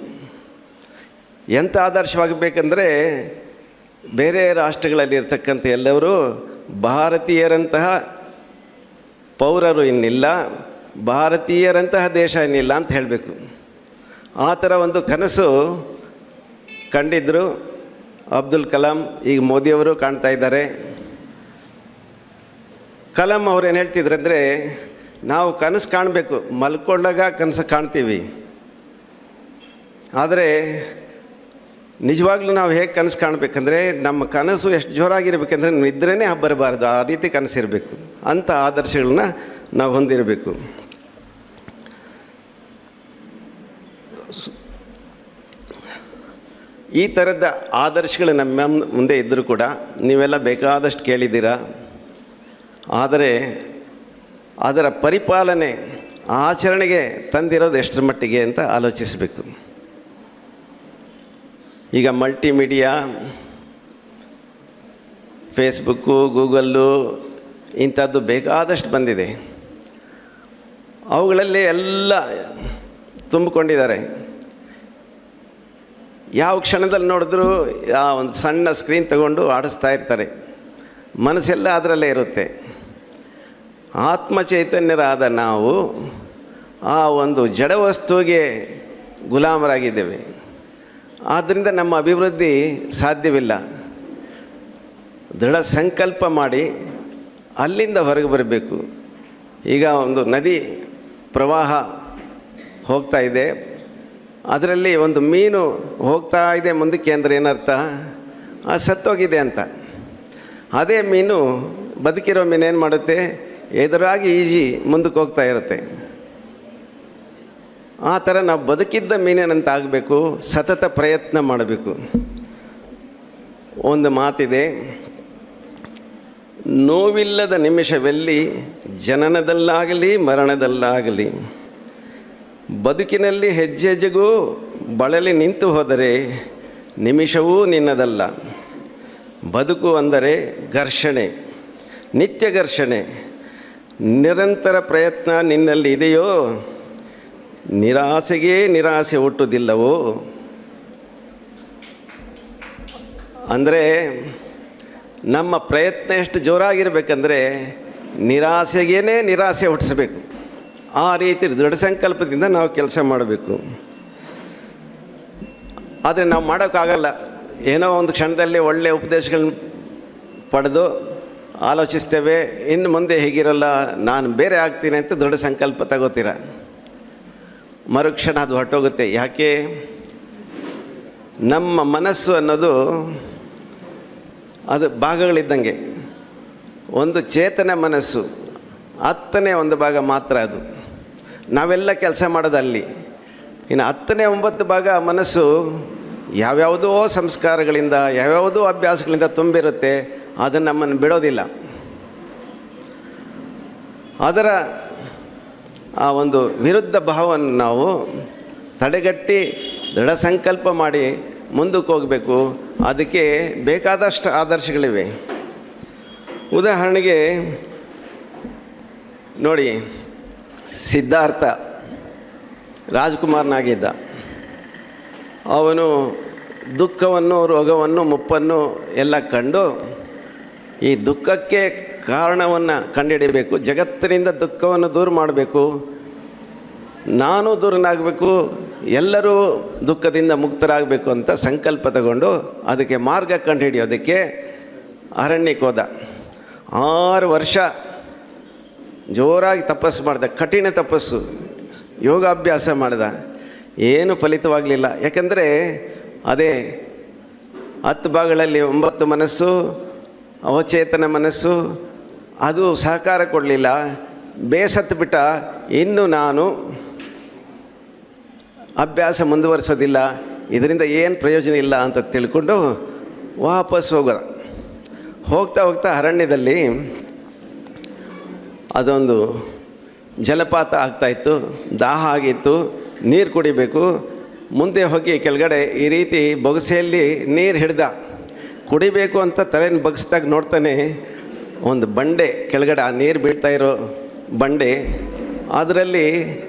ಎಂಥ ಆದರ್ಶವಾಗಬೇಕಂದ್ರೆ, ಬೇರೆ ರಾಷ್ಟ್ರಗಳಲ್ಲಿ ಇರ್ತಕ್ಕಂಥ ಎಲ್ಲರೂ ಭಾರತೀಯರಂತಹ ಪೌರರು ಇನ್ನಿಲ್ಲ, ಭಾರತೀಯರಂತಹ ದೇಶ ಇನ್ನಿಲ್ಲ ಅಂತ ಹೇಳಬೇಕು. ಆ ಥರ ಒಂದು ಕನಸು ಕಂಡಿದ್ದರು ಅಬ್ದುಲ್ ಕಲಾಂ. ಈಗ ಮೋದಿಯವರು ಕಾಣ್ತಾ ಇದ್ದಾರೆ. ಕಲಾಂ ಅವ್ರು ಏನು ಹೇಳ್ತಿದ್ರು ಅಂದರೆ, ನಾವು ಕನಸು ಕಾಣಬೇಕು, ಮಲ್ಕೊಂಡಾಗ ಕನಸು ಕಾಣ್ತೀವಿ, ಆದರೆ ನಿಜವಾಗ್ಲೂ ನಾವು ಹೇಗೆ ಕನಸು ಕಾಣಬೇಕಂದ್ರೆ, ನಮ್ಮ ಕನಸು ಎಷ್ಟು ಜೋರಾಗಿರ್ಬೇಕಂದ್ರೆ ನಿದ್ರೆನೇ ಬರಬಾರ್ದು, ಆ ರೀತಿ ಕನಸಿರಬೇಕು. ಅಂಥ ಆದರ್ಶಗಳನ್ನ ನಾವು ಹೊಂದಿರಬೇಕು. ಈ ಥರದ ಆದರ್ಶಗಳು ನಮ್ಮ ಮುಂದೆ ಇದ್ದರೂ ಕೂಡ ನೀವೆಲ್ಲ ಬೇಕಾದಷ್ಟು ಕೇಳಿದ್ದೀರಾ, ಆದರೆ ಅದರ ಪರಿಪಾಲನೆ, ಆಚರಣೆಗೆ ತಂದಿರೋದು ಎಷ್ಟರ ಮಟ್ಟಿಗೆ ಅಂತ ಆಲೋಚಿಸಬೇಕು. ಈಗ ಮಲ್ಟಿಮೀಡಿಯಾ, ಫೇಸ್ಬುಕ್ಕು, ಗೂಗಲ್ಲು ಇಂಥದ್ದು ಬೇಕಾದಷ್ಟು ಬಂದಿದೆ. ಅವುಗಳಲ್ಲಿ ಎಲ್ಲ ತುಂಬಿಕೊಂಡಿದ್ದಾರೆ. ಯಾವ ಕ್ಷಣದಲ್ಲಿ ನೋಡಿದ್ರೂ ಆ ಒಂದು ಸಣ್ಣ ಸ್ಕ್ರೀನ್ ತಗೊಂಡು ಆಡಿಸ್ತಾ ಇರ್ತಾರೆ. ಮನಸ್ಸೆಲ್ಲ ಅದರಲ್ಲೇ ಇರುತ್ತೆ. ಆತ್ಮಚೈತನ್ಯರಾದ ನಾವು ಆ ಒಂದು ಜಡವಸ್ತುವಿಗೆ ಗುಲಾಮರಾಗಿದ್ದೇವೆ. ಆದ್ದರಿಂದ ನಮ್ಮ ಅಭಿವೃದ್ಧಿ ಸಾಧ್ಯವಿಲ್ಲ. ದೃಢ ಸಂಕಲ್ಪ ಮಾಡಿ ಅಲ್ಲಿಂದ ಹೊರಗೆ ಬರಬೇಕು. ಈಗ ಒಂದು ನದಿ ಪ್ರವಾಹ ಹೋಗ್ತಾ ಇದೆ, ಅದರಲ್ಲಿ ಒಂದು ಮೀನು ಹೋಗ್ತಾ ಇದೆ ಮುಂದಕ್ಕೆ ಅಂದರೆ ಏನರ್ಥ? ಸತ್ತೋಗಿದೆ ಅಂತ. ಅದೇ ಮೀನು, ಬದುಕಿರೋ ಮೀನು ಏನು ಮಾಡುತ್ತೆ? ಎದುರಾಗಿ ಈಜಿ ಮುಂದಕ್ಕೆ ಹೋಗ್ತಾ ಇರುತ್ತೆ. ಆ ಥರ ನಾವು ಬದುಕಿದ್ದ ಮೀನೇನಂತ ಆಗಬೇಕು, ಸತತ ಪ್ರಯತ್ನ ಮಾಡಬೇಕು. ಒಂದು ಮಾತಿದೆ, ನೋವಿಲ್ಲದ ನಿಮಿಷವೆಲ್ಲಿ, ಜನನದಲ್ಲಾಗಲಿ ಮರಣದಲ್ಲಾಗಲಿ, ಬದುಕಿನಲ್ಲಿ ಹೆಜ್ಜೆ ಹೆಜ್ಜೆಗೂ ಬಳಲಿ ನಿಂತು ಹೋದರೆ ನಿಮಿಷವೂ ನಿನ್ನದಲ್ಲ. ಬದುಕು ಅಂದರೆ ಘರ್ಷಣೆ, ನಿತ್ಯ ಘರ್ಷಣೆ. ನಿರಂತರ ಪ್ರಯತ್ನ ನಿನ್ನಲ್ಲಿ ಇದೆಯೋ, ನಿರಾಸೆಗೇ ನಿರಾಸೆ ಹುಟ್ಟುವುದಿಲ್ಲವೋ. ಅಂದರೆ ನಮ್ಮ ಪ್ರಯತ್ನ ಎಷ್ಟು ಜೋರಾಗಿರಬೇಕಂದ್ರೆ ನಿರಾಸೆಗೇ ನಿರಾಸೆ ಹುಟ್ಟಿಸಬೇಕು. ಆ ರೀತಿ ದೃಢ ಸಂಕಲ್ಪದಿಂದ ನಾವು ಕೆಲಸ ಮಾಡಬೇಕು. ಆದರೆ ನಾವು ಮಾಡೋಕ್ಕಾಗಲ್ಲ. ಏನೋ ಒಂದು ಕ್ಷಣದಲ್ಲಿ ಒಳ್ಳೆಯ ಉಪದೇಶಗಳನ್ನ ಪಡೆದು ಆಲೋಚಿಸ್ತೇವೆ, ಇನ್ನು ಮುಂದೆ ಹೀಗಿರಲ್ಲ, ನಾನು ಬೇರೆ ಆಗ್ತೀನಿ ಅಂತ ದೃಢ ಸಂಕಲ್ಪ ತಗೋತೀರ. ಮರುಕ್ಷಣ ಅದು ಹೊರಟೋಗುತ್ತೆ. ಯಾಕೆ? ನಮ್ಮ ಮನಸ್ಸು ಅನ್ನೋದು ಅದು ಭಾಗಗಳಿದ್ದಂಗೆ. ಒಂದು ಚೇತನ ಮನಸ್ಸು 10ನೇ ಒಂದು ಭಾಗ ಮಾತ್ರ ಅದು. ನಾವೆಲ್ಲ ಕೆಲಸ ಮಾಡೋದು ಅಲ್ಲಿ. ಇನ್ನು 10ನೇ 9 ಭಾಗ ಮನಸ್ಸು ಯಾವ್ಯಾವುದೋ ಸಂಸ್ಕಾರಗಳಿಂದ, ಯಾವ್ಯಾವುದೋ ಅಭ್ಯಾಸಗಳಿಂದ ತುಂಬಿರುತ್ತೆ. ಅದನ್ನು ನಮ್ಮನ್ನು ಬಿಡೋದಿಲ್ಲ. ಅದರ ಆ ಒಂದು ವಿರುದ್ಧ ಭಾವವನ್ನು ನಾವು ತಡೆಗಟ್ಟಿ ದೃಢ ಸಂಕಲ್ಪ ಮಾಡಿ ಮುಂದಕ್ಕೆ ಹೋಗಬೇಕು. ಅದಕ್ಕೆ ಬೇಕಾದಷ್ಟು ಆದರ್ಶಗಳಿವೆ. ಉದಾಹರಣೆಗೆ ನೋಡಿ, ಸಿದ್ಧಾರ್ಥ ರಾಜ್ಕುಮಾರನಾಗಿದ್ದ. ಅವನು ದುಃಖವನ್ನು, ರೋಗವನ್ನು, ಮುಪ್ಪನ್ನು ಎಲ್ಲ ಕಂಡು ಈ ದುಃಖಕ್ಕೆ ಕಾರಣವನ್ನು ಕಂಡುಹಿಡಿಯಬೇಕು, ಜಗತ್ತಿನಿಂದ ದುಃಖವನ್ನು ದೂರ ಮಾಡಬೇಕು, ನಾನು ದೂರನಾಗಬೇಕು, ಎಲ್ಲರೂ ದುಃಖದಿಂದ ಮುಕ್ತರಾಗಬೇಕು ಅಂತ ಸಂಕಲ್ಪ ತಗೊಂಡು ಅದಕ್ಕೆ ಮಾರ್ಗ ಕಂಡುಹಿಡಿಯೋದಕ್ಕೆ ಅರಣ್ಯಕ್ಕೆ ಹೋದ. 6 ವರ್ಷ ಜೋರಾಗಿ ತಪಸ್ಸು ಮಾಡಿದ, ಕಠಿಣ ತಪಸ್ಸು, ಯೋಗಾಭ್ಯಾಸ ಮಾಡಿದ. ಏನು ಫಲಿತವಾಗಲಿಲ್ಲ. ಯಾಕಂದರೆ ಅದೇ 10 ಭಾಗಗಳಲ್ಲಿ 9 ಮನಸ್ಸು, ಅವಚೇತನ ಮನಸ್ಸು, ಅದು ಸಹಕಾರ ಕೊಡಲಿಲ್ಲ. ಬೇಸತ್ತು ಬಿಟ್ಟ. ಇನ್ನು ನಾನು ಅಭ್ಯಾಸ ಮುಂದುವರಿಸೋದಿಲ್ಲ, ಇದರಿಂದ ಏನು ಪ್ರಯೋಜನ ಇಲ್ಲ ಅಂತ ತಿಳ್ಕೊಂಡು ವಾಪಸ್ ಹೋಗೋದ. ಹೋಗ್ತಾ ಹೋಗ್ತಾ ಅರಣ್ಯದಲ್ಲಿ ಅದೊಂದು ಜಲಪಾತ ಆಗ್ತಾಯಿತ್ತು, ದಾಹ ಆಗಿತ್ತು, ನೀರು ಕುಡಿಬೇಕು. ಮುಂದೆ ಹೋಗಿ ಕೆಳಗಡೆ ಈ ರೀತಿ ಬೊಗಸೆಯಲ್ಲಿ ನೀರು ಹಿಡ್ದ. ಕುಡಿಬೇಕು ಅಂತ ತಲೆನ ಬಗ್ಸ್ದಾಗ ನೋಡ್ತಾನೆ ಒಂದು ಬಂಡೆ ಕೆಳಗಡೆ, ಆ ನೀರು ಬೀಳ್ತಾ ಇರೋ ಬಂಡೆ, ಅದರಲ್ಲಿ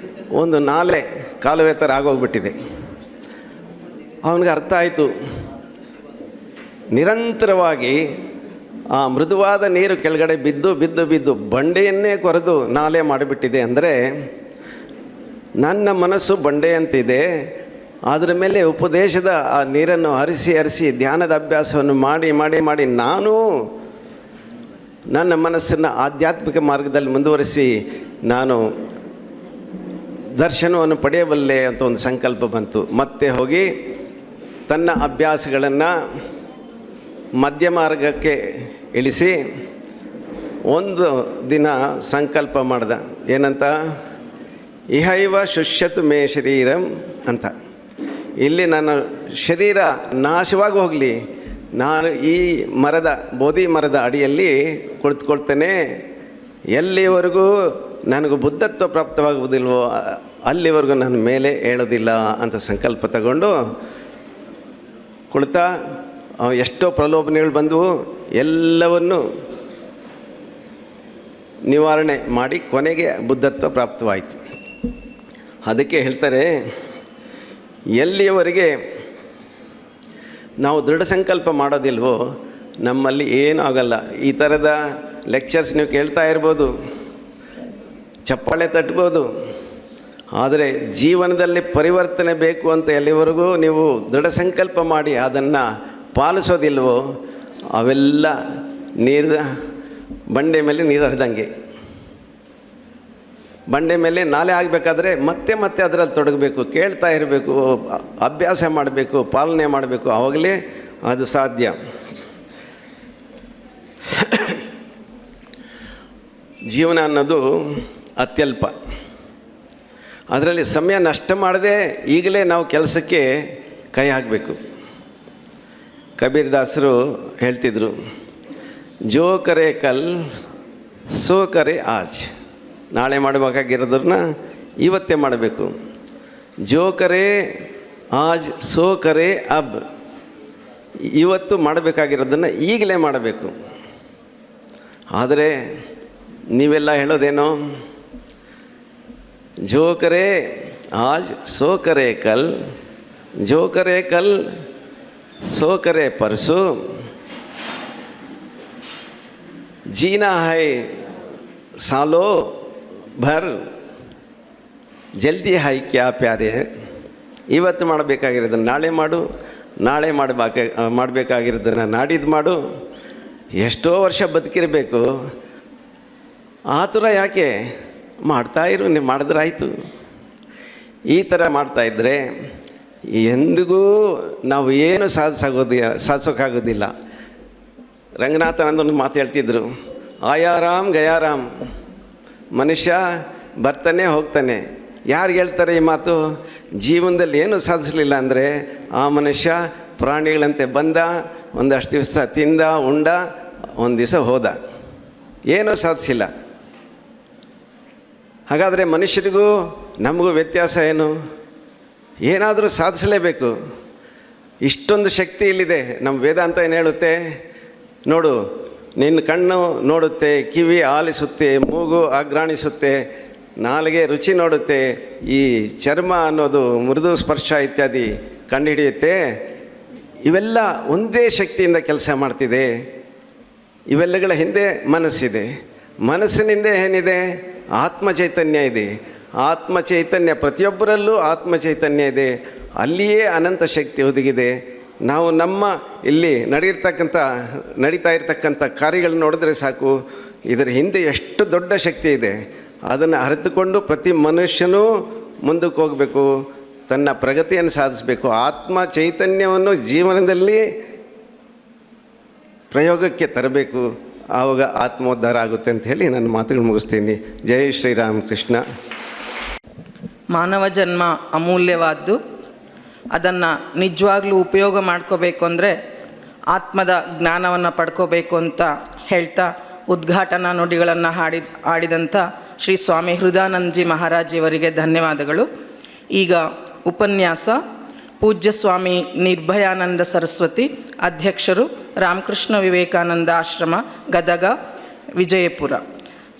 ಒಂದು ನಾಲೆ ಕಾಲುವೆ ಥರ ಆಗೋಗ್ಬಿಟ್ಟಿದೆ. ಅವನಿಗೆ ಅರ್ಥ ಆಯಿತು, ನಿರಂತರವಾಗಿ ಆ ಮೃದುವಾದ ನೀರು ಕೆಳಗಡೆ ಬಿದ್ದು ಬಿದ್ದು ಬಿದ್ದು ಬಂಡೆಯನ್ನೇ ಕೊರೆದು ನಾಲೆ ಮಾಡಿಬಿಟ್ಟಿದೆ. ಅಂದರೆ ನನ್ನ ಮನಸ್ಸು ಬಂಡೆ ಅಂತಿದೆ, ಅದರ ಮೇಲೆ ಉಪದೇಶದ ಆ ನೀರನ್ನು ಹರಿಸಿ ಧ್ಯಾನದ ಅಭ್ಯಾಸವನ್ನು ಮಾಡಿ ಮಾಡಿ ಮಾಡಿ ನಾನು ನನ್ನ ಮನಸ್ಸನ್ನು ಆಧ್ಯಾತ್ಮಿಕ ಮಾರ್ಗದಲ್ಲಿ ಮುಂದುವರಿಸಿ ನಾನು ದರ್ಶನವನ್ನು ಪಡೆಯಬಲ್ಲೆ ಅಂತ ಒಂದು ಸಂಕಲ್ಪ ಬಂತು. ಮತ್ತೆ ಹೋಗಿ ತನ್ನ ಅಭ್ಯಾಸಗಳನ್ನು ಮಧ್ಯ ಮಾರ್ಗಕ್ಕೆ ಇಳಿಸಿ ಒಂದು ದಿನ ಸಂಕಲ್ಪ ಮಾಡ್ದ. ಏನಂತ? ಇಹೈವ ಶುಷ್ಯತು ಮೇ ಶರೀರಂ ಅಂತ. ಇಲ್ಲಿ ನನ್ನ ಶರೀರ ನಾಶವಾಗಿ ಹೋಗಲಿ, ನಾನು ಈ ಬೋಧಿ ಮರದ ಅಡಿಯಲ್ಲಿ ಕುಳಿತುಕೊಳ್ತೇನೆ, ಎಲ್ಲಿವರೆಗೂ ನನಗೂ ಬುದ್ಧತ್ವ ಪ್ರಾಪ್ತವಾಗುವುದಿಲ್ವೋ ಅಲ್ಲಿವರೆಗೂ ನನ್ನ ಮೇಲೆ ಹೇಳೋದಿಲ್ಲ ಅಂತ ಸಂಕಲ್ಪ ತಗೊಂಡು ಕುಳಿತ. ಎಷ್ಟೋ ಪ್ರಲೋಭನೆಗಳು ಬಂದವು, ಎಲ್ಲವನ್ನು ನಿವಾರಣೆ ಮಾಡಿ ಕೊನೆಗೆ ಬುದ್ಧತ್ವ ಪ್ರಾಪ್ತವಾಯಿತು. ಅದಕ್ಕೆ ಹೇಳ್ತಾರೆ, ಎಲ್ಲಿಯವರೆಗೆ ನಾವು ದೃಢ ಸಂಕಲ್ಪ ಮಾಡೋದಿಲ್ವೋ ನಮ್ಮಲ್ಲಿ ಏನೂ ಆಗಲ್ಲ. ಈ ಥರದ ಲೆಕ್ಚರ್ಸ್ ನೀವು ಕೇಳ್ತಾ ಇರ್ಬೋದು, ಚಪ್ಪಾಳೆ ತಟ್ಬೋದು, ಆದರೆ ಜೀವನದಲ್ಲಿ ಪರಿವರ್ತನೆ ಬೇಕು ಅಂತ ಎಲ್ಲಿವರೆಗೂ ನೀವು ದೃಢ ಸಂಕಲ್ಪ ಮಾಡಿ ಅದನ್ನು ಪಾಲಿಸೋದಿಲ್ವೋ ಅವೆಲ್ಲ ಬಂಡೆ ಮೇಲೆ ನೀರು ಹರಿದಂಗೆ. ಬಂಡೆ ಮೇಲೆ ನಾಲೆ ಆಗಬೇಕಾದ್ರೆ ಮತ್ತೆ ಮತ್ತೆ ಅದರಲ್ಲಿ ತೊಡಗಬೇಕು, ಕೇಳ್ತಾ ಇರಬೇಕು, ಅಭ್ಯಾಸ ಮಾಡಬೇಕು, ಪಾಲನೆ ಮಾಡಬೇಕು, ಆವಾಗಲೇ ಅದು ಸಾಧ್ಯ. ಜೀವನ ಅನ್ನೋದು ಅತ್ಯಲ್ಪ. ಅದರಲ್ಲಿ ಸಮಯ ನಷ್ಟ ಮಾಡದೆ ಈಗಲೇ ನಾವು ಕೆಲಸಕ್ಕೆ ಕೈ ಹಾಕಬೇಕು. ಕಬೀರ್ ದಾಸರು ಹೇಳ್ತಿದ್ರು, ಜೋ ಕರೆ ಕಲ್ ಸೋ ಕರೆ ಆಜ್. ನಾಳೆ ಮಾಡಬೇಕಾಗಿರೋದನ್ನ ಇವತ್ತೇ ಮಾಡಬೇಕು. ಜೋ ಕರೆ ಆಜ್ ಸೋ ಕರೆ ಅಬ್. ಇವತ್ತು ಮಾಡಬೇಕಾಗಿರೋದನ್ನು ಈಗಲೇ ಮಾಡಬೇಕು. ಆದರೆ ನೀವೆಲ್ಲ ಹೇಳೋದೇನೋ, ಜೋ ಕರೆ ಆಜ್ ಸೋ ಕರೆ ಕಲ್, ಜೋ ಕರೆ ಕಲ್ सो करे परसों, जीना है सालों भर, ಜಲ್ದಿ ಹೈ ಕ್ಯಾ ಪ್ಯಾರೆ. ಇವತ್ತು ಮಾಡಬೇಕಾಗಿರೋದನ್ನು ನಾಳೆ ಮಾಡು, ನಾಳೆ ಮಾಡಬೇಕಾಗಿರೋದನ್ನು ನಾಡಿದ್ದು ಮಾಡು. ಎಷ್ಟೋ ವರ್ಷ ಬದುಕಿರಬೇಕು, ಆತುರ ಯಾಕೆ? ಮಾಡ್ತಾಯಿರು, ನೀವು ಮಾಡಿದ್ರಾಯ್ತು. ಈ ಥರ ಮಾಡ್ತಾಯಿದ್ರೆ ಎಂದಿಗೂ ನಾವು ಏನು ಸಾಧಿಸೋಕ್ಕಾಗೋದಿಲ್ಲ. ರಂಗನಾಥನಂದೊಂದು ಮಾತು ಹೇಳ್ತಿದ್ರು, ಆಯಾರಾಮ್ ಗಯಾರಾಮ್, ಮನುಷ್ಯ ಬರ್ತಾನೆ ಹೋಗ್ತಾನೆ. ಯಾರು ಹೇಳ್ತಾರೆ ಈ ಮಾತು? ಜೀವನದಲ್ಲಿ ಏನು ಸಾಧಿಸಲಿಲ್ಲ ಅಂದರೆ ಆ ಮನುಷ್ಯ ಪ್ರಾಣಿಗಳಂತೆ ಬಂದ, ಒಂದಷ್ಟು ದಿವಸ ತಿಂದ ಉಂಡ, ಒಂದು ದಿವಸ ಹೋದ, ಏನೂ ಸಾಧಿಸಿಲ್ಲ. ಹಾಗಾದರೆ ಮನುಷ್ಯರಿಗೂ ನಮಗೂ ವ್ಯತ್ಯಾಸ ಏನು? ಏನಾದರೂ ಸಾಧಿಸಲೇಬೇಕು. ಇಷ್ಟೊಂದು ಶಕ್ತಿ ಇಲ್ಲಿದೆ. ನಮ್ಮ ವೇದಾಂತ ಏನು ಹೇಳುತ್ತೆ? ನೋಡು, ನಿನ್ನ ಕಣ್ಣು ನೋಡುತ್ತೆ, ಕಿವಿ ಆಲಿಸುತ್ತೆ, ಮೂಗು ಆಘ್ರಾಣಿಸುತ್ತೆ, ನಾಲಿಗೆ ರುಚಿ ನೋಡುತ್ತೆ, ಈ ಚರ್ಮ ಅನ್ನೋದು ಮೃದು ಸ್ಪರ್ಶ ಇತ್ಯಾದಿ ಕಂಡುಹಿಡಿಯುತ್ತೆ. ಇವೆಲ್ಲ ಒಂದೇ ಶಕ್ತಿಯಿಂದ ಕೆಲಸ ಮಾಡ್ತಿದೆ. ಇವೆಲ್ಲಗಳ ಹಿಂದೆ ಮನಸ್ಸಿದೆ. ಮನಸ್ಸಿನಿಂದ ಏನಿದೆ? ಆತ್ಮ ಚೈತನ್ಯ ಇದೆ. ಆತ್ಮ ಚೈತನ್ಯ, ಪ್ರತಿಯೊಬ್ಬರಲ್ಲೂ ಆತ್ಮ ಚೈತನ್ಯ ಇದೆ. ಅಲ್ಲಿಯೇ ಅನಂತ ಶಕ್ತಿ ಒದಗಿದೆ. ನಾವು ನಮ್ಮ ಇಲ್ಲಿ ನಡೀತಾ ಇರ್ತಕ್ಕಂಥ ಕಾರ್ಯಗಳನ್ನ ನೋಡಿದ್ರೆ ಸಾಕು, ಇದರ ಹಿಂದೆ ಎಷ್ಟು ದೊಡ್ಡ ಶಕ್ತಿ ಇದೆ. ಅದನ್ನು ಅರಿತುಕೊಂಡು ಪ್ರತಿ ಮನುಷ್ಯನೂ ಮುಂದಕ್ಕೆ ಹೋಗಬೇಕು, ತನ್ನ ಪ್ರಗತಿಯನ್ನು ಸಾಧಿಸಬೇಕು. ಆತ್ಮ ಚೈತನ್ಯವನ್ನು ಜೀವನದಲ್ಲಿ ಪ್ರಯೋಗಕ್ಕೆ ತರಬೇಕು. ಆವಾಗ ಆತ್ಮೋದ್ಧಾರ ಆಗುತ್ತೆ ಅಂತ ಹೇಳಿ ನನ್ನ ಮಾತುಗಳು ಮುಗಿಸ್ತೀನಿ. ಜೈ ಶ್ರೀರಾಮಕೃಷ್ಣ. ಮಾನವ ಜನ್ಮ ಅಮೂಲ್ಯವಾದ್ದು. ಅದನ್ನು ನಿಜವಾಗ್ಲೂ ಉಪಯೋಗ ಮಾಡ್ಕೋಬೇಕು ಅಂದರೆ ಆತ್ಮದ ಜ್ಞಾನವನ್ನು ಪಡ್ಕೋಬೇಕು ಅಂತ ಹೇಳ್ತಾ ಉದ್ಘಾಟನಾ ನುಡಿಗಳನ್ನು ಆಡಿದಂಥ ಶ್ರೀ ಸ್ವಾಮಿ ಹೃದಯಾನಂದಜಿ ಮಹಾರಾಜಿಯವರಿಗೆ ಧನ್ಯವಾದಗಳು. ಈಗ ಉಪನ್ಯಾಸ ಪೂಜ್ಯ ಸ್ವಾಮಿ ನಿರ್ಭಯಾನಂದ ಸರಸ್ವತಿ, ಅಧ್ಯಕ್ಷರು ರಾಮಕೃಷ್ಣ ವಿವೇಕಾನಂದ ಆಶ್ರಮ, ಗದಗ, ವಿಜಯಪುರ.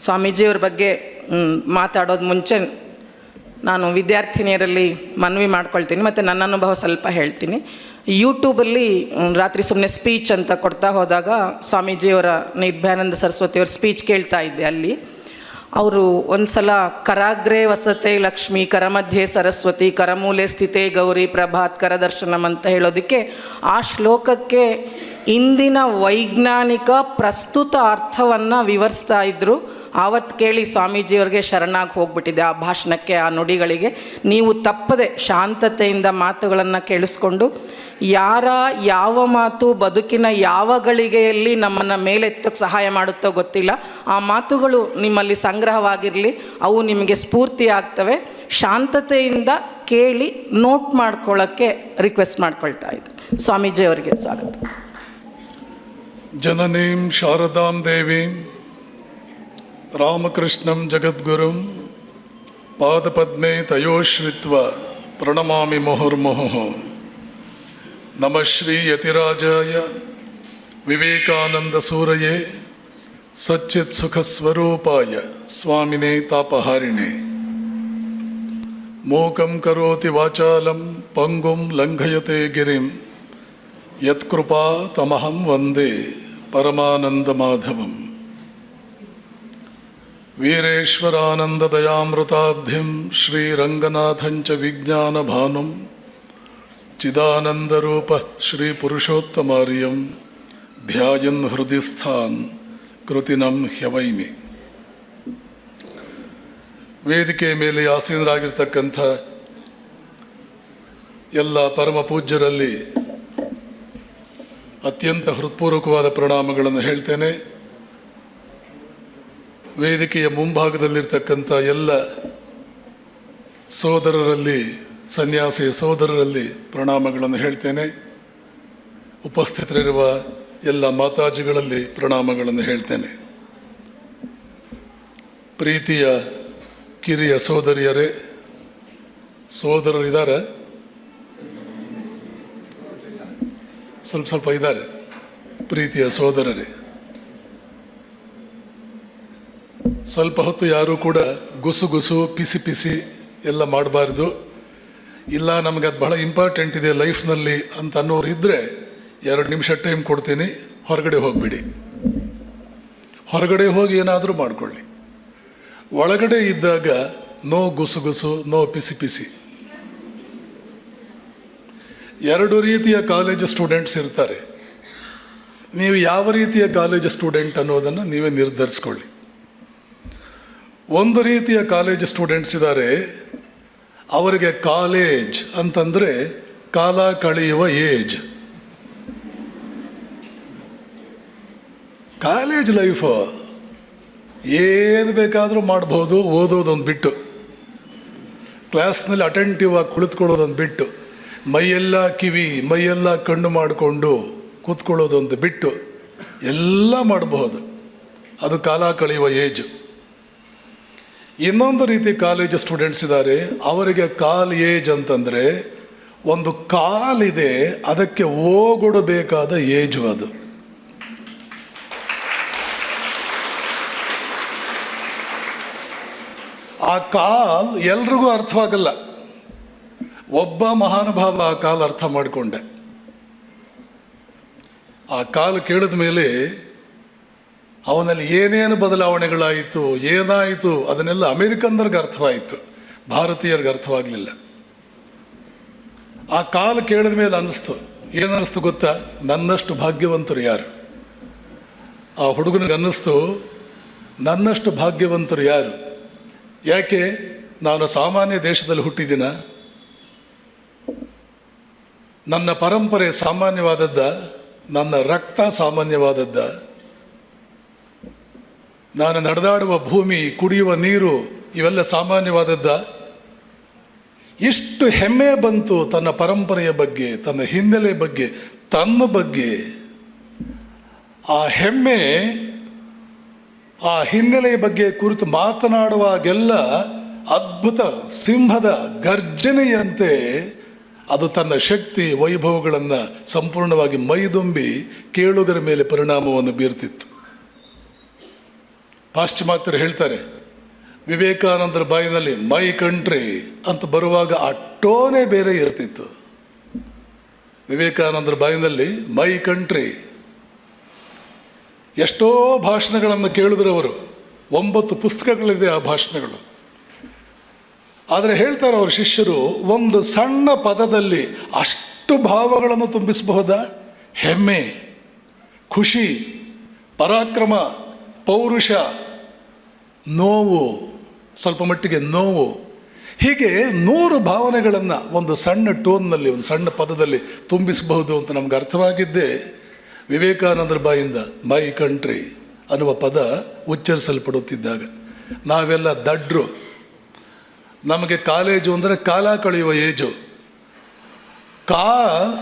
ಸ್ವಾಮೀಜಿಯವ್ರ ಬಗ್ಗೆ ಮಾತಾಡೋದು ಮುಂಚೆ ನಾನು ವಿದ್ಯಾರ್ಥಿನಿಯರಲ್ಲಿ ಮನವಿ ಮಾಡ್ಕೊಳ್ತೀನಿ ಮತ್ತು ನನ್ನ ಅನುಭವ ಸ್ವಲ್ಪ ಹೇಳ್ತೀನಿ. ಯೂಟ್ಯೂಬಲ್ಲಿ ರಾತ್ರಿ ಸುಮ್ಮನೆ ಸ್ಪೀಚ್ ಅಂತ ಕೊಡ್ತಾ ಹೋದಾಗ ಸ್ವಾಮೀಜಿಯವರ ನಿರ್ಭಯಾನಂದ ಸರಸ್ವತಿಯವರ ಸ್ಪೀಚ್ ಕೇಳ್ತಾ ಇದ್ದೆ. ಅಲ್ಲಿ ಅವರು ಒಂದು ಸಲ ಕರಾಗ್ರೆ ವಸತೆ ಲಕ್ಷ್ಮಿ, ಕರಮಧ್ಯೆ ಸರಸ್ವತಿ, ಕರಮೂಲೆ ಸ್ಥಿತೇ ಗೌರಿ, ಪ್ರಭಾತ್ ಕರದರ್ಶನಂ ಅಂತ ಹೇಳೋದಕ್ಕೆ ಆ ಶ್ಲೋಕಕ್ಕೆ ಇಂದಿನ ವೈಜ್ಞಾನಿಕ ಪ್ರಸ್ತುತ ಅರ್ಥವನ್ನು ವಿವರಿಸ್ತಾ ಇದ್ದರು. ಆವತ್ತು ಕೇಳಿ ಸ್ವಾಮೀಜಿಯವ್ರಿಗೆ ಶರಣಾಗಿ ಹೋಗ್ಬಿಟ್ಟಿದೆ ಆ ಭಾಷಣಕ್ಕೆ, ಆ ನುಡಿಗಳಿಗೆ. ನೀವು ತಪ್ಪದೆ ಶಾಂತತೆಯಿಂದ ಮಾತುಗಳನ್ನು ಕೇಳಿಸ್ಕೊಂಡು ಯಾವ ಮಾತು ಬದುಕಿನ ಯಾವ ಗಳಿಗೆಯಲ್ಲಿ ನಮ್ಮನ್ನು ಮೇಲೆತ್ತಕ್ಕೆ ಸಹಾಯ ಮಾಡುತ್ತೋ ಗೊತ್ತಿಲ್ಲ, ಆ ಮಾತುಗಳು ನಿಮ್ಮಲ್ಲಿ ಸಂಗ್ರಹವಾಗಿರಲಿ, ಅವು ನಿಮಗೆ ಸ್ಫೂರ್ತಿ ಆಗ್ತವೆ. ಶಾಂತತೆಯಿಂದ ಕೇಳಿ ನೋಟ್ ಮಾಡ್ಕೊಳ್ಳೋಕ್ಕೆ ರಿಕ್ವೆಸ್ಟ್ ಮಾಡ್ಕೊಳ್ತಾ ಇದ್ದೆ. ಸ್ವಾಮೀಜಿಯವರಿಗೆ ಸ್ವಾಗತ. ಜನನೀಂ ಶಾರದಾಂ ದೇವೀಂ ರಾಮಕೃಷ್ಣಂ ಜಗದ್ಗುರುಂ ಪಾದಪದ್ಮೇ ತಯೋಶ್ರಿತ್ವ ಪ್ರಣಮಾಮಿ ಮುಹುರ್ಮುಹುಃ. ನಮಃ ಶ್ರೀ ಯತಿರಾಜಾಯ ವಿವೇಕಾನಂದ ಸೂರಯೇ ಸಚ್ಚಿತ್ ಸುಖಸ್ವರೂಪಾಯ ಸ್ವಾಮಿನೇ ತಾಪಹಾರಿಣೆ. ಮೂಕಂ ಕರೋತಿ ವಾಚಾಲಂ ಪಂಗುಂ ಲಂಘಯತೆ ಗಿರಿಂ ಯತ್ಕೃಪಾ ತಮಹಂ ವಂದೇ ಪರಮಾನಂದ ಮಾಧವಂ. ವೀರೇಶ್ವರಾನಂದದಯಾಮೃತಾಬ್ಧಿಂ ಶ್ರೀರಂಗನಾಥಂಚ ವಿಜ್ಞಾನಭಾನುಂ ಚಿದಾನಂದರೂಪ ಶ್ರೀಪುರುಷೋತ್ತಮಾರ್ಯಂ ಧ್ಯಾಯನ್ ಹೃದಯ ಸ್ಥಾನ್ ಕೃತಿನಂ ಹ್ಯವೈಮಿ. ವೇದಿಕೆ ಮೇಲೆ ಆಸೀನರಾಗಿರ್ತಕ್ಕಂಥ ಎಲ್ಲ ಪರಮ ಪೂಜ್ಯರಲ್ಲಿ ಅತ್ಯಂತ ಹೃತ್ಪೂರ್ವಕವಾದ ಪ್ರಣಾಮಗಳನ್ನು ಹೇಳ್ತೇನೆ. ವೇದಿಕೆಯ ಮುಂಭಾಗದಲ್ಲಿರ್ತಕ್ಕಂಥ ಎಲ್ಲ ಸೋದರರಲ್ಲಿ, ಸನ್ಯಾಸಿ ಸೋದರರಲ್ಲಿ ಪ್ರಣಾಮಗಳನ್ನು ಹೇಳ್ತೇನೆ. ಉಪಸ್ಥಿತರಿರುವ ಎಲ್ಲ ಮಾತಾಜಿಗಳಲ್ಲಿ ಪ್ರಣಾಮಗಳನ್ನು ಹೇಳ್ತೇನೆ. ಪ್ರೀತಿಯ ಕಿರಿಯ ಸೋದರಿಯರೇ, ಸೋದರರಿದ್ದಾರೆ, ಸ್ವಲ್ಪ ಇದ್ದಾರೆ. ಪ್ರೀತಿಯ ಸೋದರರೇ, ಸ್ವಲ್ಪ ಹೊತ್ತು ಯಾರೂ ಕೂಡ ಗುಸು ಪಿಸಿ ಎಲ್ಲ ಮಾಡಬಾರ್ದು. ಇಲ್ಲ ನಮಗೆ ಅದು ಬಹಳ ಇಂಪಾರ್ಟೆಂಟ್ ಇದೆ ಲೈಫ್ನಲ್ಲಿ ಅಂತ ಅನ್ನೋರು ಇದ್ದರೆ 2 ನಿಮಿಷ ಟೈಮ್ ಕೊಡ್ತೀನಿ, ಹೊರಗಡೆ ಹೋಗಿಬಿಡಿ. ಹೊರಗಡೆ ಹೋಗಿ ಏನಾದರೂ ಮಾಡಿಕೊಳ್ಳಿ. ಒಳಗಡೆ ಇದ್ದಾಗ ನೋ ಗುಸು ನೋ ಪಿಸಿ. 2 ರೀತಿಯ ಕಾಲೇಜ್ ಸ್ಟೂಡೆಂಟ್ಸ್ ಇರ್ತಾರೆ. ನೀವು ಯಾವ ರೀತಿಯ ಕಾಲೇಜ್ ಸ್ಟೂಡೆಂಟ್ ಅನ್ನೋದನ್ನು ನೀವೇ ನಿರ್ಧರಿಸ್ಕೊಳ್ಳಿ. ಒಂದು ರೀತಿಯ ಕಾಲೇಜ್ ಸ್ಟೂಡೆಂಟ್ಸ್ ಇದ್ದಾರೆ, ಅವರಿಗೆ ಕಾಲೇಜ್ ಅಂತಂದರೆ ಕಾಲ ಕಳೆಯುವ ಏಜ್. ಕಾಲೇಜ್ ಲೈಫು ಏನು ಬೇಕಾದರೂ ಮಾಡ್ಬೋದು, ಓದೋದೊಂದು ಬಿಟ್ಟು, ಕ್ಲಾಸ್ನಲ್ಲಿ ಅಟೆಂಟಿವ್ ಆಗಿ ಕುಳಿತುಕೊಳ್ಳೋದೊಂದು ಬಿಟ್ಟು, ಮೈಯೆಲ್ಲ ಕಿವಿ ಮೈಯೆಲ್ಲ ಕಣ್ಣು ಮಾಡಿಕೊಂಡು ಕೂತ್ಕೊಳ್ಳೋದೊಂದು ಬಿಟ್ಟು ಎಲ್ಲ ಮಾಡಬಹುದು. ಅದು ಕಾಲ ಕಳೆಯುವ ಏಜು. ಇನ್ನೊಂದು ರೀತಿ ಕಾಲೇಜ್ ಸ್ಟೂಡೆಂಟ್ಸ್ ಇದ್ದಾರೆ, ಅವರಿಗೆ ಕಾಲ್ ಏಜ್ ಅಂತಂದರೆ ಒಂದು ಕಾಲಿದೆ, ಅದಕ್ಕೆ ಓಗೊಡಬೇಕಾದ ಏಜು ಅದು. ಆ ಕಾಲ್ ಎಲ್ರಿಗೂ ಅರ್ಥವಾಗಲ್ಲ. ಒಬ್ಬ ಮಹಾನುಭಾವ ಆ ಕಾಲ್ ಅರ್ಥ ಮಾಡಿಕೊಂಡೆ. ಆ ಕಾಲು ಕೇಳಿದ ಮೇಲೆ ಅವನಲ್ಲಿ ಏನೇನು ಬದಲಾವಣೆಗಳಾಯಿತು, ಏನಾಯಿತು, ಅದನ್ನೆಲ್ಲ ಅಮೇರಿಕನ್ನರಿಗೆ ಅರ್ಥವಾಯಿತು, ಭಾರತೀಯರಿಗೆ ಅರ್ಥವಾಗಲಿಲ್ಲ. ಆ ಕಾಲು ಕೇಳಿದ ಮೇಲೆ ಅನ್ನಿಸ್ತು, ಏನನ್ನಿಸ್ತು ಗೊತ್ತಾ, ನನ್ನಷ್ಟು ಭಾಗ್ಯವಂತರು ಯಾರು? ಆ ಹುಡುಗನಿಗೆ ಅನ್ನಿಸ್ತು, ನನ್ನಷ್ಟು ಭಾಗ್ಯವಂತರು ಯಾರು? ಯಾಕೆ? ನಾನು ಸಾಮಾನ್ಯ ದೇಶದಲ್ಲಿ ಹುಟ್ಟಿದ್ದೀನ, ನನ್ನ ಪರಂಪರೆ ಸಾಮಾನ್ಯವಾದದ್ದ, ನನ್ನ ರಕ್ತ ಸಾಮಾನ್ಯವಾದದ್ದ, ನಾನು ನಡೆದಾಡುವ ಭೂಮಿ, ಕುಡಿಯುವ ನೀರು ಇವೆಲ್ಲ ಸಾಮಾನ್ಯವಾದದ್ದ. ಇಷ್ಟು ಹೆಮ್ಮೆ ಬಂತು ತನ್ನ ಪರಂಪರೆಯ ಬಗ್ಗೆ, ತನ್ನ ಹಿನ್ನೆಲೆ ಬಗ್ಗೆ, ತನ್ನ ಬಗ್ಗೆ. ಆ ಹೆಮ್ಮೆ, ಆ ಹಿನ್ನೆಲೆಯ ಬಗ್ಗೆ ಕುರಿತು ಮಾತನಾಡುವಾಗೆಲ್ಲ ಅದ್ಭುತ ಸಿಂಹದ ಗರ್ಜನೆಯಂತೆ ಅದು ತನ್ನ ಶಕ್ತಿ ವೈಭವಗಳನ್ನು ಸಂಪೂರ್ಣವಾಗಿ ಮೈದುಂಬಿ ಕೇಳುಗರ ಮೇಲೆ ಪರಿಣಾಮವನ್ನು ಬೀರ್ತಿತ್ತು. ಪಾಶ್ಚಿಮಾತ್ಯರು ಹೇಳ್ತಾರೆ, ವಿವೇಕಾನಂದರ ಬಾಯಿನಲ್ಲಿ ಮೈ ಕಂಟ್ರಿ ಅಂತ ಬರುವಾಗ ಆ ಟೋನೇ ಬೇರೆ ಇರ್ತಿತ್ತು. ವಿವೇಕಾನಂದರ ಬಾಯಿನಲ್ಲಿ ಮೈ ಕಂಟ್ರಿ. ಎಷ್ಟೋ ಭಾಷಣಗಳನ್ನು ಕೇಳಿದ್ರವರು, 9 ಪುಸ್ತಕಗಳಿದೆ ಆ ಭಾಷಣಗಳು. ಆದರೆ ಹೇಳ್ತಾರೆ ಅವ್ರ ಶಿಷ್ಯರು, ಒಂದು ಸಣ್ಣ ಪದದಲ್ಲಿ ಅಷ್ಟು ಭಾವಗಳನ್ನು ತುಂಬಿಸಬಹುದಾ? ಹೆಮ್ಮೆ, ಖುಷಿ, ಪರಾಕ್ರಮ, ಪೌರುಷ, ನೋವು, ಸ್ವಲ್ಪ ಮಟ್ಟಿಗೆ ನೋವು, ಹೀಗೆ 100 ಭಾವನೆಗಳನ್ನು ಒಂದು ಸಣ್ಣ ಟೋನ್ನಲ್ಲಿ, ಒಂದು ಸಣ್ಣ ಪದದಲ್ಲಿ ತುಂಬಿಸಬಹುದು ಅಂತ ನಮ್ಗೆ ಅರ್ಥವಾಗಿದ್ದೇ ವಿವೇಕಾನಂದರ ಬಾಯಿಂದ ಮೈ ಕಂಟ್ರಿ ಅನ್ನುವ ಪದ ಉಚ್ಚರಿಸಲ್ಪಡುತ್ತಿದ್ದಾಗ. ನಾವೆಲ್ಲ ದಡ್ರು, ನಮಗೆ ಕಾಲೇಜು ಅಂದರೆ ಕಾಲ ಕಳೆಯುವ ಏಜು.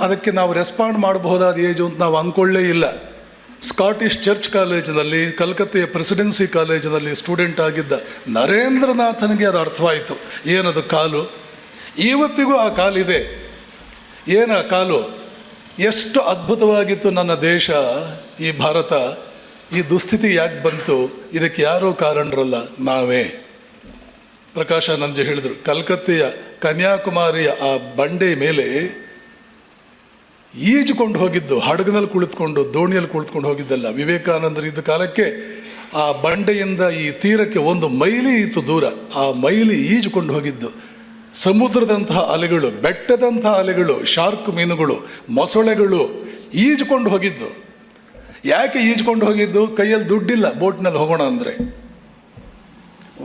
ಅದಕ್ಕೆ ನಾವು ರೆಸ್ಪಾಂಡ್ ಮಾಡಬಹುದಾದ ಏಜು ಅಂತ ನಾವು ಅಂದ್ಕೊಳ್ಳೇ ಇಲ್ಲ. ಸ್ಕಾಟಿಷ್ ಚರ್ಚ್ ಕಾಲೇಜಿನಲ್ಲಿ, ಕಲ್ಕತ್ತೆಯ ಪ್ರೆಸಿಡೆನ್ಸಿ ಕಾಲೇಜಿನಲ್ಲಿ ಸ್ಟೂಡೆಂಟ್ ಆಗಿದ್ದ ನರೇಂದ್ರನಾಥನಿಗೆ ಅದು ಅರ್ಥವಾಯಿತು, ಏನದು ಕಾಲು. ಇವತ್ತಿಗೂ ಆ ಕಾಲಿದೆ. ಏನು ಆ ಕಾಲು? ಎಷ್ಟು ಅದ್ಭುತವಾಗಿತ್ತು ನನ್ನ ದೇಶ, ಈ ಭಾರತ. ಈ ದುಸ್ಥಿತಿ ಯಾಕೆ ಬಂತು? ಇದಕ್ಕೆ ಯಾರೂ ಕಾರಣರಲ್ಲ, ನಾವೇ. ಪ್ರಕಾಶಾನಂದ ಹೇಳಿದರು, ಕಲ್ಕತ್ತೆಯ ಕನ್ಯಾಕುಮಾರಿಯ ಆ ಬಂಡೆ ಮೇಲೆ ಈಜುಕೊಂಡು ಹೋಗಿದ್ದು, ಹಡಗಿನಲ್ಲಿ ಕುಳಿತುಕೊಂಡು, ದೋಣಿಯಲ್ಲಿ ಕುಳಿತುಕೊಂಡು ಹೋಗಿದ್ದಲ್ಲ. ವಿವೇಕಾನಂದರು ಇದ್ದ ಕಾಲಕ್ಕೆ ಆ ಬಂಡೆಯಿಂದ ಈ ತೀರಕ್ಕೆ 1 ಮೈಲಿ ಇತ್ತು ದೂರ. ಆ ಮೈಲಿ ಈಜುಕೊಂಡು ಹೋಗಿದ್ದು. ಸಮುದ್ರದಂತಹ ಅಲೆಗಳು, ಬೆಟ್ಟದಂತಹ ಅಲೆಗಳು, ಶಾರ್ಕ್ ಮೀನುಗಳು, ಮೊಸಳೆಗಳು ಈಜುಕೊಂಡು ಹೋಗಿದ್ದು. ಯಾಕೆ ಈಜುಕೊಂಡು ಹೋಗಿದ್ದು? ಕೈಯಲ್ಲಿ ದುಡ್ಡಿಲ್ಲ ಬೋಟ್ನಲ್ಲಿ ಹೋಗೋಣ ಅಂದರೆ.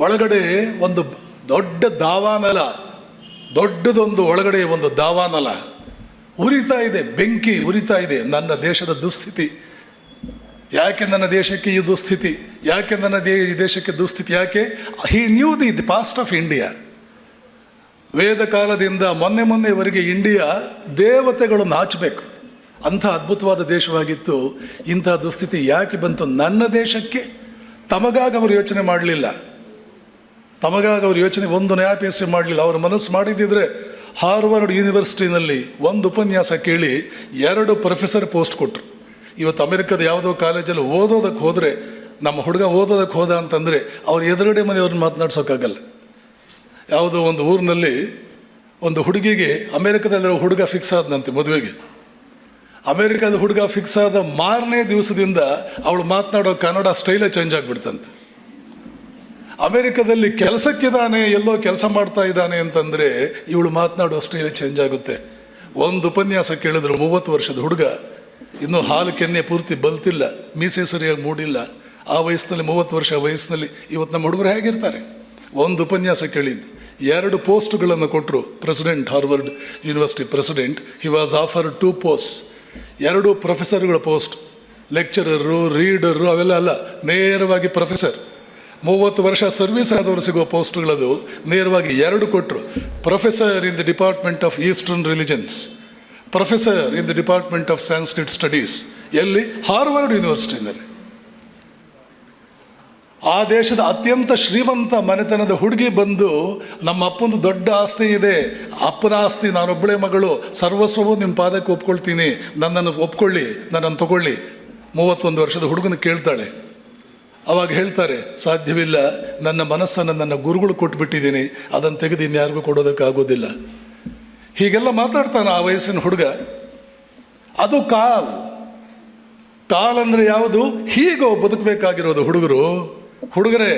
ಒಳಗಡೆ ಒಂದು ದೊಡ್ಡ ದಾವಾನಲ, ದೊಡ್ಡದೊಂದು ಒಳಗಡೆ ಒಂದು ದಾವಾನಲ ಉರಿತಾ ಇದೆ, ಬೆಂಕಿ ಉರಿತಾ ಇದೆ. ನನ್ನ ದೇಶದ ದುಸ್ಥಿತಿ ಯಾಕೆ? ನನ್ನ ದೇಶಕ್ಕೆ ಈ ದುಸ್ಥಿತಿ ಯಾಕೆ? ನನ್ನ ದೇಶಕ್ಕೆ ದುಸ್ಥಿತಿ ಯಾಕೆ? He knew the past of India. ವೇದ ಕಾಲದಿಂದ ಮೊನ್ನೆವರೆಗೆ ಇಂಡಿಯಾ ದೇವತೆಗಳು ನಾಚಬೇಕು, ಅಂಥ ಅದ್ಭುತವಾದ ದೇಶವಾಗಿತ್ತು. ಇಂಥ ದುಸ್ಥಿತಿ ಯಾಕೆ ಬಂತು ನನ್ನ ದೇಶಕ್ಕೆ? ತಮಗಾಗಿ ಅವರು ಯೋಚನೆ ಮಾಡಲಿಲ್ಲ. ತಮಗಾಗಿ ಅವರು ಯೋಚನೆ ಒಂದು ನ್ಯಾಯಪೇಸೆ ಮಾಡಲಿಲ್ಲ. ಅವರು ಮನಸ್ಸು ಮಾಡಿದ್ದಿದ್ರೆ ಹಾರ್ವರ್ಡ್ ಯೂನಿವರ್ಸಿಟಿನಲ್ಲಿ ಒಂದು ಉಪನ್ಯಾಸ ಕೇಳಿ 2 ಪ್ರೊಫೆಸರ್ ಪೋಸ್ಟ್ ಕೊಟ್ಟರು. ಇವತ್ತು ಅಮೆರಿಕದ ಯಾವುದೋ ಕಾಲೇಜಲ್ಲಿ ಓದೋದಕ್ಕೆ ಹೋದರೆ, ನಮ್ಮ ಹುಡುಗ ಓದೋದಕ್ಕೆ ಹೋದ ಅಂತಂದರೆ ಅವ್ರು ಎದುರುಗಡೆ ಮನೆಯವ್ರನ್ನ ಮಾತನಾಡ್ಸೋಕ್ಕಾಗಲ್ಲ. ಯಾವುದೋ ಒಂದು ಊರಿನಲ್ಲಿ ಒಂದು ಹುಡುಗಿಗೆ ಅಮೆರಿಕದಲ್ಲಿರೋ ಹುಡುಗ ಫಿಕ್ಸ್ ಆದನಂತೆ ಮದುವೆಗೆ. ಅಮೆರಿಕದ ಹುಡುಗ ಫಿಕ್ಸ್ ಆದ ಮಾರನೇ ದಿವಸದಿಂದ ಅವಳು ಮಾತನಾಡೋ ಕನ್ನಡ ಸ್ಟೈಲೇ ಚೇಂಜ್ ಆಗಿಬಿಡ್ತಂತೆ. ಅಮೆರಿಕದಲ್ಲಿ ಕೆಲಸಕ್ಕಿದ್ದಾನೆ, ಎಲ್ಲೋ ಕೆಲಸ ಮಾಡ್ತಾ ಇದ್ದಾನೆ ಅಂತಂದರೆ ಇವಳು ಮಾತನಾಡೋ ಸ್ಟೈಲೇ ಚೇಂಜ್ ಆಗುತ್ತೆ. ಒಂದು ಉಪನ್ಯಾಸ ಕೇಳಿದ್ರು, 30 ವರ್ಷದ ಹುಡುಗ ಇನ್ನೂ ಹಾಲು ಕೆನ್ನೆ ಪೂರ್ತಿ ಬಲ್ತಿಲ್ಲ, ಮೀಸೆ ಸರಿಯಾಗಿ ಮೂಡಿಲ್ಲ. ಆ ವಯಸ್ಸಿನಲ್ಲಿ 30 ವರ್ಷ ವಯಸ್ಸಿನಲ್ಲಿ ಇವತ್ತು ನಮ್ಮ ಹುಡುಗರು ಹೇಗಿರ್ತಾರೆ? ಒಂದು ಉಪನ್ಯಾಸ ಕೇಳಿದ್ದು, 2 ಪೋಸ್ಟ್ಗಳನ್ನು ಕೊಟ್ಟರು. President, Harvard University president, he was offer 2 post. 2 ಪ್ರೊಫೆಸರ್ಗಳ ಪೋಸ್ಟ್, ಲೆಕ್ಚರರು, ರೀಡರು ಅವೆಲ್ಲ ಅಲ್ಲ, ನೇರವಾಗಿ ಪ್ರೊಫೆಸರ್. 30 ವರ್ಷ ಸರ್ವಿಸ್ ಆದವರು ಸಿಗುವ ಪೋಸ್ಟ್ಗಳದು ನೇರವಾಗಿ 2 ಕೊಟ್ಟರು. Professor in the department of eastern religions, professor in the department of Sanskrit studies. ಎಲ್ಲಿ? ಹಾರ್ವರ್ಡ್ ಯೂನಿವರ್ಸಿಟಿನಲ್ಲಿ. ಆ ದೇಶದ ಅತ್ಯಂತ ಶ್ರೀಮಂತ ಮನೆತನದ ಹುಡುಗಿ ಬಂದು, ನಮ್ಮ ಅಪ್ಪಂದು ದೊಡ್ಡ ಆಸ್ತಿ ಇದೆ, ಅಪ್ಪನ ಆಸ್ತಿ, ನಾನೊಬ್ಬಳೇ ಮಗಳು, ಸರ್ವಸ್ವವೂ ನಿಮ್ಮ ಪಾದಕ್ಕೆ ಒಪ್ಕೊಳ್ತೀನಿ, ನನ್ನನ್ನು ಒಪ್ಕೊಳ್ಳಿ, ನನ್ನನ್ನು ತಗೊಳ್ಳಿ. 31 ವರ್ಷದ ಹುಡುಗನ ಕೇಳ್ತಾಳೆ. ಅವಾಗ ಹೇಳ್ತಾರೆ, ಸಾಧ್ಯವಿಲ್ಲ, ನನ್ನ ಮನಸ್ಸನ್ನು ನನ್ನ ಗುರುಗಳು ಕೊಟ್ಬಿಟ್ಟಿದ್ದೀನಿ, ಅದನ್ನು ತೆಗೆದು ಇನ್ಯಾರಿಗೂ ಕೊಡೋದಕ್ಕಾಗೋದಿಲ್ಲ. ಹೀಗೆಲ್ಲ ಮಾತಾಡ್ತಾನೆ ಆ ವಯಸ್ಸಿನ ಹುಡುಗ. ಅದು ಕಾಲ್ ಅಂದರೆ ಯಾವುದು? ಹೀಗೋ ಬದುಕಬೇಕಾಗಿರೋದು ಹುಡುಗರು. ಹುಡುಗರೇ,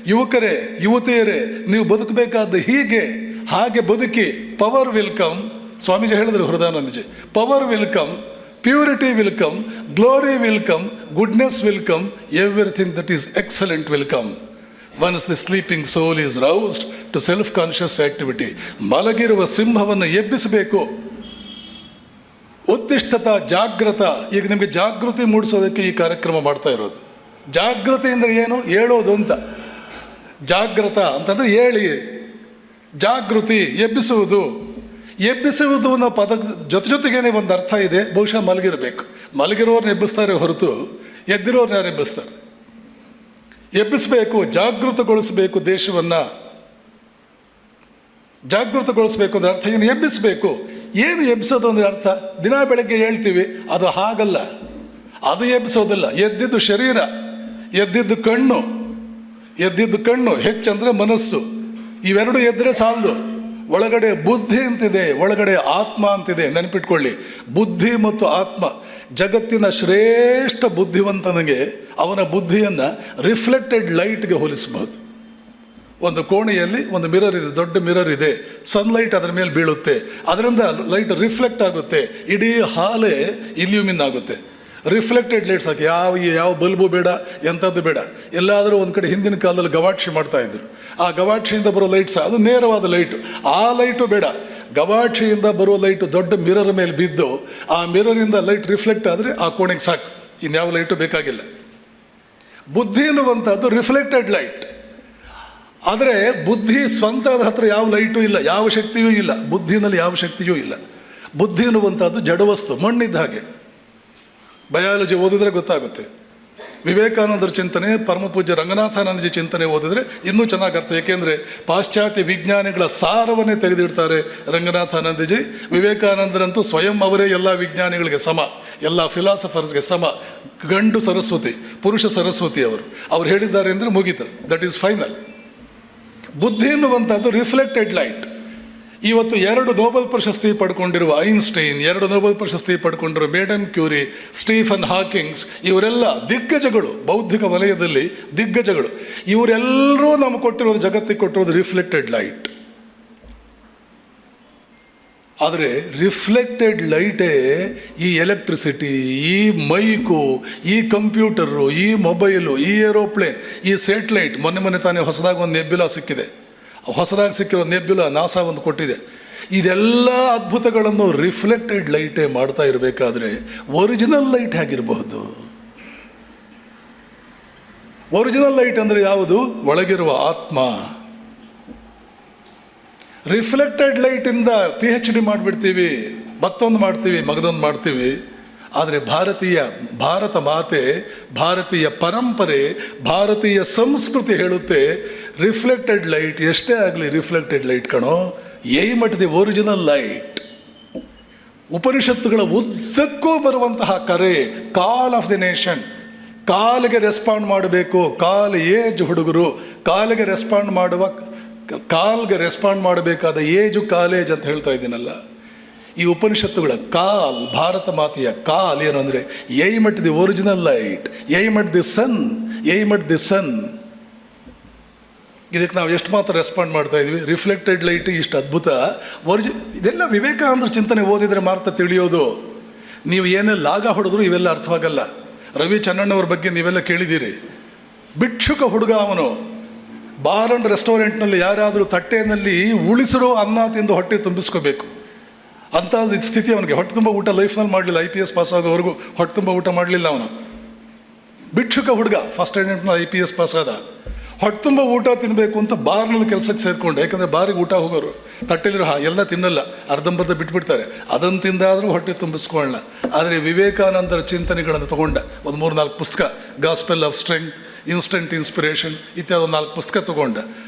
ಯುವಕರೇ, ಯುವತಿಯರೇ, ನೀವು ಬದುಕಬೇಕಾದ್ದು ಹೀಗೆ, ಹಾಗೆ ಬದುಕಿ. Power will come. ಸ್ವಾಮೀಜಿ ಹೇಳಿದ್ರು, Hridayanandaji, power will come, purity will come, glory will come, goodness will come, everything that is excellent will come. Once the sleeping soul is roused to self conscious activity. ಮಲಗಿರುವ ಸಿಂಹವನ್ನು ಎಬ್ಬಿಸಬೇಕು. ಉತ್ತಿಷ್ಠತ ಜಾಗೃತ. ಈಗ ನಿಮಗೆ ಜಾಗೃತಿ ಮೂಡಿಸೋದಕ್ಕೆ ಈ ಕಾರ್ಯಕ್ರಮ ಮಾಡ್ತಾ ಇರೋದು. ಜಾಗೃತಿ ಅಂದರೆ ಏನು? ಹೇಳೋದು ಅಂತ. ಜಾಗೃತ ಅಂತಂದರೆ ಹೇಳಿ, ಜಾಗೃತಿ ಎಬ್ಬಿಸುವುದು. ಎಬ್ಬಿಸುವುದು ಅನ್ನೋ ಪದದ ಜೊತೆಗೇನೆ ಒಂದು ಅರ್ಥ ಇದೆ. ಬಹುಶಃ ಮಲಗಿರಬೇಕು. ಮಲಗಿರೋರ್ನ ಎಬ್ಬಿಸ್ತಾರೆ ಹೊರತು ಎದ್ದಿರೋರ್ನ ಯಾರು ಎಬ್ಬಿಸ್ತಾರೆ? ಎಬ್ಬಿಸಬೇಕು, ಜಾಗೃತಗೊಳಿಸಬೇಕು. ದೇಶವನ್ನು ಜಾಗೃತಗೊಳಿಸಬೇಕು ಅಂದರೆ ಅರ್ಥ ಏನು? ಎಬ್ಬಿಸಬೇಕು. ಏನು ಎಬ್ಬಿಸೋದು ಅಂದರೆ ಅರ್ಥ? ದಿನ ಬೆಳಗ್ಗೆ ಹೇಳ್ತೀವಿ, ಅದು ಹಾಗಲ್ಲ. ಅದು ಎಬ್ಬಿಸೋದಿಲ್ಲ. ಎದ್ದಿದ್ದು ಶರೀರ, ಎದ್ದಿದ್ದು ಕಣ್ಣು, ಹೆಚ್ಚಂದರೆ ಮನಸ್ಸು. ಇವೆರಡು ಎದ್ದರೆ ಸಾಲದು. ಒಳಗಡೆ ಬುದ್ಧಿ ಅಂತಿದೆ, ಒಳಗಡೆ ಆತ್ಮ ಅಂತಿದೆ. ನೆನಪಿಟ್ಕೊಳ್ಳಿ, ಬುದ್ಧಿ ಮತ್ತು ಆತ್ಮ. ಜಗತ್ತಿನ ಶ್ರೇಷ್ಠ ಬುದ್ಧಿವಂತನಿಗೆ ಅವನ ಬುದ್ಧಿಯನ್ನು ರಿಫ್ಲೆಕ್ಟೆಡ್ ಲೈಟ್ಗೆ ಹೋಲಿಸಬಹುದು. ಒಂದು ಕೋಣೆಯಲ್ಲಿ ಒಂದು ಮಿರರ್ ಇದೆ, ದೊಡ್ಡ ಮಿರರ್ ಇದೆ. ಸನ್ಲೈಟ್ ಅದರ ಮೇಲೆ ಬೀಳುತ್ತೆ, ಅದರಿಂದ ಲೈಟ್ ರಿಫ್ಲೆಕ್ಟ್ ಆಗುತ್ತೆ. ಇಡೀ ಹಾಲೇ ಇಲ್ಯೂಮಿನ್ ಆಗುತ್ತೆ. ರಿಫ್ಲೆಕ್ಟೆಡ್ ಲೈಟ್ಸ್ ಹಾಕಿ, ಯಾವ ಬಲ್ಬು ಬೇಡ, ಎಂಥದ್ದು ಬೇಡ. ಎಲ್ಲಾದರೂ ಒಂದು ಕಡೆ ಹಿಂದಿನ ಕಾಲದಲ್ಲಿ ಗವಾಕ್ಷಿ ಮಾಡ್ತಾಯಿದ್ರು. ಆ ಗವಾಕ್ಷಿಯಿಂದ ಬರೋ ಲೈಟ್ಸ್, ಅದು ನೇರವಾದ ಲೈಟು. ಆ ಲೈಟು ಬೇಡ, ಗವಾಕ್ಷಿಯಿಂದ ಬರೋ ಲೈಟು ದೊಡ್ಡ ಮಿರರ್ ಮೇಲೆ ಬಿದ್ದು ಆ ಮಿರರಿಂದ ಲೈಟ್ ರಿಫ್ಲೆಕ್ಟ್ ಆದರೆ ಆ ಕೋಣೆಗೆ ಸಾಕು, ಇನ್ಯಾವ ಲೈಟು ಬೇಕಾಗಿಲ್ಲ. ಬುದ್ಧಿ ಅನ್ನುವಂಥದ್ದು ರಿಫ್ಲೆಕ್ಟೆಡ್ ಲೈಟ್. ಆದರೆ ಬುದ್ಧಿ ಸ್ವಂತ ಅದ್ರ ಹತ್ರ ಯಾವ ಲೈಟು ಇಲ್ಲ, ಯಾವ ಶಕ್ತಿಯೂ ಇಲ್ಲ. ಬುದ್ಧಿನಲ್ಲಿ ಯಾವ ಶಕ್ತಿಯೂ ಇಲ್ಲ. ಬುದ್ಧಿ ಅನ್ನುವಂಥದ್ದು ಜಡವಸ್ತು, ಮಣ್ಣಿದ್ದ ಹಾಗೆ. ಬಯಾಲಜಿ ಓದಿದ್ರೆ ಗೊತ್ತಾಗುತ್ತೆ. ವಿವೇಕಾನಂದರ ಚಿಂತನೆ, ಪರಮಪೂಜ್ಯ ರಂಗನಾಥಾನಂದಜಿ ಚಿಂತನೆ ಓದಿದ್ರೆ ಇನ್ನೂ ಚೆನ್ನಾಗಿ ಅರ್ಥ. ಏಕೆಂದರೆ ಪಾಶ್ಚಾತ್ಯ ವಿಜ್ಞಾನಿಗಳ ಸಾರವನ್ನೇ ತೆಗೆದಿಡ್ತಾರೆ ರಂಗನಾಥಾನಂದಜಿ. ವಿವೇಕಾನಂದರಂತೂ ಸ್ವಯಂ ಅವರೇ ಎಲ್ಲ ವಿಜ್ಞಾನಿಗಳಿಗೆ ಸಮ, ಎಲ್ಲ ಫಿಲಾಸಫರ್ಸ್ಗೆ ಸಮ. ಗಂಡು ಸರಸ್ವತಿ, ಪುರುಷ ಸರಸ್ವತಿ ಅವ್ರು ಹೇಳಿದ್ದಾರೆ ಅಂದರೆ ಮುಗೀತು, ದಟ್ ಈಸ್ ಫೈನಲ್. ಬುದ್ಧಿ ಎನ್ನುವಂಥದ್ದು ರಿಫ್ಲೆಕ್ಟೆಡ್ ಲೈಟ್. ಇವತ್ತು 2 ನೋಬೆಲ್ ಪ್ರಶಸ್ತಿ ಪಡ್ಕೊಂಡಿರುವ ಐನ್ಸ್ಟೈನ್, 2 ನೋಬೆಲ್ ಪ್ರಶಸ್ತಿ ಪಡ್ಕೊಂಡಿರುವ ಮೇಡಮ್ ಕ್ಯೂರಿ, ಸ್ಟೀಫನ್ ಹಾಕಿಂಗ್ಸ್, ಇವರೆಲ್ಲ ದಿಗ್ಗಜಗಳು, ಬೌದ್ಧಿಕ ವಲಯದಲ್ಲಿ ದಿಗ್ಗಜಗಳು. ಇವರೆಲ್ಲರೂ ನಮಗೆ ಕೊಟ್ಟಿರೋದು, ಜಗತ್ತಿಗೆ ಕೊಟ್ಟಿರೋದು ರಿಫ್ಲೆಕ್ಟೆಡ್ ಲೈಟ್. ಆದರೆ ರಿಫ್ಲೆಕ್ಟೆಡ್ ಲೈಟೇ ಈ ಎಲೆಕ್ಟ್ರಿಸಿಟಿ, ಈ ಮೈಕು, ಈ ಕಂಪ್ಯೂಟರು, ಈ ಮೊಬೈಲು, ಈ ಏರೋಪ್ಲೇನ್, ಈ ಸ್ಯಾಟಲೈಟ್. ಮೊನ್ನೆ ತಾನೇ ಹೊಸದಾಗಿ ಒಂದು ನೆಬ್ಯುಲಾ ಸಿಕ್ಕಿದೆ. ಹೊಸದಾಗಿ ಸಿಕ್ಕಿರೋ ನೆಬ್ಯುಲಾ ನಾಸಾ ಒಂದು ಕೊಟ್ಟಿದೆ. ಇದೆಲ್ಲ ಅದ್ಭುತಗಳನ್ನು ರಿಫ್ಲೆಕ್ಟೆಡ್ ಲೈಟೇ ಮಾಡ್ತಾ ಇರಬೇಕಾದ್ರೆ ಒರಿಜಿನಲ್ ಲೈಟ್ ಹೇಗಿರಬಹುದು? ಒರಿಜಿನಲ್ ಲೈಟ್ ಅಂದರೆ ಯಾವುದು? ಒಳಗಿರುವ ಆತ್ಮ. ರಿಫ್ಲೆಕ್ಟೆಡ್ ಲೈಟಿಂದ PhD ಮಾಡಿಬಿಡ್ತೀವಿ, ಮತ್ತೊಂದು ಮಾಡ್ತೀವಿ, ಮಗದೊಂದು ಮಾಡ್ತೀವಿ. ಆದರೆ ಭಾರತ ಮಾತೆ, ಭಾರತೀಯ ಪರಂಪರೆ, ಭಾರತೀಯ ಸಂಸ್ಕೃತಿ ಹೇಳುತ್ತೆ, ರಿಫ್ಲೆಕ್ಟೆಡ್ ಲೈಟ್ ಎಷ್ಟೇ ಆಗಲಿ ರಿಫ್ಲೆಕ್ಟೆಡ್ ಲೈಟ್ ಕಣೋ, aim at the original light. ಉಪನಿಷತ್ತುಗಳ ಉದ್ದಕ್ಕೂ ಬರುವಂತಹ ಕರೆ, ಕಾಲ್ ಆಫ್ ದಿ ನೇಷನ್. ಕಾಲಿಗೆ ರೆಸ್ಪಾಂಡ್ ಮಾಡಬೇಕು. ಏಜ್ ಹುಡುಗರು ಕಾಲಿಗೆ ರೆಸ್ಪಾಂಡ್ ಮಾಡಬೇಕಾದ ಏಜು ಕಾಲೇಜ್ ಅಂತ ಹೇಳ್ತಾ ಇದ್ದೀನಲ್ಲ. ಈ ಉಪನಿಷತ್ತುಗಳ ಭಾರತ ಮಾತೆಯ ಏನು ಅಂದರೆ aim at the original light, aim at the sun. ಇದಕ್ಕೆ ನಾವು ಎಷ್ಟು ಮಾತ್ರ ರೆಸ್ಪಾಂಡ್ ಮಾಡ್ತಾ ಇದ್ವಿ? ರಿಫ್ಲೆಕ್ಟೆಡ್ ಲೈಟ್ ಇಷ್ಟು ಅದ್ಭುತ. ಇದೆಲ್ಲ ವಿವೇಕಾನಂದರ ಚಿಂತನೆ ಓದಿದರೆ ಮಾತ್ರ ತಿಳಿಯೋದು. ನೀವು ಏನೇ ಲಾಗ ಹೊಡೆದ್ರು ಇವೆಲ್ಲ ಅರ್ಥವಾಗಲ್ಲ. ರವಿ ಚನ್ನಣ್ಣವ್ರ ಬಗ್ಗೆ ನೀವೆಲ್ಲ ಕೇಳಿದ್ದೀರಿ. ಭಿಕ್ಷುಕ ಹುಡುಗ ಅವನು. ಬಾರ್ ಆ್ಯಂಡ್ ರೆಸ್ಟೋರೆಂಟ್ನಲ್ಲಿ ಯಾರಾದರೂ ತಟ್ಟೆಯಲ್ಲಿ ಉಳಿಸಿರೋ ಅನ್ನ ತಿಂದು ಹೊಟ್ಟೆ ತುಂಬಿಸ್ಕೋಬೇಕು ಅಂಥ ಸ್ಥಿತಿ ಅವನಿಗೆ. ಹೊಟ್ಟೆ ತುಂಬ ಊಟ ಲೈಫ್ನಲ್ಲಿ ಮಾಡಲಿಲ್ಲ. IPS ಪಾಸ್ ಆಗೋವರೆಗೂ ಹೊಟ್ಟೆ ತುಂಬ ಊಟ ಮಾಡಲಿಲ್ಲ ಅವನು. ಭಿಕ್ಷುಕ ಹುಡುಗ ಫಸ್ಟ್ ಅಟೆಂಪ್ಟ್ನಲ್ಲಿ IPS ಪಾಸ್ ಆದ. ಹೊಟ್ಟೆ ತುಂಬ ಊಟ ತಿನ್ನಬೇಕು ಅಂತ ಬಾರ್ನಲ್ಲಿ ಕೆಲಸಕ್ಕೆ ಸೇರಿಕೊಂಡು, ಯಾಕಂದರೆ ಬಾರಿಗೆ ಊಟ ಹೋಗೋರು ತಟ್ಟೆಲಿರೋ ಎಲ್ಲ ತಿನ್ನಲ್ಲ, ಅರ್ಧಂಬರ್ಧ ಬಿಟ್ಬಿಡ್ತಾರೆ. ಅದನ್ನು ತಿಂದಾದರೂ ಹೊಟ್ಟೆ ತುಂಬಿಸ್ಕೊಳ್ಳ. ಆದರೆ ವಿವೇಕಾನಂದರ ಚಿಂತನೆಗಳನ್ನು ತೊಗೊಂಡ ಒಂದು 3-4 ಪುಸ್ತಕ, gospel of strength, instant inspiration ಇತ್ಯಾದಿ 4 ಪುಸ್ತಕ ತೊಗೊಂಡ.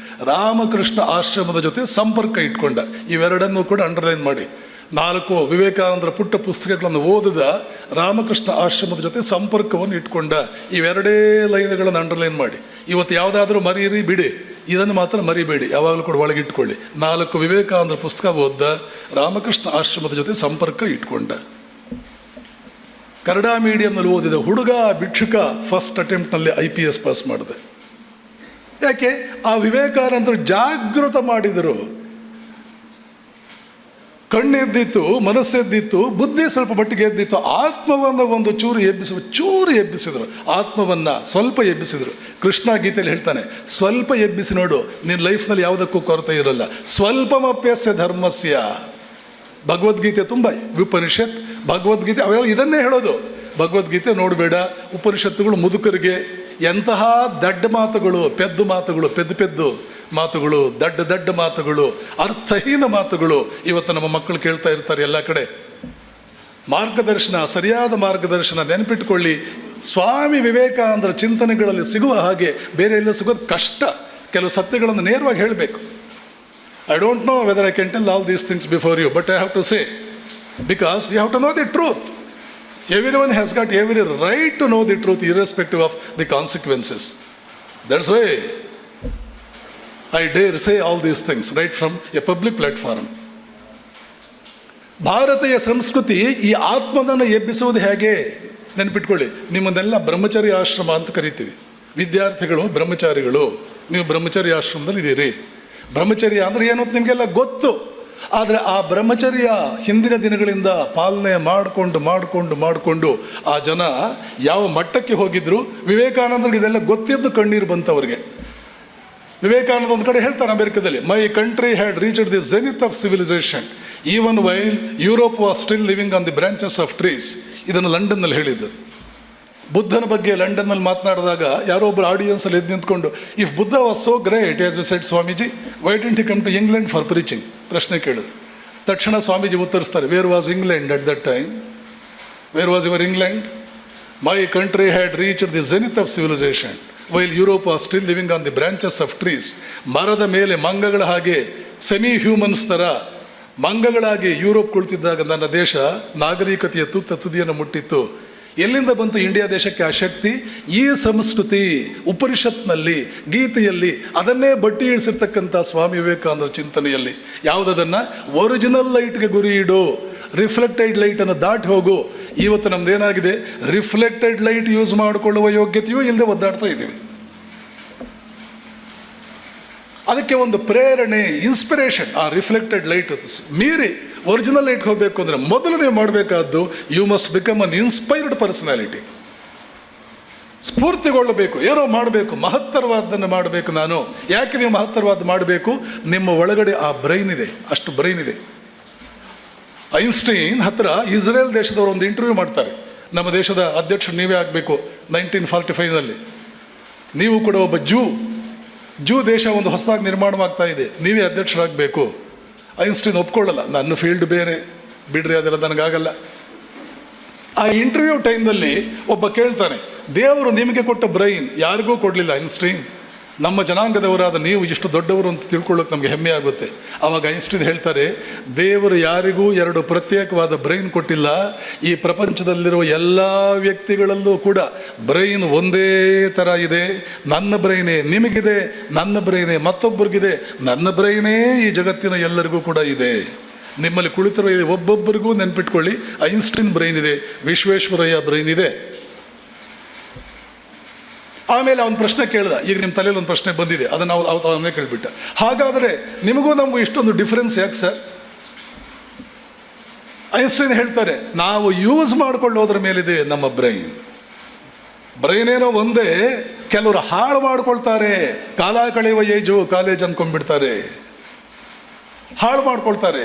ರಾಮಕೃಷ್ಣ ಆಶ್ರಮದ ಜೊತೆ ಸಂಪರ್ಕ ಇಟ್ಕೊಂಡ. ಇವೆರಡನ್ನೂ ಕೂಡ ಅಂಡರ್ಲೈನ್ ಮಾಡಿ. 4 ವಿವೇಕಾನಂದರ ಪುಟ್ಟ ಪುಸ್ತಕಗಳನ್ನು ಓದಿದ, ರಾಮಕೃಷ್ಣ ಆಶ್ರಮದ ಜೊತೆ ಸಂಪರ್ಕವನ್ನು ಇಟ್ಕೊಂಡ. ಇವೆರಡೇ ಲೈನ್ಗಳನ್ನು ಅಂಡರ್ಲೈನ್ ಮಾಡಿ. ಇವತ್ತು ಯಾವುದಾದ್ರೂ ಮರೀರಿ ಬಿಡಿ, ಇದನ್ನು ಮಾತ್ರ ಮರಿಬೇಡಿ, ಯಾವಾಗಲೂ ಕೂಡ ಒಳಗಿಟ್ಕೊಳ್ಳಿ. 4 ವಿವೇಕಾನಂದರ ಪುಸ್ತಕ ಓದ್ದ, ರಾಮಕೃಷ್ಣ ಆಶ್ರಮದ ಜೊತೆ ಸಂಪರ್ಕ ಇಟ್ಕೊಂಡ. ಕನ್ನಡ ಮೀಡಿಯಂನಲ್ಲಿ ಓದಿದ ಹುಡುಗ ಭಿಕ್ಷುಕ ಫಸ್ಟ್ ಅಟೆಂಪ್ಟ್ನಲ್ಲಿ IPS ಪಾಸ್ ಮಾಡಿದೆ. ಯಾಕೆ? ಆ ವಿವೇಕಾನಂದರು ಜಾಗೃತ ಮಾಡಿದರು. ಕಣ್ಣೆದ್ದಿತ್ತು, ಮನಸ್ಸೆದ್ದಿತ್ತು, ಬುದ್ಧಿ ಸ್ವಲ್ಪ ಮಟ್ಟಿಗೆ ಎದ್ದಿತ್ತು. ಆತ್ಮವನ್ನು ಒಂದು ಚೂರು ಎಬ್ಬಿಸಿದರು. ಆತ್ಮವನ್ನು ಸ್ವಲ್ಪ ಎಬ್ಬಿಸಿದರು. ಕೃಷ್ಣ ಗೀತೆಯಲ್ಲಿ ಹೇಳ್ತಾನೆ, ಸ್ವಲ್ಪ ಎಬ್ಬಿಸಿ ನೋಡು, ನಿನ್ನ ಲೈಫ್ನಲ್ಲಿ ಯಾವುದಕ್ಕೂ ಕೊರತೆ ಇರಲ್ಲ. ಸ್ವಲ್ಪಮಪ್ಯಸ್ಯ ಧರ್ಮಸ್ಯ. ಭಗವದ್ಗೀತೆ ತುಂಬ, ಉಪನಿಷತ್, ಭಗವದ್ಗೀತೆ ಅವೆಲ್ಲ ಇದನ್ನೇ ಹೇಳೋದು. ಭಗವದ್ಗೀತೆ ನೋಡಬೇಡ, ಉಪನಿಷತ್ತುಗಳು ಮುದುಕರಿಗೆ ಎಂತಹ ದಡ್ಡ ಮಾತುಗಳು, ಪೆದ್ದು ಮಾತುಗಳು, ದಡ್ಡ ಮಾತುಗಳು, ಅರ್ಥಹೀನ ಮಾತುಗಳು ಇವತ್ತು ನಮ್ಮ ಮಕ್ಕಳು ಕೇಳ್ತಾ ಇರ್ತಾರೆ ಎಲ್ಲ ಕಡೆ. ಮಾರ್ಗದರ್ಶನ, ಸರಿಯಾದ ಮಾರ್ಗದರ್ಶನ ನೆನಪಿಟ್ಕೊಳ್ಳಿ. ಸ್ವಾಮಿ ವಿವೇಕಾನಂದರ ಚಿಂತನೆಗಳಲ್ಲಿ ಸಿಗುವ ಹಾಗೆ ಬೇರೆ ಎಲ್ಲ ಸಿಗೋದು ಕಷ್ಟ. ಕೆಲವು ಸತ್ಯಗಳನ್ನು ನೇರವಾಗಿ ಹೇಳಬೇಕು. I don't know whether I can tell all these things before you, but I have to say, because you have to know the truth. Everyone has got every right to know the truth irrespective of the consequences. That's why I dare say all these things right from a public platform. ಭಾರತೀಯ ಸಂಸ್ಕೃತಿ ಈ ಆತ್ಮನನ್ನು ಎಬ್ಬಿಸುವುದು ಹೇಗೆ ನೆನಪಿಟ್ಕೊಳ್ಳಿ. ನಿಮ್ಮನ್ನೆಲ್ಲ ಬ್ರಹ್ಮಚರ್ಯ ಆಶ್ರಮ ಅಂತ ಕರಿತೀವಿ. ವಿದ್ಯಾರ್ಥಿಗಳು ಬ್ರಹ್ಮಚಾರಿಗಳು, ನೀವು ಬ್ರಹ್ಮಚರ್ಯ ಆಶ್ರಮದಲ್ಲಿ ಇದ್ದೀರಿ. ಬ್ರಹ್ಮಚರ್ಯ ಅಂದರೆ ಏನು ಅಂತ ನಿಮಗೆಲ್ಲ ಗೊತ್ತು. ಆದರೆ ಆ ಬ್ರಹ್ಮಚರ್ಯ ಹಿಂದಿನ ದಿನಗಳಿಂದ ಪಾಲನೆ ಮಾಡಿಕೊಂಡು ಆ ಜನ ಯಾವ ಮಟ್ಟಕ್ಕೆ ಹೋಗಿದ್ರು. ವಿವೇಕಾನಂದರಿಗೆ ಇದೆಲ್ಲ ಗೊತ್ತಿದ್ದು ಕಣ್ಣೀರು ಬಂತವ್ರಿಗೆ. ವಿವೇಕಾನಂದ ಒಂದು ಕಡೆ ಹೇಳ್ತಾರೆ ಅಮೆರಿಕದಲ್ಲಿ, my country had reached the zenith of civilization even while Europe was still living on the branches of trees. ಇದನ್ನು ಲಂಡನ್ನಲ್ಲಿ ಹೇಳಿದರು. ಬುದ್ಧನ ಬಗ್ಗೆ ಲಂಡನ್ನಲ್ಲಿ ಮಾತನಾಡಿದಾಗ ಯಾರೋ ಒಬ್ಬರು ಆಡಿಯನ್ಸಲ್ಲಿ ಎದ್ದು ನಿಂತ್ಕೊಂಡು, if Buddha was so great as we said Swamiji, why didn't he come to England for preaching? ಪ್ರಶ್ನೆ ಕೇಳಿದ್ರು. ತಕ್ಷಣ ಸ್ವಾಮೀಜಿ ಉತ್ತರಿಸ್ತಾರೆ, where was England at that time? Where was your England? My country had reached the zenith of civilization while Europe was still living on the branches of trees. ಮರದ ಮೇಲೆ ಮಂಗಗಳ ಹಾಗೆ, semi humans ಥರ ಮಂಗಗಳಾಗಿ Europe ಕುಳಿತಿದ್ದಾಗ ನನ್ನ ದೇಶ ನಾಗರಿಕತೆಯ ತುದಿಯನ್ನು ಮುಟ್ಟಿತ್ತು. ಎಲ್ಲಿಂದ ಬಂತು ಇಂಡಿಯಾ ದೇಶಕ್ಕೆ ಆ ಶಕ್ತಿ? ಈ ಸಂಸ್ಕೃತಿ. ಉಪನಿಷತ್ನಲ್ಲಿ, ಗೀತೆಯಲ್ಲಿ ಅದನ್ನೇ ಬಟ್ಟಿ ಇಳಿಸಿರ್ತಕ್ಕಂಥ ಸ್ವಾಮಿ ವಿವೇಕಾನಂದರ ಚಿಂತನೆಯಲ್ಲಿ ಯಾವುದನ್ನು ಒರಿಜಿನಲ್ ಲೈಟ್ಗೆ ಗುರಿ ಇಡು, ರಿಫ್ಲೆಕ್ಟೆಡ್ ಲೈಟನ್ನು ದಾಟಿ ಹೋಗು. ಇವತ್ತು ನಮ್ದೇನಾಗಿದೆ, ರಿಫ್ಲೆಕ್ಟೆಡ್ ಲೈಟ್ ಯೂಸ್ ಮಾಡಿಕೊಳ್ಳುವ ಯೋಗ್ಯತೆಯೂ ಇಲ್ಲದೆ ಒದ್ದಾಡ್ತಾ ಇದ್ದೀವಿ. ಅದಕ್ಕೆ ಒಂದು ಪ್ರೇರಣೆ, ಇನ್ಸ್ಪಿರೇಷನ್ ಆ ರಿಫ್ಲೆಕ್ಟೆಡ್ ಲೈಟ್ ಮೀರಿ ಒರಿಜಿನಲ್ ಲೈಟ್ಗೆ ಹೋಗಬೇಕು ಅಂದರೆ ಮೊದಲು ನೀವು ಮಾಡಬೇಕಾದ್ದು, you must become an inspired personality. ಸ್ಫೂರ್ತಿಗೊಳ್ಳಬೇಕು, ಏನೋ ಮಾಡಬೇಕು, ಮಹತ್ತರವಾದನ್ನು ಮಾಡಬೇಕು. ನಾನು ಯಾಕೆ ನೀವು ಮಹತ್ತರವಾದ ಮಾಡಬೇಕು? ನಿಮ್ಮ ಒಳಗಡೆ ಆ ಬ್ರೈನ್ ಇದೆ, ಅಷ್ಟು ಬ್ರೈನ್ ಇದೆ. ಐನ್ಸ್ಟೈನ್ ಹತ್ರ ಇಸ್ರೇಲ್ ದೇಶದವರು ಒಂದು ಇಂಟರ್ವ್ಯೂ ಮಾಡ್ತಾರೆ, ನಮ್ಮ ದೇಶದ ಅಧ್ಯಕ್ಷರು ನೀವೇ ಆಗಬೇಕು 1945ನಲ್ಲಿ, ನೀವು ಕೂಡ ಒಬ್ಬ ಜೂ ದೇಶ ಒಂದು ಹೊಸದಾಗಿ ನಿರ್ಮಾಣವಾಗ್ತಾ ಇದೆ, ನೀವೇ ಅಧ್ಯಕ್ಷರಾಗಬೇಕು. ಐನ್ಸ್ಟೈನ್ ಒಪ್ಕೊಳ್ಳಲ್ಲ, ನನ್ನ ಫೀಲ್ಡ್ ಬೇರೆ, ಬಿಡ್ರಿ ಅದೆಲ್ಲ ನನಗಾಗಲ್ಲ. ಆ ಇಂಟರ್ವ್ಯೂ ಟೈಮ್ನಲ್ಲಿ ಒಬ್ಬ ಕೇಳ್ತಾನೆ, ದೇವರು ನಿಮಗೆ ಕೊಟ್ಟ ಬ್ರೈನ್ ಯಾರಿಗೂ ಕೊಡಲಿಲ್ಲ ಐನ್ಸ್ಟೈನ್, ನಮ್ಮ ಜನಾಂಗದವರಾದ ನೀವು ಇಷ್ಟು ದೊಡ್ಡವರು ಅಂತ ತಿಳ್ಕೊಳ್ಳೋಕೆ ನಮಗೆ ಹೆಮ್ಮೆ ಆಗುತ್ತೆ. ಆವಾಗ ಐನ್ಸ್ಟೈನ್ ಹೇಳ್ತಾರೆ, ದೇವರು ಯಾರಿಗೂ 2 ಪ್ರತ್ಯೇಕವಾದ ಬ್ರೈನ್ ಕೊಟ್ಟಿಲ್ಲ. ಈ ಪ್ರಪಂಚದಲ್ಲಿರುವ ಎಲ್ಲ ವ್ಯಕ್ತಿಗಳಲ್ಲೂ ಕೂಡ ಬ್ರೈನ್ ಒಂದೇ ಥರ ಇದೆ. ನನ್ನ ಬ್ರೈನೇ ನಿಮಗಿದೆ, ನನ್ನ ಬ್ರೈನೇ ಮತ್ತೊಬ್ಬರಿಗಿದೆ, ನನ್ನ ಬ್ರೈನೇ ಈ ಜಗತ್ತಿನ ಎಲ್ಲರಿಗೂ ಕೂಡ ಇದೆ. ನಿಮ್ಮಲ್ಲಿ ಕುಳಿತಿರೋ ಒಬ್ಬೊಬ್ಬರಿಗೂ ನೆನ್ಪಿಟ್ಕೊಳ್ಳಿ, ಐನ್ಸ್ಟೈನ್ ಬ್ರೈನ್ ಇದೆ, ವಿಶ್ವೇಶ್ವರಯ್ಯ ಬ್ರೈನ್ ಇದೆ. ಆಮೇಲೆ ಅವನ ಪ್ರಶ್ನೆ ಕೇಳ್ದ, ಈಗ ನಿಮ್ಮ ತಲೆಯಲ್ಲಿ ಒಂದು ಪ್ರಶ್ನೆ ಬಂದಿದೆ, ಅದನ್ನು ಅವನೇ ಕೇಳಿಬಿಟ್ಟ, ಹಾಗಾದರೆ ನಿಮಗೂ ನಮಗೂ ಇಷ್ಟೊಂದು ಡಿಫ್ರೆನ್ಸ್ ಯಾಕೆ ಸರ್? ಐನ್ಸ್ಟೈನ್ ಹೇಳ್ತಾರೆ, ನಾವು ಯೂಸ್ ಮಾಡ್ಕೊಳ್ಳೋದ್ರ ಮೇಲಿದೆ ನಮ್ಮ ಬ್ರೈನ್. ಬ್ರೈನ್ ಏನೋ ಒಂದೇ, ಕೆಲವರು ಹಾಳು ಮಾಡ್ಕೊಳ್ತಾರೆ. ಕಾಲ ಕಳೆಯುವ ಏಜು ಕಾಲೇಜ್ ಅಂದ್ಕೊಂಡ್ಬಿಡ್ತಾರೆ, ಹಾಳು ಮಾಡ್ಕೊಳ್ತಾರೆ.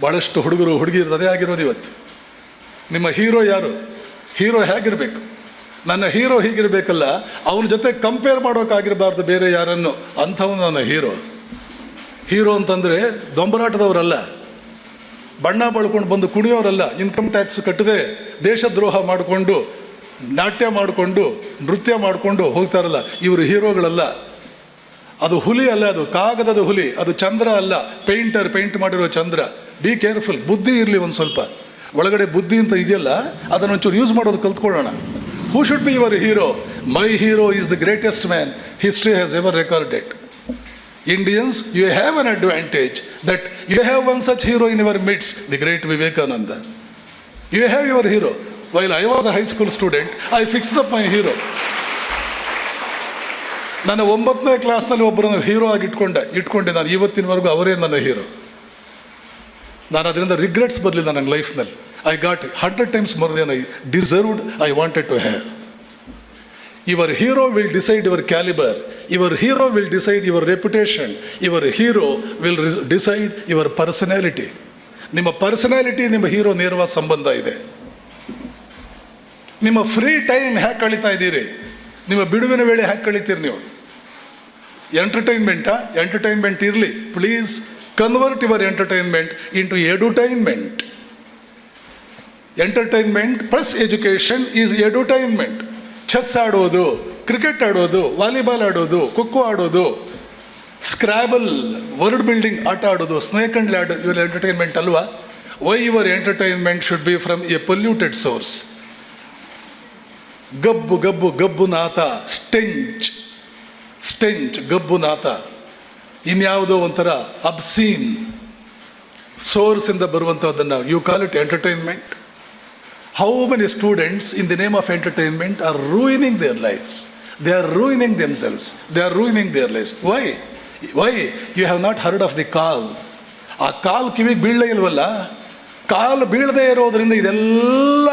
ಭಾಳಷ್ಟು ಹುಡುಗರು ಹುಡುಗಿರು ಅದೇ ಆಗಿರೋದು ಇವತ್ತು. ನಿಮ್ಮ ಹೀರೋ ಯಾರು? ಹೀರೋ ಹೇಗಿರಬೇಕು? ನನ್ನ ಹೀರೋ ಹೀಗಿರಬೇಕಲ್ಲ, ಅವನ ಜೊತೆ ಕಂಪೇರ್ ಮಾಡೋಕ್ಕಾಗಿರಬಾರ್ದು ಬೇರೆ ಯಾರನ್ನು. ಅಂಥವನು ನನ್ನ ಹೀರೋ. ಹೀರೋ ಅಂತಂದರೆ ದೊಂಬರಾಟದವರಲ್ಲ, ಬಣ್ಣ ಬಳ್ಕೊಂಡು ಬಂದು ಕುಣಿಯೋರಲ್ಲ, ಇನ್ಕಮ್ ಟ್ಯಾಕ್ಸ್ ಕಟ್ಟದೆ ದೇಶದ್ರೋಹ ಮಾಡಿಕೊಂಡು ನಾಟ್ಯ ಮಾಡಿಕೊಂಡು ನೃತ್ಯ ಮಾಡಿಕೊಂಡು ಹೋಗ್ತಾರಲ್ಲ, ಇವರು ಹೀರೋಗಳಲ್ಲ. ಅದು ಹುಲಿ ಅಲ್ಲ, ಅದು ಕಾಗದದ ಹುಲಿ, ಅದು ಚಂದ್ರ ಅಲ್ಲ, ಪೇಂಟ್ ಮಾಡಿರೋ ಚಂದ್ರ. Be careful. ಬುದ್ಧಿ ಇರಲಿ ಒಂದು ಸ್ವಲ್ಪ, ಒಳಗಡೆ ಬುದ್ಧಿ ಅಂತ ಇದೆಯಲ್ಲ, ಅದನ್ನೊಂಚೂರು ಯೂಸ್ ಮಾಡೋದು ಕಲ್ತ್ಕೊಳ್ಳೋಣ. Who should be your hero? My hero is the greatest man history has ever recorded. Indians, you have an advantage that you have one such hero in your midst, the great Vivekananda. You have your hero. While I was a high school student, I fixed up my hero. ನಾನು 9ನೇ ಕ್ಲಾಸ್ನಲ್ಲಿ ಒಬ್ಬರನ್ನು hero ಆಗಿ ಇಟ್ಕೊಂಡೆ ನಾನು. ಇವತ್ತಿನವರೆಗೂ ಅವರೇ ನನ್ನ hero. ನಾನು ಅದರಿಂದ ರಿಗ್ರೆಟ್ಸ್ ಬರಲಿಲ್ಲ ನನ್ನ ಲೈಫ್ನಲ್ಲಿ. I got 100 times more than I deserved, I wanted to have. Your hero will decide your caliber. Your hero will decide your reputation. Your hero will decide your personality. ನಿಮ್ಮ personality ನಿಮ್ಮ hero ನೇರವಾದ ಸಂಬಂಧ ಇದೆ. ನಿಮ್ಮ free time hack ಕಳೀತಾ ಇದ್ದೀರಿ? ನಿಮ್ಮ ಬಿಡುವಿನ ವೇಳೆ ಹ್ಯಾಕ್ ಕಳೀತೀರಿ ನೀವು? ಎಂಟರ್ಟೈನ್ಮೆಂಟ್ ಇರಲಿ. Please convert your entertainment into edutainment. Entertainment plus education is edutainment. Chess ಆಡೋದು, ಕ್ರಿಕೆಟ್ ಆಡೋದು, ವಾಲಿಬಾಲ್ ಆಡೋದು, ಖೋಖೋ ಆಡೋದು, ಸ್ಕ್ರ್ಯಾಬಲ್, ವರ್ಡ್ ಬಿಲ್ಡಿಂಗ್ ಆಟ ಆಡೋದು, ಸ್ನೇಕ್ ಆ್ಯಂಡ್ ಲ್ಯಾಡರ್, ಇವೆಲ್ಲ ಎಂಟರ್ಟೈನ್ಮೆಂಟ್ ಅಲ್ವಾ? Why your entertainment should be from a polluted source. ಗಬ್ಬು ನಾಥ, ಸ್ಟೆಂಚ್ ಗಬ್ಬು ನಾಥ, ಇನ್ಯಾವುದೋ ಒಂಥರ ಅಬ್ಸೀನ್ ಸೋರ್ಸಿಂದ ಬರುವಂಥದ್ದನ್ನು you call it entertainment. How many students in the name of entertainment are ruining their lives? They are ruining themselves. They are ruining their lives. Why? You have not heard of the call. ಆ ಕಾಲ್ ಕಿವಿಗೆ ಬೀಳಲೇ ಇಲ್ವಲ್ಲ. ಕಾಲು ಬೀಳದೇ ಇರೋದರಿಂದ ಇದೆಲ್ಲ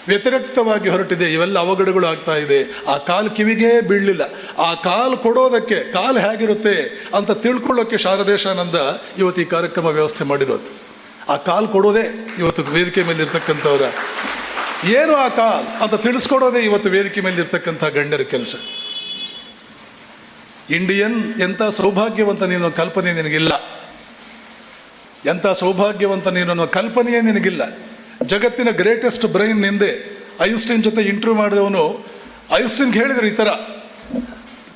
ವ್ಯತಿರಿಕ್ತವಾಗಿ ಹೊರಟಿದೆ. ಇವೆಲ್ಲ ಅವಘಡಗಳು ಆಗ್ತಾ ಇದೆ. ಆ ಕಾಲು ಕಿವಿಗೇ ಬೀಳಲಿಲ್ಲ. ಆ ಕಾಲು ಕೊಡೋದಕ್ಕೆ ಕಾಲು ಹೇಗಿರುತ್ತೆ ಅಂತ ತಿಳ್ಕೊಳ್ಳೋಕ್ಕೆ ಶಾರದೇಶಾನಂದ ಇವತ್ತು ಈ ಕಾರ್ಯಕ್ರಮ ವ್ಯವಸ್ಥೆ ಮಾಡಿರೋದು. ಆ ಕಾಲ್ ಕೊಡೋದೇ ಇವತ್ತು ವೇದಿಕೆ ಮೇಲೆ ಇರ್ತಕ್ಕಂಥವ್ರ ಏನು ಆ ಕಾಲ್ ಅಂತ ತಿಳಿಸ್ಕೊಡೋದೇ ಇವತ್ತು ವೇದಿಕೆ ಮೇಲೆ ಇರ್ತಕ್ಕಂಥ ಗಣ್ಯರ ಕೆಲಸ. ಇಂಡಿಯನ್, ಎಂಥ ಸೌಭಾಗ್ಯವಂತ ನೀನು ಕಲ್ಪನೆ ನಿನಗಿಲ್ಲ. ಎಂಥ ಸೌಭಾಗ್ಯವಂತ ನೀನು ಕಲ್ಪನೆಯೇ ನಿನಗಿಲ್ಲ. ಜಗತ್ತಿನ ಗ್ರೇಟೆಸ್ಟ್ ಬ್ರೈನ್ ನಿಂದೆ. ಐನ್ಸ್ಟೈನ್ ಜೊತೆ ಇಂಟರ್ವ್ಯೂ ಮಾಡಿದವನು ಐನ್ಸ್ಟೈನ್ಗೆ ಹೇಳಿದ್ರು ಈ ಥರ,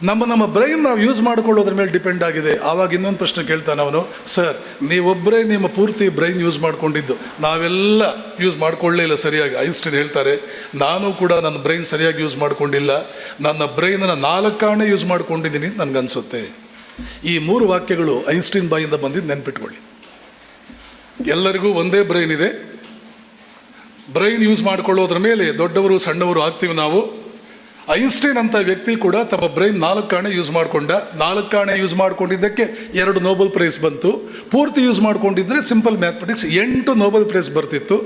ನಮ್ಮ ಬ್ರೈನ್ ನಾವು ಯೂಸ್ ಮಾಡ್ಕೊಳ್ಳೋದ್ರ ಮೇಲೆ ಡಿಪೆಂಡ್ ಆಗಿದೆ. ಆವಾಗ ಇನ್ನೊಂದು ಪ್ರಶ್ನೆ ಕೇಳ್ತಾನೆ ಅವನು, ಸರ್ ನೀವೊಬ್ಬರೇ ನಿಮ್ಮ ಪೂರ್ತಿ ಬ್ರೈನ್ ಯೂಸ್ ಮಾಡ್ಕೊಂಡಿದ್ದು, ನಾವೆಲ್ಲ ಯೂಸ್ ಮಾಡ್ಕೊಳ್ಳೇ ಇಲ್ಲ ಸರಿಯಾಗಿ. ಐನ್ಸ್ಟೈನ್ ಹೇಳ್ತಾರೆ, ನಾನು ಕೂಡ ನನ್ನ ಬ್ರೈನ್ ಸರಿಯಾಗಿ ಯೂಸ್ ಮಾಡ್ಕೊಂಡಿಲ್ಲ, ನನ್ನ ಬ್ರೈನನ್ನು 4 ಆಣೆ ಯೂಸ್ ಮಾಡ್ಕೊಂಡಿದ್ದೀನಿ ಅಂತ ನನಗನ್ಸುತ್ತೆ. ಈ 3 ವಾಕ್ಯಗಳು ಐನ್ಸ್ಟೈನ್ ಬಾಯಿಂದ ಬಂದಿದ್ದು ನೆನ್ಪಿಟ್ಕೊಳ್ಳಿ. ಎಲ್ಲರಿಗೂ ಒಂದೇ ಬ್ರೈನ್ ಇದೆ. ಬ್ರೈನ್ ಯೂಸ್ ಮಾಡ್ಕೊಳ್ಳೋದ್ರ ಮೇಲೆ ದೊಡ್ಡವರು ಸಣ್ಣವರು ಆಗ್ತೀವಿ ನಾವು. ಐನ್ಸ್ಟೈನ್ ಅಂತ ವ್ಯಕ್ತಿ ಕೂಡ ತಮ್ಮ ಬ್ರೈನ್ 4 ಆಣೆ ಯೂಸ್ ಮಾಡಿಕೊಂಡ. 4 ಆಣೆ ಯೂಸ್ ಮಾಡ್ಕೊಂಡಿದ್ದಕ್ಕೆ 2 ನೊಬೆಲ್ ಪ್ರೈಸ್ ಬಂತು. ಪೂರ್ತಿ ಯೂಸ್ ಮಾಡ್ಕೊಂಡಿದ್ರೆ ಸಿಂಪಲ್ ಮ್ಯಾಥಮೆಟಿಕ್ಸ್ 8 ನೊಬೆಲ್ ಪ್ರೈಸ್ ಬರ್ತಿತ್ತು.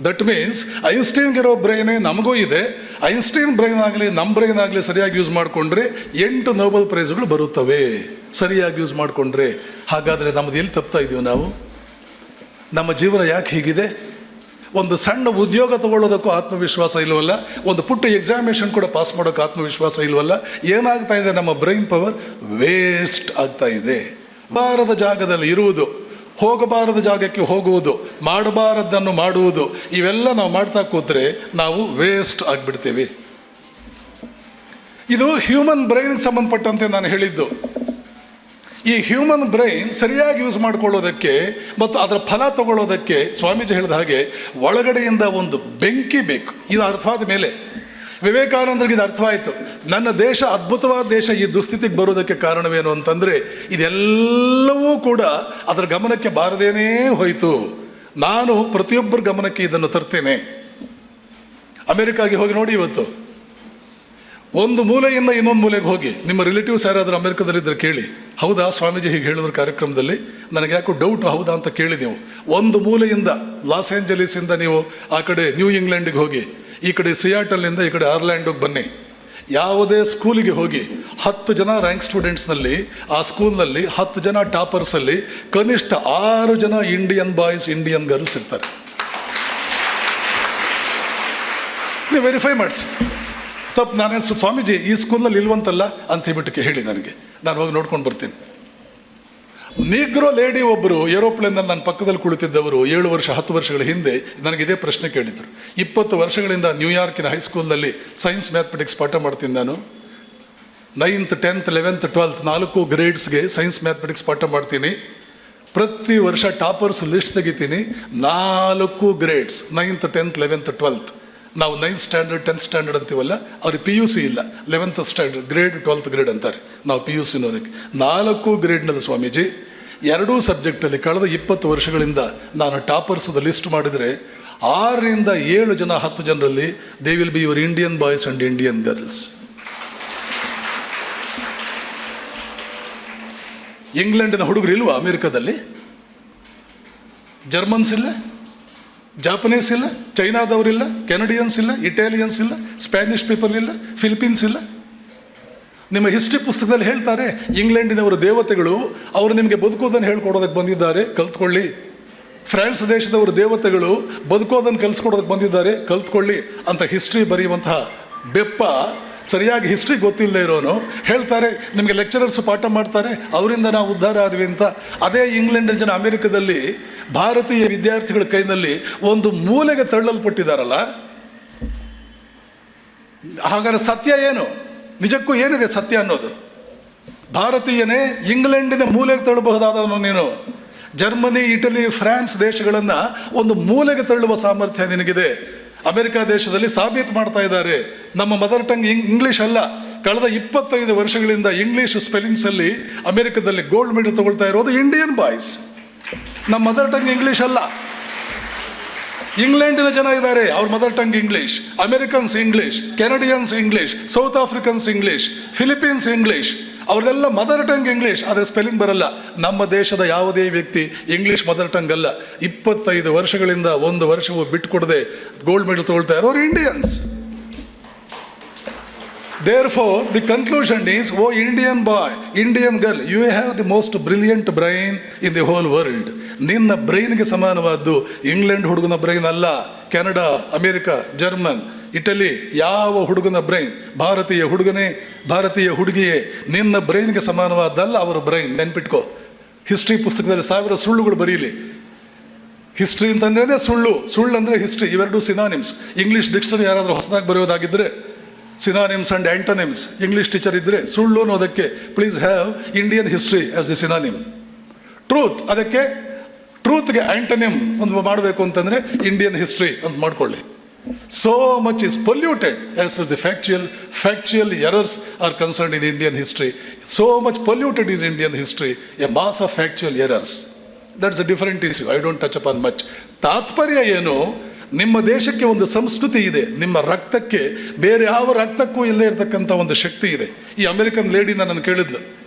ದಟ್ ಮೀನ್ಸ್ ಐನ್ಸ್ಟೈನ್ಗಿರೋ ಬ್ರೈನೇ ನಮಗೂ ಇದೆ. ಐನ್ಸ್ಟೈನ್ ಬ್ರೈನ್ ಆಗಲಿ ನಮ್ಮ ಬ್ರೈನ್ ಆಗಲಿ ಸರಿಯಾಗಿ ಯೂಸ್ ಮಾಡಿಕೊಂಡ್ರೆ 8 ನೊಬೆಲ್ ಪ್ರೈಸ್ಗಳು ಬರುತ್ತವೆ, ಸರಿಯಾಗಿ ಯೂಸ್ ಮಾಡಿಕೊಂಡ್ರೆ. ಹಾಗಾದರೆ ನಮ್ಮದು ಎಲ್ಲಿ ತಪ್ತಾ ಇದ್ದೀವಿ ನಾವು? ನಮ್ಮ ಜೀವನ ಯಾಕೆ ಹೀಗಿದೆ? ಒಂದು ಸಣ್ಣ ಉದ್ಯೋಗ ತಗೊಳ್ಳೋದಕ್ಕೂ ಆತ್ಮವಿಶ್ವಾಸ ಇಲ್ವಲ್ಲ, ಒಂದು ಪುಟ್ಟ ಎಕ್ಸಾಮಿನೇಷನ್ ಕೂಡ ಪಾಸ್ ಮಾಡೋಕ್ಕೆ ಆತ್ಮವಿಶ್ವಾಸ ಇಲ್ವಲ್ಲ. ಏನಾಗ್ತಾ ಇದೆ? ನಮ್ಮ ಬ್ರೈನ್ ಪವರ್ ವೇಸ್ಟ್ ಆಗ್ತಾ ಇದೆ. ಬಾರದ ಜಾಗದಲ್ಲಿ ಇರುವುದು, ಹೋಗಬಾರದ ಜಾಗಕ್ಕೆ ಹೋಗುವುದು, ಮಾಡಬಾರದನ್ನು ಮಾಡುವುದು, ಇವೆಲ್ಲ ನಾವು ಮಾಡ್ತಾ ಕೂತ್ರೆ ನಾವು ವೇಸ್ಟ್ ಆಗಿಬಿಡ್ತೀವಿ. ಇದು ಹ್ಯೂಮನ್ ಬ್ರೈನ್ಗೆ ಸಂಬಂಧಪಟ್ಟಂತೆ ನಾನು ಹೇಳಿದ್ದು. ಈ ಹ್ಯೂಮನ್ ಬ್ರೈನ್ ಸರಿಯಾಗಿ ಯೂಸ್ ಮಾಡ್ಕೊಳ್ಳೋದಕ್ಕೆ ಮತ್ತು ಅದರ ಫಲ ತಗೊಳ್ಳೋದಕ್ಕೆ ಸ್ವಾಮೀಜಿ ಹೇಳಿದ ಹಾಗೆ ಒಳಗಡೆಯಿಂದ ಒಂದು ಬೆಂಕಿ ಬೇಕು. ಇದು ಅರ್ಥವಾದ ಮೇಲೆ ವಿವೇಕಾನಂದರಿಗೆ ಇದು ಅರ್ಥವಾಯಿತು. ನನ್ನ ದೇಶ ಅದ್ಭುತವಾದ ದೇಶ ಈ ದುಸ್ಥಿತಿಗೆ ಬರೋದಕ್ಕೆ ಕಾರಣವೇನು ಅಂತಂದರೆ ಇದೆಲ್ಲವೂ ಕೂಡ ಅದರ ಗಮನಕ್ಕೆ ಬಾರದೇನೇ ಹೋಯಿತು. ನಾನು ಪ್ರತಿಯೊಬ್ಬರ ಗಮನಕ್ಕೆ ಇದನ್ನು ತರ್ತೇನೆ. ಅಮೆರಿಕಾಗೆ ಹೋಗಿ ನೋಡಿ, ಇವತ್ತು ಒಂದು ಮೂಲೆಯಿಂದ ಇನ್ನೊಂದು ಮೂಲೆಗೆ ಹೋಗಿ ನಿಮ್ಮ ರಿಲೇಟಿವ್ಸ್ ಯಾರಾದರೂ ಅಮೆರಿಕದಲ್ಲಿದ್ದರೆ ಕೇಳಿ, ಹೌದಾ ಸ್ವಾಮೀಜಿ ಹೀಗೆ ಹೇಳಿದ್ರು ಕಾರ್ಯಕ್ರಮದಲ್ಲಿ, ನನಗೆ ಯಾಕೋ ಡೌಟ್, ಹೌದಾ ಅಂತ ಕೇಳಿ ನೀವು. ಒಂದು ಮೂಲೆಯಿಂದ ಲಾಸ್ ಏಂಜಲೀಸಿಂದ ನೀವು ಆ ಕಡೆ ನ್ಯೂ ಇಂಗ್ಲೆಂಡಿಗೆ ಹೋಗಿ, ಈ ಕಡೆ ಸಿಯಾಟಲ್ನಿಂದ ಈ ಕಡೆ ಆರ್ಲ್ಯಾಂಡೋಗೆ ಬನ್ನಿ, ಯಾವುದೇ ಸ್ಕೂಲಿಗೆ ಹೋಗಿ 10 ಜನ ರ್ಯಾಂಕ್ ಸ್ಟೂಡೆಂಟ್ಸ್ನಲ್ಲಿ ಆ ಸ್ಕೂಲ್ನಲ್ಲಿ 10 ಜನ ಟಾಪರ್ಸಲ್ಲಿ ಕನಿಷ್ಠ 6 ಜನ ಇಂಡಿಯನ್ ಬಾಯ್ಸ್, ಇಂಡಿಯನ್ ಗರ್ಲ್ಸ್ ಇರ್ತಾರೆ. ನೀವು ವೆರಿಫೈ ಮಾಡಿಸಿ. ತಪ್ಪು ನಾನೇ ಸ್ವಾಮೀಜಿ ಈ ಸ್ಕೂಲ್ನಲ್ಲಿ ಇಲ್ವಂತಲ್ಲ ಅಂತ ಹೇಳ್ಬಿಟ್ಟು ಹೇಳಿ ನನಗೆ, ನಾನು ಹೋಗಿ ನೋಡ್ಕೊಂಡು ಬರ್ತೀನಿ. ನೀಗ್ರೋ ಲೇಡಿ ಒಬ್ಬರು ಏರೋಪ್ಲೇನಲ್ಲಿ ನನ್ನ ಪಕ್ಕದಲ್ಲಿ ಕುಳಿತಿದ್ದವರು 7 ವರ್ಷ 10 ವರ್ಷಗಳ ಹಿಂದೆ ನನಗೆ ಇದೇ ಪ್ರಶ್ನೆ ಕೇಳಿದರು. 20 ವರ್ಷಗಳಿಂದ ನ್ಯೂಯಾರ್ಕಿನ ಹೈಸ್ಕೂಲ್ನಲ್ಲಿ ಸೈನ್ಸ್ ಮ್ಯಾಥಮೆಟಿಕ್ಸ್ ಪಾಠ ಮಾಡ್ತೀನಿ ನಾನು. 9th 10th 11th 12th 4 ಗ್ರೇಡ್ಸ್ಗೆ science mathematics ಪಾಠ ಮಾಡ್ತೀನಿ. ಪ್ರತಿ ವರ್ಷ ಟಾಪರ್ಸ್ ಲಿಸ್ಟ್ ತೆಗಿತೀನಿ. 4 grades 9th 10th 11th 12th. ನಾವು 9th ಸ್ಟ್ಯಾಂಡರ್ಡ್ 10th ಸ್ಟ್ಯಾಂಡರ್ಡ್ ಅಂತೀವಲ್ಲ, ಅವ್ರಿಗೆ PUC ಇಲ್ಲ, 11th standard grade 12th grade ಅಂತಾರೆ, ನಾವು PUC ಅನ್ನೋದಕ್ಕೆ. 4 ಗ್ರೇಡ್ನಲ್ಲಿ ಸ್ವಾಮೀಜಿ 2 ಸಬ್ಜೆಕ್ಟಲ್ಲಿ ಕಳೆದ 20 ವರ್ಷಗಳಿಂದ ನಾನು ಟಾಪರ್ಸ್ದ ಲಿಸ್ಟ್ ಮಾಡಿದರೆ 6 ರಿಂದ 7 ಜನ 10 ಜನರಲ್ಲಿ they will be your Indian boys and Indian girls. ಇಂಗ್ಲೆಂಡಿನ ಹುಡುಗರು ಇಲ್ವಾ ಅಮೆರಿಕದಲ್ಲಿ? ಜರ್ಮನ್ಸ್ ಇಲ್ಲ, ಜಾಪನೀಸ್ ಇಲ್ಲ, ಚೈನಾದವರಿಲ್ಲ, ಕೆನಡಿಯನ್ಸ್ ಇಲ್ಲ, ಇಟಾಲಿಯನ್ಸ್ ಇಲ್ಲ, ಸ್ಪ್ಯಾನಿಷ್ ಪೀಪಲ್ ಇಲ್ಲ, ಫಿಲಿಪೀನ್ಸ್ ಇಲ್ಲ. ನಿಮ್ಮ ಹಿಸ್ಟ್ರಿ ಪುಸ್ತಕದಲ್ಲಿ ಹೇಳ್ತಾರೆ ಇಂಗ್ಲೆಂಡಿನವರು ದೇವತೆಗಳು, ಅವರು ನಿಮಗೆ ಬದುಕೋದನ್ನು ಹೇಳ್ಕೊಡೋದಕ್ಕೆ ಬಂದಿದ್ದಾರೆ, ಕಲ್ತ್ಕೊಳ್ಳಿ. ಫ್ರಾನ್ಸ್ ದೇಶದವರು ದೇವತೆಗಳು ಬದುಕೋದನ್ನು ಕಲಿಸ್ಕೊಡೋದಕ್ಕೆ ಬಂದಿದ್ದಾರೆ, ಕಲ್ತ್ಕೊಳ್ಳಿ ಅಂತ ಹಿಸ್ಟ್ರಿ ಬರೆಯುವಂತಹ ಬೆಪ್ಪ ಸರಿಯಾಗಿ ಹಿಸ್ಟ್ರಿ ಗೊತ್ತಿಲ್ಲದೆ ಇರೋನು ಹೇಳ್ತಾರೆ ನಿಮಗೆ ಲೆಕ್ಚರರ್ಸ್ ಪಾಠ ಮಾಡ್ತಾರೆ, ಅವರಿಂದ ನಾವು ಉದ್ಧಾರ ಆದ್ವಿ ಅಂತ. ಅದೇ ಇಂಗ್ಲೆಂಡಿನ ಜನ ಅಮೆರಿಕದಲ್ಲಿ ಭಾರತೀಯ ವಿದ್ಯಾರ್ಥಿಗಳ ಕೈನಲ್ಲಿ ಒಂದು ಮೂಲೆಗೆ ತಳ್ಳಲ್ಪಟ್ಟಿದ್ದಾರಲ್ಲ. ಹಾಗಾದ್ರೆ ಸತ್ಯ ಏನು? ನಿಜಕ್ಕೂ ಏನಿದೆ ಸತ್ಯ ಅನ್ನೋದು? ಭಾರತೀಯನೇ ಇಂಗ್ಲೆಂಡಿನ ಮೂಲೆಗೆ ತಳ್ಳಬಹುದಾದವನು ನೀನು. ಜರ್ಮನಿ, ಇಟಲಿ, ಫ್ರಾನ್ಸ್ ದೇಶಗಳನ್ನು ಒಂದು ಮೂಲೆಗೆ ತಳ್ಳುವ ಸಾಮರ್ಥ್ಯ ನಿನಗಿದೆ. ಅಮೆರಿಕ ದೇಶದಲ್ಲಿ ಸಾಬೀತು ಮಾಡ್ತಾ ಇದ್ದಾರೆ ನಮ್ಮ ಮದರ್ ಟಂಗ್ ಇಂಗ್ಲೀಷ್ ಅಲ್ಲ. ಕಳೆದ 25 ವರ್ಷಗಳಿಂದ ಇಂಗ್ಲೀಷ್ ಸ್ಪೆಲ್ಲಿಂಗ್ಸಲ್ಲಿ ಅಮೆರಿಕದಲ್ಲಿ ಗೋಲ್ಡ್ ಮೆಡಲ್ ತಗೊಳ್ತಾ ಇರೋದು ಇಂಡಿಯನ್ ಬಾಯ್ಸ್. ನಮ್ಮ ಮದರ್ ಟಂಗ್ ಇಂಗ್ಲೀಷ್ ಅಲ್ಲ. ಇಂಗ್ಲೆಂಡಿನ ಜನ ಇದ್ದಾರೆ, ಅವ್ರ mother tongue English. Americans English, Canadians English, South Africans English, Philippines English, ಅವ್ರದೆಲ್ಲ ಮದರ್ ಟಂಗ್ ಇಂಗ್ಲೀಷ್, ಆದರೆ ಸ್ಪೆಲ್ಲಿಂಗ್ ಬರಲ್ಲ. ನಮ್ಮ ದೇಶದ ಯಾವುದೇ ವ್ಯಕ್ತಿ ಇಂಗ್ಲೀಷ್ ಮದರ್ ಟಂಗ್ ಅಲ್ಲ. 25 ವರ್ಷಗಳಿಂದ 1 ವರ್ಷವೂ ಬಿಟ್ಟುಕೊಡದೆ ಗೋಲ್ಡ್ ಮೆಡಲ್ ತಗೊಳ್ತಾ ಇರೋರು Indians. Therefore, the conclusion is, oh Indian boy, Indian girl, you have the most brilliant brain in the whole world. ನಿನ್ನ ಬ್ರೈನ್ಗೆ ಸಮಾನವಾದ್ದು ಇಂಗ್ಲೆಂಡ್ ಹುಡುಗನ ಬ್ರೈನ್ ಅಲ್ಲ, ಕೆನಡಾ, ಅಮೆರಿಕ, ಜರ್ಮನ್, ಇಟಲಿ ಯಾವ ಹುಡುಗನ ಬ್ರೈನ್, ಭಾರತೀಯ ಹುಡುಗನೇ, ಭಾರತೀಯ ಹುಡುಗಿಯೇ, ನಿನ್ನ ಬ್ರೈನ್ಗೆ ಸಮಾನವಾದ್ದಲ್ಲ ಅವರ ಬ್ರೈನ್. ನೆನ್ಪಿಟ್ಕೋ. ಹಿಸ್ಟ್ರಿ ಪುಸ್ತಕದಲ್ಲಿ 1000 ಸುಳ್ಳುಗಳು ಬರೀಲಿ. ಹಿಸ್ಟ್ರಿ ಅಂತಂದ್ರೇ ಸುಳ್ಳು, ಸುಳ್ಳು ಅಂದರೆ ಹಿಸ್ಟ್ರಿ, ಇವೆರಡು ಸಿನಾನಿಮ್ಸ್. ಇಂಗ್ಲೀಷ್ ಡಿಕ್ಷನರಿ ಯಾರಾದರೂ ಹೊಸದಾಗಿ ಬರೆಯೋದಾಗಿದ್ದರೆ ಸಿನಾನಿಮ್ಸ್ ಆ್ಯಂಡ್ ಆ್ಯಂಟನಿಮ್ಸ್, ಇಂಗ್ಲೀಷ್ ಟೀಚರ್ ಇದ್ದರೆ ಸುಳ್ಳು ಅನ್ನೋದಕ್ಕೆ please have Indian history as the synonym. Truth, ಅದಕ್ಕೆ ಟ್ರೂತ್ಗೆ ಆ್ಯಂಟನಿಮ್ ಒಂದು ಮಾಡಬೇಕು ಅಂತಂದರೆ ಇಂಡಿಯನ್ ಹಿಸ್ಟ್ರಿ ಅಂತ ಮಾಡ್ಕೊಳ್ಳಿ. So much is polluted as far as the factual errors are concerned in Indian history. So much polluted is Indian history, a mass of factual errors. That's a different issue. I don't touch upon much. ತಾತ್ಪರ್ಯ ಏನು? ನಿಮ್ಮ ದೇಶಕ್ಕೆ ಒಂದು ಸಂಸ್ಕೃತಿ ಇದೆ, ನಿಮ್ಮ ರಕ್ತಕ್ಕೆ ಬೇರೆ ಯಾವ ರಕ್ತಕ್ಕೂ ಇಲ್ಲದೆ ಇರತಕ್ಕಂಥ ಒಂದು ಶಕ್ತಿ ಇದೆ. ಈ ಅಮೆರಿಕನ್ ಲೇಡಿನ ನಾನು ಕೇಳಿದ್ಲು,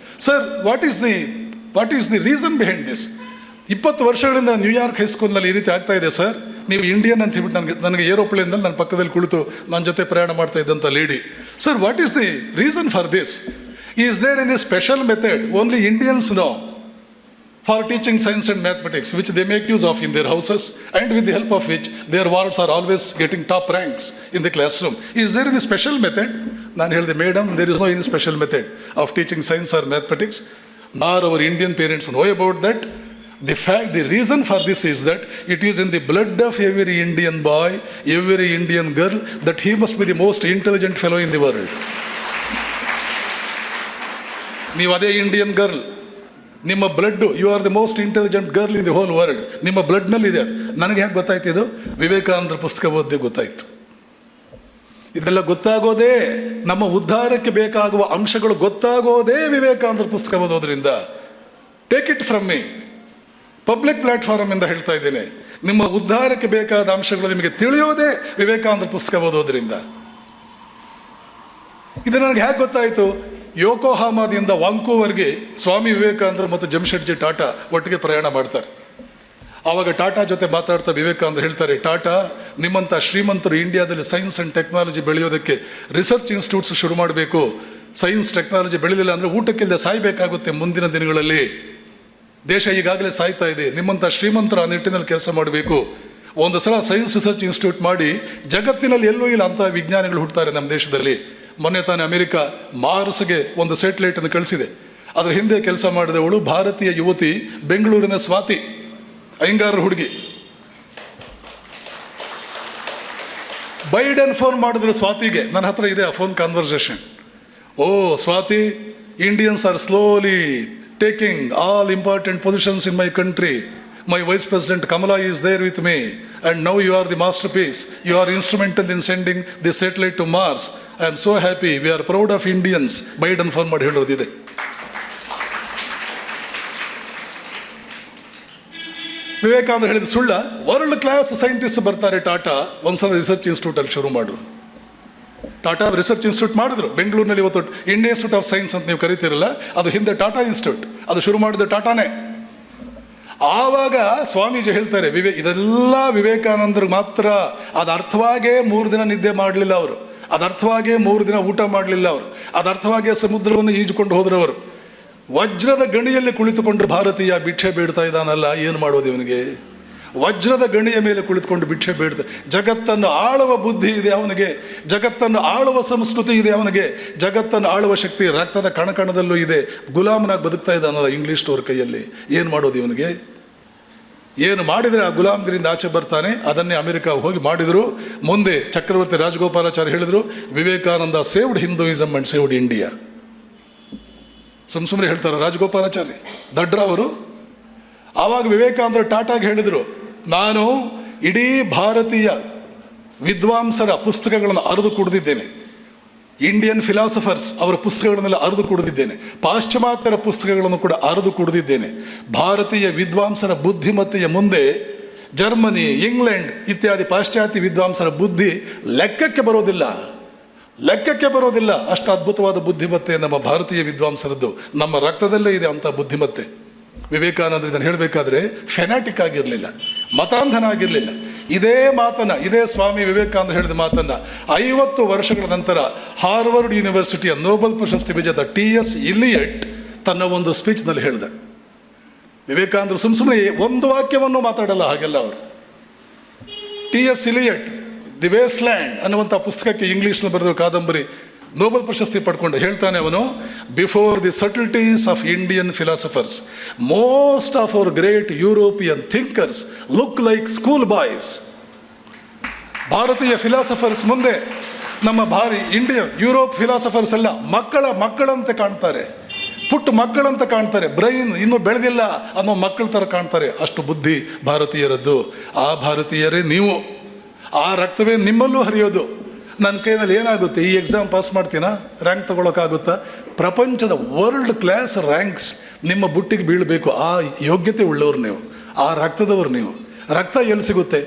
sir what is the reason behind this? 20 ವರ್ಷಗಳಿಂದ ನ್ಯೂಯಾರ್ಕ್ ಹೈಸ್ಕೂಲ್ನಲ್ಲಿ ಈ ರೀತಿ ಆಗ್ತಾ ಇದೆ ಸರ್, ನೀವು ಇಂಡಿಯನ್ ಅಂತ ಹೇಳ್ಬಿಟ್ಟು ನನಗೆ ಏರೋಪ್ಲೇನ್ನಲ್ಲಿ ನನ್ನ ಪಕ್ಕದಲ್ಲಿ ಕುಳಿತು ನನ್ನ ಜೊತೆ ಪ್ರಯಾಣ ಮಾಡ್ತಾ ಇದ್ದಂಥ lady, sir what is the reason for this? Is there any special method only Indians know for teaching science and mathematics, which they make use of in their houses, and with the help of which their wards are always getting top ranks in the classroom? Is there any special method? ನಾನು ಹೇಳಿದೆ, madam, there is no any special method of teaching science or mathematics, nor our Indian parents know about that. The reason for this is that it is in the blood of every Indian boy, every Indian girl, that he must be the most intelligent fellow in the world. ನೀವು ಅದೇ Indian girl, ನಿಮ್ಮ blood, you are the most intelligent girl in the whole world, ನಿಮ್ಮ ಬ್ಲಡ್ನಲ್ಲಿದೆ. ನನಗೆ ಹೇಗೆ ಗೊತ್ತಾಯ್ತು ಇದು? ವಿವೇಕಾನಂದರ ಪುಸ್ತಕ ಓದಿ ಗೊತ್ತಾಯ್ತು. ಇದೆಲ್ಲ ಗೊತ್ತಾಗೋದೇ, ನಮ್ಮ ಉದ್ಧಾರಕ್ಕೆ ಬೇಕಾಗುವ ಅಂಶಗಳು ಗೊತ್ತಾಗೋದೇ ವಿವೇಕಾನಂದರ ಪುಸ್ತಕ ಓದೋದ್ರಿಂದ. Take it from me, public platform ಇಂದ ಹೇಳ್ತಾ ಇದ್ದೇನೆ. ನಿಮ್ಮ ಉದ್ಧಾರಕ್ಕೆ ಬೇಕಾದ ಅಂಶಗಳು ನಿಮಗೆ ತಿಳಿಯೋದೇ ವಿವೇಕಾನಂದರ ಪುಸ್ತಕ ಓದೋದ್ರಿಂದ. ಇದು ನನಗೆ ಹೇಗೆ ಗೊತ್ತಾಯಿತು? ಯೋಕೋಹಾಮಾದಿಂದ ವಾಂಕೂವರ್ಗೆ ಸ್ವಾಮಿ ವಿವೇಕಾನಂದರು ಮತ್ತು ಜಮ್ಶೆಡ್ಜಿ ಟಾಟಾ ಒಟ್ಟಿಗೆ ಪ್ರಯಾಣ ಮಾಡ್ತಾರೆ. ಆವಾಗ ಟಾಟಾ ಜೊತೆ ಮಾತಾಡ್ತಾ ವಿವೇಕಾನಂದರು ಹೇಳ್ತಾರೆ, ಟಾಟಾ, ನಿಮ್ಮಂಥ ಶ್ರೀಮಂತರು ಇಂಡಿಯಾದಲ್ಲಿ ಸೈನ್ಸ್ ಆ್ಯಂಡ್ ಟೆಕ್ನಾಲಜಿ ಬೆಳೆಯೋದಕ್ಕೆ ರಿಸರ್ಚ್ ಇನ್ಸ್ಟಿಟ್ಯೂಟ್ಸ್ ಶುರು ಮಾಡಬೇಕು. ಸೈನ್ಸ್ ಟೆಕ್ನಾಲಜಿ ಬೆಳೆದಿಲ್ಲ ಅಂದರೆ ಊಟಕ್ಕಿಲ್ಲದೆ ಸಾಯಬೇಕಾಗುತ್ತೆ ಮುಂದಿನ ದಿನಗಳಲ್ಲಿ. ದೇಶ ಈಗಾಗಲೇ ಸಾಯ್ತಾ ಇದೆ. ನಿಮ್ಮಂಥ ಶ್ರೀಮಂತರ ಆ ನಿಟ್ಟಿನಲ್ಲಿ ಕೆಲಸ ಮಾಡಬೇಕು. ಒಂದು ಸಲ ಸೈನ್ಸ್ ರಿಸರ್ಚ್ ಇನ್ಸ್ಟಿಟ್ಯೂಟ್ ಮಾಡಿ, ಜಗತ್ತಿನಲ್ಲಿ ಎಲ್ಲೂ ಇಲ್ಲ ಅಂಥ ವಿಜ್ಞಾನಿಗಳು ಹುಡ್ತಾರೆ ನಮ್ಮ ದೇಶದಲ್ಲಿ. ಮೊನ್ನೆ ತಾನೇ ಅಮೆರಿಕ ಮಾರ್ಸ್ಗೆ ಒಂದು ಸ್ಯಾಟಲೈಟನ್ನು ಕಳಿಸಿದೆ. ಅದರ ಹಿಂದೆ ಕೆಲಸ ಮಾಡಿದವಳು ಭಾರತೀಯ ಯುವತಿ, ಬೆಂಗಳೂರಿನ ಸ್ವಾತಿ, ಅಯ್ಯಂಗಾರರ ಹುಡುಗಿ. ಬೈಡೆನ್ ಫೋನ್ ಮಾಡಿದ್ರು ಸ್ವಾತಿಗೆ, ನನ್ನ ಹತ್ರ ಇದೆ ಆ phone conversation. Oh Swati, Indians are slowly taking all important positions in my country. My Vice President Kamala is there with me, and now you are the masterpiece. You are instrumental in sending the satellite to Mars. I am so happy. We are proud of Indians. Biden phone ಮಾಡಿ ಹೇಳೋದಿದೆ. ವಿವೇಕಾನಂದ ಹೇಳಿದ ಸುಳ್ಳ? World class scientist ಬರ್ತಾರೆ ಟಾಟಾ, ಒಂದ್ಸಲ research ಇನ್ಸ್ಟಿಟ್ಯೂಟಲ್ಲಿ ಶುರು ಮಾಡು. Tata research institute ಮಾಡಿದ್ರು ಬೆಂಗಳೂರಿನಲ್ಲಿ. ಇವತ್ತು ಇಂಡಿಯನ್ ಇನ್ಸ್ಟಿಟ್ಯೂಟ್ ಆಫ್ ಸೈನ್ಸ್ ಅಂತ ನೀವು ಕರಿತೀರಲ್ಲ, ಅದು ಹಿಂದೆ ಟಾಟಾ ಇನ್ಸ್ಟಿಟ್ಯೂಟ್. ಅದು ಶುರು ಮಾಡಿದ ಟಾಟಾನೇ. ಆವಾಗ ಸ್ವಾಮೀಜಿ ಹೇಳ್ತಾರೆ, ಇದೆಲ್ಲ ವಿವೇಕಾನಂದರಿಗೆ ಮಾತ್ರ. ಅದು ಅರ್ಥವಾಗೇ 3 ದಿನ ನಿದ್ದೆ ಮಾಡಲಿಲ್ಲ ಅವರು. ಅದು ಅರ್ಥವಾಗೇ 3 ದಿನ ಊಟ ಮಾಡಲಿಲ್ಲ ಅವರು. ಅದು ಅರ್ಥವಾಗೇ ಸಮುದ್ರವನ್ನು ಈಜುಕೊಂಡು ಹೋದ್ರವರು. ವಜ್ರದ ಗಣಿಯಲ್ಲಿ ಕುಳಿತುಕೊಂಡು ಭಾರತೀಯ ಭಿಕ್ಷೆ ಬೇಡ್ತಾ ಇದ್ದಾನಲ್ಲ, ಏನು ಮಾಡೋದು ಇವನಿಗೆ? ವಜ್ರದ ಗಣಿಯ ಮೇಲೆ ಕುಳಿತುಕೊಂಡು ಭಿಕ್ಷೆ ಬೇಡ್ತಾ, ಜಗತ್ತನ್ನು ಆಳುವ ಬುದ್ಧಿ ಇದೆ ಅವನಿಗೆ, ಜಗತ್ತನ್ನು ಆಳುವ ಸಂಸ್ಕೃತಿ ಇದೆ ಅವನಿಗೆ, ಜಗತ್ತನ್ನು ಆಳುವ ಶಕ್ತಿ ರಕ್ತದ ಕಣಕಣದಲ್ಲೂ ಇದೆ. ಗುಲಾಮನಾಗಿ ಬದುಕ್ತಾ ಇದ್ದಾನಲ್ಲ ಇಂಗ್ಲೀಷ್ನವ್ರ ಕೈಯಲ್ಲಿ. ಏನು ಮಾಡೋದು ಇವನಿಗೆ? ಏನು ಮಾಡಿದರೆ ಆ ಗುಲಾಮಗಿರಿಂದ ಆಚೆ ಬರ್ತಾನೆ? ಅದನ್ನೇ ಅಮೆರಿಕ ಹೋಗಿ ಮಾಡಿದರು. ಮುಂದೆ ಚಕ್ರವರ್ತಿ ರಾಜಗೋಪಾಲಾಚಾರ್ಯ ಹೇಳಿದರು, Vivekananda saved Hinduism and saved India. ಸುಮ್ಮನೆ ಹೇಳ್ತಾರೆ ರಾಜಗೋಪಾಲಾಚಾರ್ಯ, ದಡ್ರ ಅವರು. ಆವಾಗ ವಿವೇಕಾನಂದರು ಟಾಟಾಗೆ ಹೇಳಿದರು, ನಾನು ಇಡೀ ಭಾರತೀಯ ವಿದ್ವಾಂಸರ ಪುಸ್ತಕಗಳನ್ನು ಅರಿದು ಕುಡಿದಿದ್ದೇನೆ. ಇಂಡಿಯನ್ ಫಿಲಾಸಫರ್ಸ್ ಅವರ ಪುಸ್ತಕಗಳನ್ನೆಲ್ಲ ಅರಿದು ಕುಡಿದಿದ್ದೇನೆ. ಪಾಶ್ಚಿಮಾತ್ಯರ ಪುಸ್ತಕಗಳನ್ನು ಕೂಡ ಅರಿದು ಕುಡಿದಿದ್ದೇನೆ. ಭಾರತೀಯ ವಿದ್ವಾಂಸರ ಬುದ್ಧಿಮತ್ತೆಯ ಮುಂದೆ ಜರ್ಮನಿ, ಇಂಗ್ಲೆಂಡ್ ಇತ್ಯಾದಿ ಪಾಶ್ಚಾತ್ಯ ವಿದ್ವಾಂಸರ ಬುದ್ಧಿ ಲೆಕ್ಕಕ್ಕೆ ಬರೋದಿಲ್ಲ, ಲೆಕ್ಕಕ್ಕೆ ಬರೋದಿಲ್ಲ. ಅಷ್ಟು ಅದ್ಭುತವಾದ ಬುದ್ಧಿಮತ್ತೆ ನಮ್ಮ ಭಾರತೀಯ ವಿದ್ವಾಂಸರದ್ದು. ನಮ್ಮ ರಕ್ತದಲ್ಲೇ ಇದೆ ಅಂಥ ಬುದ್ಧಿಮತ್ತೆ. ವಿವೇಕಾನಂದರು ಇದನ್ನು ಹೇಳಬೇಕಾದ್ರೆ ಫೆನಾಟಿಕ್ ಆಗಿರಲಿಲ್ಲ, ಮತಾಂಧನ ಆಗಿರಲಿಲ್ಲ. ಇದೇ ಮಾತನ್ನು, ಇದೇ ಸ್ವಾಮಿ ವಿವೇಕಾನಂದ ಹೇಳಿದ ಮಾತನ್ನು 50 ವರ್ಷಗಳ ನಂತರ ಹಾರ್ವರ್ಡ್ ಯೂನಿವರ್ಸಿಟಿಯ ನೋಬೆಲ್ ಪ್ರಶಸ್ತಿ ವಿಜೇತ TS ಇಲಿಯಟ್ ತನ್ನ ಒಂದು ಸ್ಪೀಚ್ನಲ್ಲಿ ಹೇಳಿದ. ವಿವೇಕಾನಂದರು ಸುಮ್ಮನೆ ಒಂದು ವಾಕ್ಯವನ್ನು ಮಾತಾಡಲ್ಲ ಹಾಗೆಲ್ಲ ಅವರು. TS Eliot the waste land ಅನ್ನುವಂಥ ಪುಸ್ತಕಕ್ಕೆ ಇಂಗ್ಲೀಷ್ನಲ್ಲಿ ಬರೆದ ಕಾದಂಬರಿ ನೋಬೆಲ್ ಪ್ರಶಸ್ತಿ ಪಡ್ಕೊಂಡು ಹೇಳ್ತಾನೆ ಅವನು, before the subtleties of Indian philosophers most of our great European thinkers look like school boys. ಭಾರತೀಯ ಫಿಲಾಸಫರ್ಸ್ ಮುಂದೆ ನಮ್ಮ ಯುರೋಪ್ ಫಿಲಾಸಫರ್ಸ್ ಎಲ್ಲ ಮಕ್ಕಳಂತೆ ಕಾಣ್ತಾರೆ, ಪುಟ್ಟ ಮಕ್ಕಳಂತ ಕಾಣ್ತಾರೆ. ಬ್ರೈನ್ ಇನ್ನೂ ಬೆಳೆದಿಲ್ಲ ಅನ್ನೋ ಮಕ್ಕಳ ಥರ ಕಾಣ್ತಾರೆ. ಅಷ್ಟು ಬುದ್ಧಿ ಭಾರತೀಯರದ್ದು. ಆ ಭಾರತೀಯರೇ ನೀವು, ಆ ರಕ್ತವೇ ನಿಮ್ಮಲ್ಲೂ ಹರಿಯೋದು. ನನ್ನ ಕೈನಲ್ಲಿ ಏನಾಗುತ್ತೆ? ಈ ಎಕ್ಸಾಮ್ ಪಾಸ್ ಮಾಡ್ತೀನಾ? ರ್ಯಾಂಕ್ ತೊಗೊಳಕ್ಕಾಗುತ್ತಾ? ಪ್ರಪಂಚದ ವರ್ಲ್ಡ್ ಕ್ಲಾಸ್ ರ್ಯಾಂಕ್ಸ್ ನಿಮ್ಮ ಬುಟ್ಟಿಗೆ ಬೀಳಬೇಕು. ಆ ಯೋಗ್ಯತೆ ಉಳ್ಳವರು ನೀವು, ಆ ರಕ್ತದವರು ನೀವು. ರಕ್ತ ಎಲ್ಲಿ ಸಿಗುತ್ತೆ?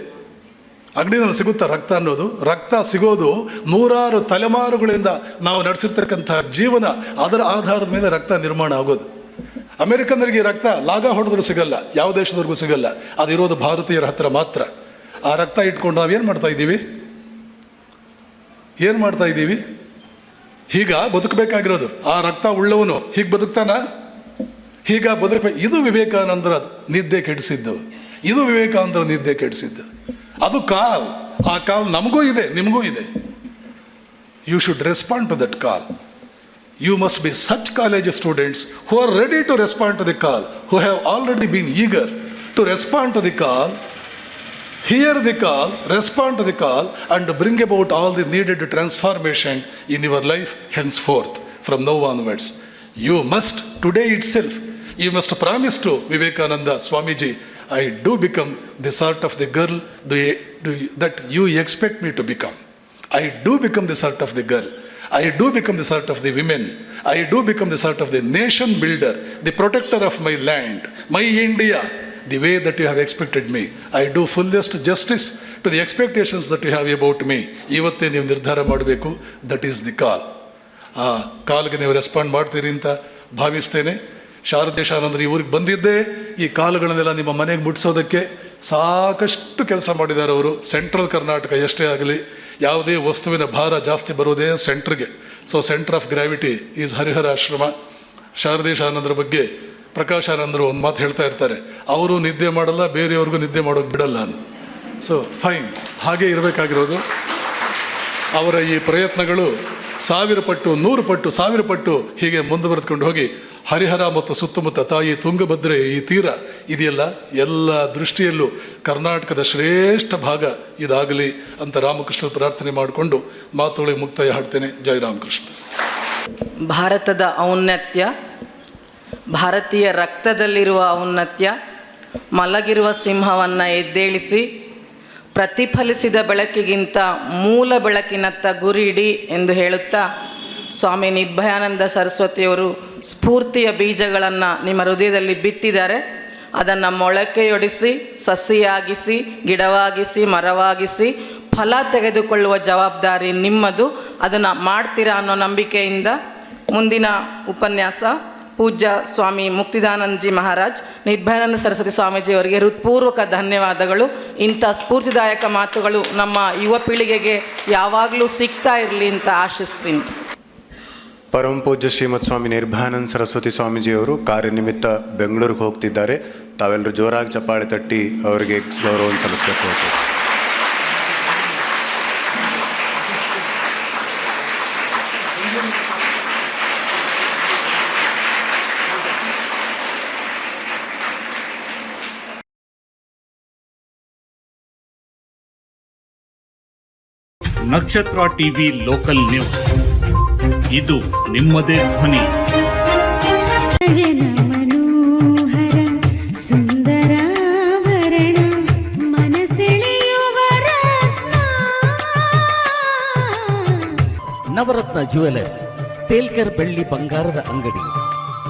ಅಂಗಡಿನಲ್ಲಿ ಸಿಗುತ್ತಾ ರಕ್ತ ಅನ್ನೋದು? ರಕ್ತ ಸಿಗೋದು ನೂರಾರು ತಲೆಮಾರುಗಳಿಂದ ನಾವು ನಡೆಸಿರ್ತಕ್ಕಂಥ ಜೀವನ, ಅದರ ಆಧಾರದ ಮೇಲೆ ರಕ್ತ ನಿರ್ಮಾಣ ಆಗೋದು. ಅಮೆರಿಕನ್ನರಿಗೆ ರಕ್ತ ಲಾಗ ಹೊಡೆದ್ರೂ ಸಿಗಲ್ಲ, ಯಾವ ದೇಶದವ್ರಿಗೂ ಸಿಗಲ್ಲ. ಅದಿರೋದು ಭಾರತೀಯರ ಹತ್ರ ಮಾತ್ರ. ಆ ರಕ್ತ ಇಟ್ಕೊಂಡು ನಾವೇನು ಮಾಡ್ತಾ ಇದ್ದೀವಿ? ಏನು ಮಾಡ್ತಾ ಇದ್ದೀವಿ? ಹೀಗ ಬದುಕಬೇಕಾಗಿರೋದು. ಆ ರಕ್ತ ಉಳ್ಳವನು ಹೀಗೆ ಬದುಕ್ತಾನ? ಹೀಗ ಇದು ವಿವೇಕಾನಂದರ ನಿದ್ದೆ ಕೆಡಿಸಿದ್ದು. ಇದು ವಿವೇಕಾನಂದರ ನಿದ್ದೆ ಕೆಡಿಸಿದ್ದು. ಅದು ಕಾಲ್. ಆ ಕಾಲ್ ನಮಗೂ ಇದೆ, ನಿಮಗೂ ಇದೆ. You should respond to that call. You must be such college students who are ready to respond to the call, who have already been eager to respond to the call, hear the call, respond to the call, and bring about all the needed transformation in your life henceforth, from now onwards. You must, today itself, you must promise to Vivekananda Swamiji, I do become the sort of the girl that you expect me to become. I do become the sort of the girl. I do become the sort of the women. I do become the sort of the nation builder, the protector of my land, my India, the way that you have expected me. I do fullest justice to the expectations that you have about me. Ivatte ನೀವು ನಿರ್ಧಾರ ಮಾಡಬೇಕು. That is the call. ಆ ಕಾಲ್ಗೆ ನೀವು respond ಮಾಡ್ತೀರಿ ಅಂತ ಭಾವಿಸ್ತೇನೆ. ಶಾರದೇಶಾನಂದರು ಈ ಊರಿಗೆ ಬಂದಿದ್ದೇ ಈ ಕಾಲುಗಳನ್ನೆಲ್ಲ ನಿಮ್ಮ ಮನೆಗೆ ಮುಟ್ಟಿಸೋದಕ್ಕೆ ಸಾಕಷ್ಟು ಕೆಲಸ ಮಾಡಿದ್ದಾರೆ ಅವರು. ಸೆಂಟ್ರಲ್ ಕರ್ನಾಟಕ ಎಷ್ಟೇ ಆಗಲಿ, ಯಾವುದೇ ವಸ್ತುವಿನ ಭಾರ ಜಾಸ್ತಿ ಬರೋದೇ ಸೆಂಟ್ರಿಗೆ. So centre of gravity is Harihara Ashram. ಶಾರದೇಶಾನಂದರ ಬಗ್ಗೆ ಪ್ರಕಾಶಾನಂದರು ಒಂದು ಮಾತು ಹೇಳ್ತಾ ಇರ್ತಾರೆ, ಅವರು ನಿದ್ದೆ ಮಾಡಲ್ಲ, ಬೇರೆಯವ್ರಿಗೂ ನಿದ್ದೆ ಮಾಡೋದು ಬಿಡಲ್ಲ ಅಂತ. ಸೊ ಫೈನ್, ಹಾಗೇ ಇರಬೇಕಾಗಿರೋದು. ಅವರ ಈ ಪ್ರಯತ್ನಗಳು 1000 ಪಟ್ಟು, 100 ಪಟ್ಟು, 1000 ಪಟ್ಟು ಹೀಗೆ ಮುಂದುವರೆದುಕೊಂಡು ಹೋಗಿ ಹರಿಹರ ಮತ್ತು ಸುತ್ತಮುತ್ತ ತಾಯಿ ತುಂಗಭದ್ರೆ ಈ ತೀರ ಇದೆಯಲ್ಲ, ಎಲ್ಲ ದೃಷ್ಟಿಯಲ್ಲೂ ಕರ್ನಾಟಕದ ಶ್ರೇಷ್ಠ ಭಾಗ ಇದಾಗಲಿ ಅಂತ ರಾಮಕೃಷ್ಣ ಪ್ರಾರ್ಥನೆ ಮಾಡಿಕೊಂಡು ಮಾತುಗಳಿಗೆ ಮುಕ್ತಾಯ ಹಾಡ್ತೇನೆ. ಜೈ ರಾಮಕೃಷ್ಣ. ಭಾರತದ ಔನ್ನತ್ಯ, ಭಾರತೀಯ ರಕ್ತದಲ್ಲಿರುವ ಔನ್ನತ್ಯ, ಮಲಗಿರುವ ಸಿಂಹವನ್ನು ಎದ್ದೇಳಿಸಿ ಪ್ರತಿಫಲಿಸಿದ ಬೆಳಕಿಗಿಂತ ಮೂಲ ಬೆಳಕಿನತ್ತ ಗುರಿ ಇಡಿ ಎಂದು ಹೇಳುತ್ತಾ ಸ್ವಾಮಿ ನಿರ್ಭಯಾನಂದ ಸರಸ್ವತಿಯವರು ಸ್ಫೂರ್ತಿಯ ಬೀಜಗಳನ್ನು ನಿಮ್ಮ ಹೃದಯದಲ್ಲಿ ಬಿತ್ತಿದ್ದಾರೆ. ಅದನ್ನು ಮೊಳಕೆಯೊಡಿಸಿ, ಸಸಿಯಾಗಿಸಿ, ಗಿಡವಾಗಿಸಿ, ಮರವಾಗಿಸಿ ಫಲ ತೆಗೆದುಕೊಳ್ಳುವ ಜವಾಬ್ದಾರಿ ನಿಮ್ಮದು. ಅದನ್ನು ಮಾಡ್ತೀರಾ ಅನ್ನೋ ನಂಬಿಕೆಯಿಂದ ಮುಂದಿನ ಉಪನ್ಯಾಸ ಪೂಜ್ಯ ಸ್ವಾಮಿ ಮುಕ್ತಿದಾನಂದಜಿ ಮಹಾರಾಜ್, ನಿರ್ಭಯಾನಂದ ಸರಸ್ವತಿ ಸ್ವಾಮೀಜಿಯವರಿಗೆ ಹೃತ್ಪೂರ್ವಕ ಧನ್ಯವಾದಗಳು. ಇಂಥ ಸ್ಫೂರ್ತಿದಾಯಕ ಮಾತುಗಳು ನಮ್ಮ ಯುವ ಪೀಳಿಗೆಗೆ ಯಾವಾಗಲೂ ಸಿಗ್ತಾ ಇರಲಿ ಅಂತ ಆಶಿಸ್ತೀನಿ. ಪರಮ ಪೂಜ್ಯ ಶ್ರೀಮತ್ ಸ್ವಾಮಿ ನಿರ್ಭಯಾನಂದ ಸರಸ್ವತಿ ಸ್ವಾಮೀಜಿಯವರು ಕಾರ್ಯನಿಮಿತ್ತ ಬೆಂಗಳೂರಿಗೆ ಹೋಗ್ತಿದ್ದಾರೆ. ತಾವೆಲ್ಲರೂ ಜೋರಾಗಿ ಚಪ್ಪಾಳೆ ತಟ್ಟಿ ಅವರಿಗೆ ಗೌರವವನ್ನು ಸಲ್ಲಿಸಬೇಕು. ನಕ್ಷತ್ರ ಟಿವಿ ಲೋಕಲ್ ನ್ಯೂಸ್, ಇದು ನಿಮ್ಮದೇ ಧ್ವನಿ. ಮನೋಹರ ಸುಂದರಾಭರಣ ಮನಸೆಳೆಯುವ ನವರತ್ನ ಜ್ಯುವೆಲರ್ಸ್, ತೇಲ್ಕರ್ ಬೆಳ್ಳಿ ಬಂಗಾರದ ಅಂಗಡಿ,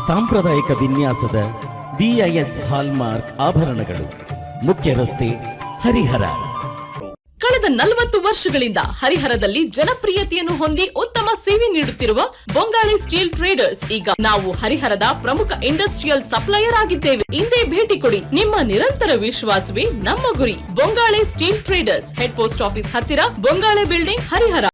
ಸಾಂಪ್ರದಾಯಿಕ ವಿನ್ಯಾಸದ BIS ಹಾಲ್ಮಾರ್ಕ್ ಆಭರಣಗಳು, ಮುಖ್ಯ ರಸ್ತೆ, ಹರಿಹರ. ಕಳೆದ 40 ವರ್ಷಗಳಿಂದ ಹರಿಹರದಲ್ಲಿ ಜನಪ್ರಿಯತೆಯನ್ನು ಹೊಂದಿ ಉತ್ತಮ ಸೇವೆ ನೀಡುತ್ತಿರುವ ಬೊಂಗಾಳೆ ಸ್ಟೀಲ್ ಟ್ರೇಡರ್ಸ್, ಈಗ ನಾವು ಹರಿಹರದ ಪ್ರಮುಖ ಇಂಡಸ್ಟ್ರಿಯಲ್ ಸಪ್ಲೈಯರ್ ಆಗಿದ್ದೇವೆ. ಇಂದೇ ಭೇಟಿ ಕೊಡಿ. ನಿಮ್ಮ ನಿರಂತರ ವಿಶ್ವಾಸವೇ ನಮ್ಮ ಗುರಿ. Bongale steel traders, head post office ಹತ್ತಿರ, ಬೊಂಗಾಳೆ ಬಿಲ್ಡಿಂಗ್, ಹರಿಹರ.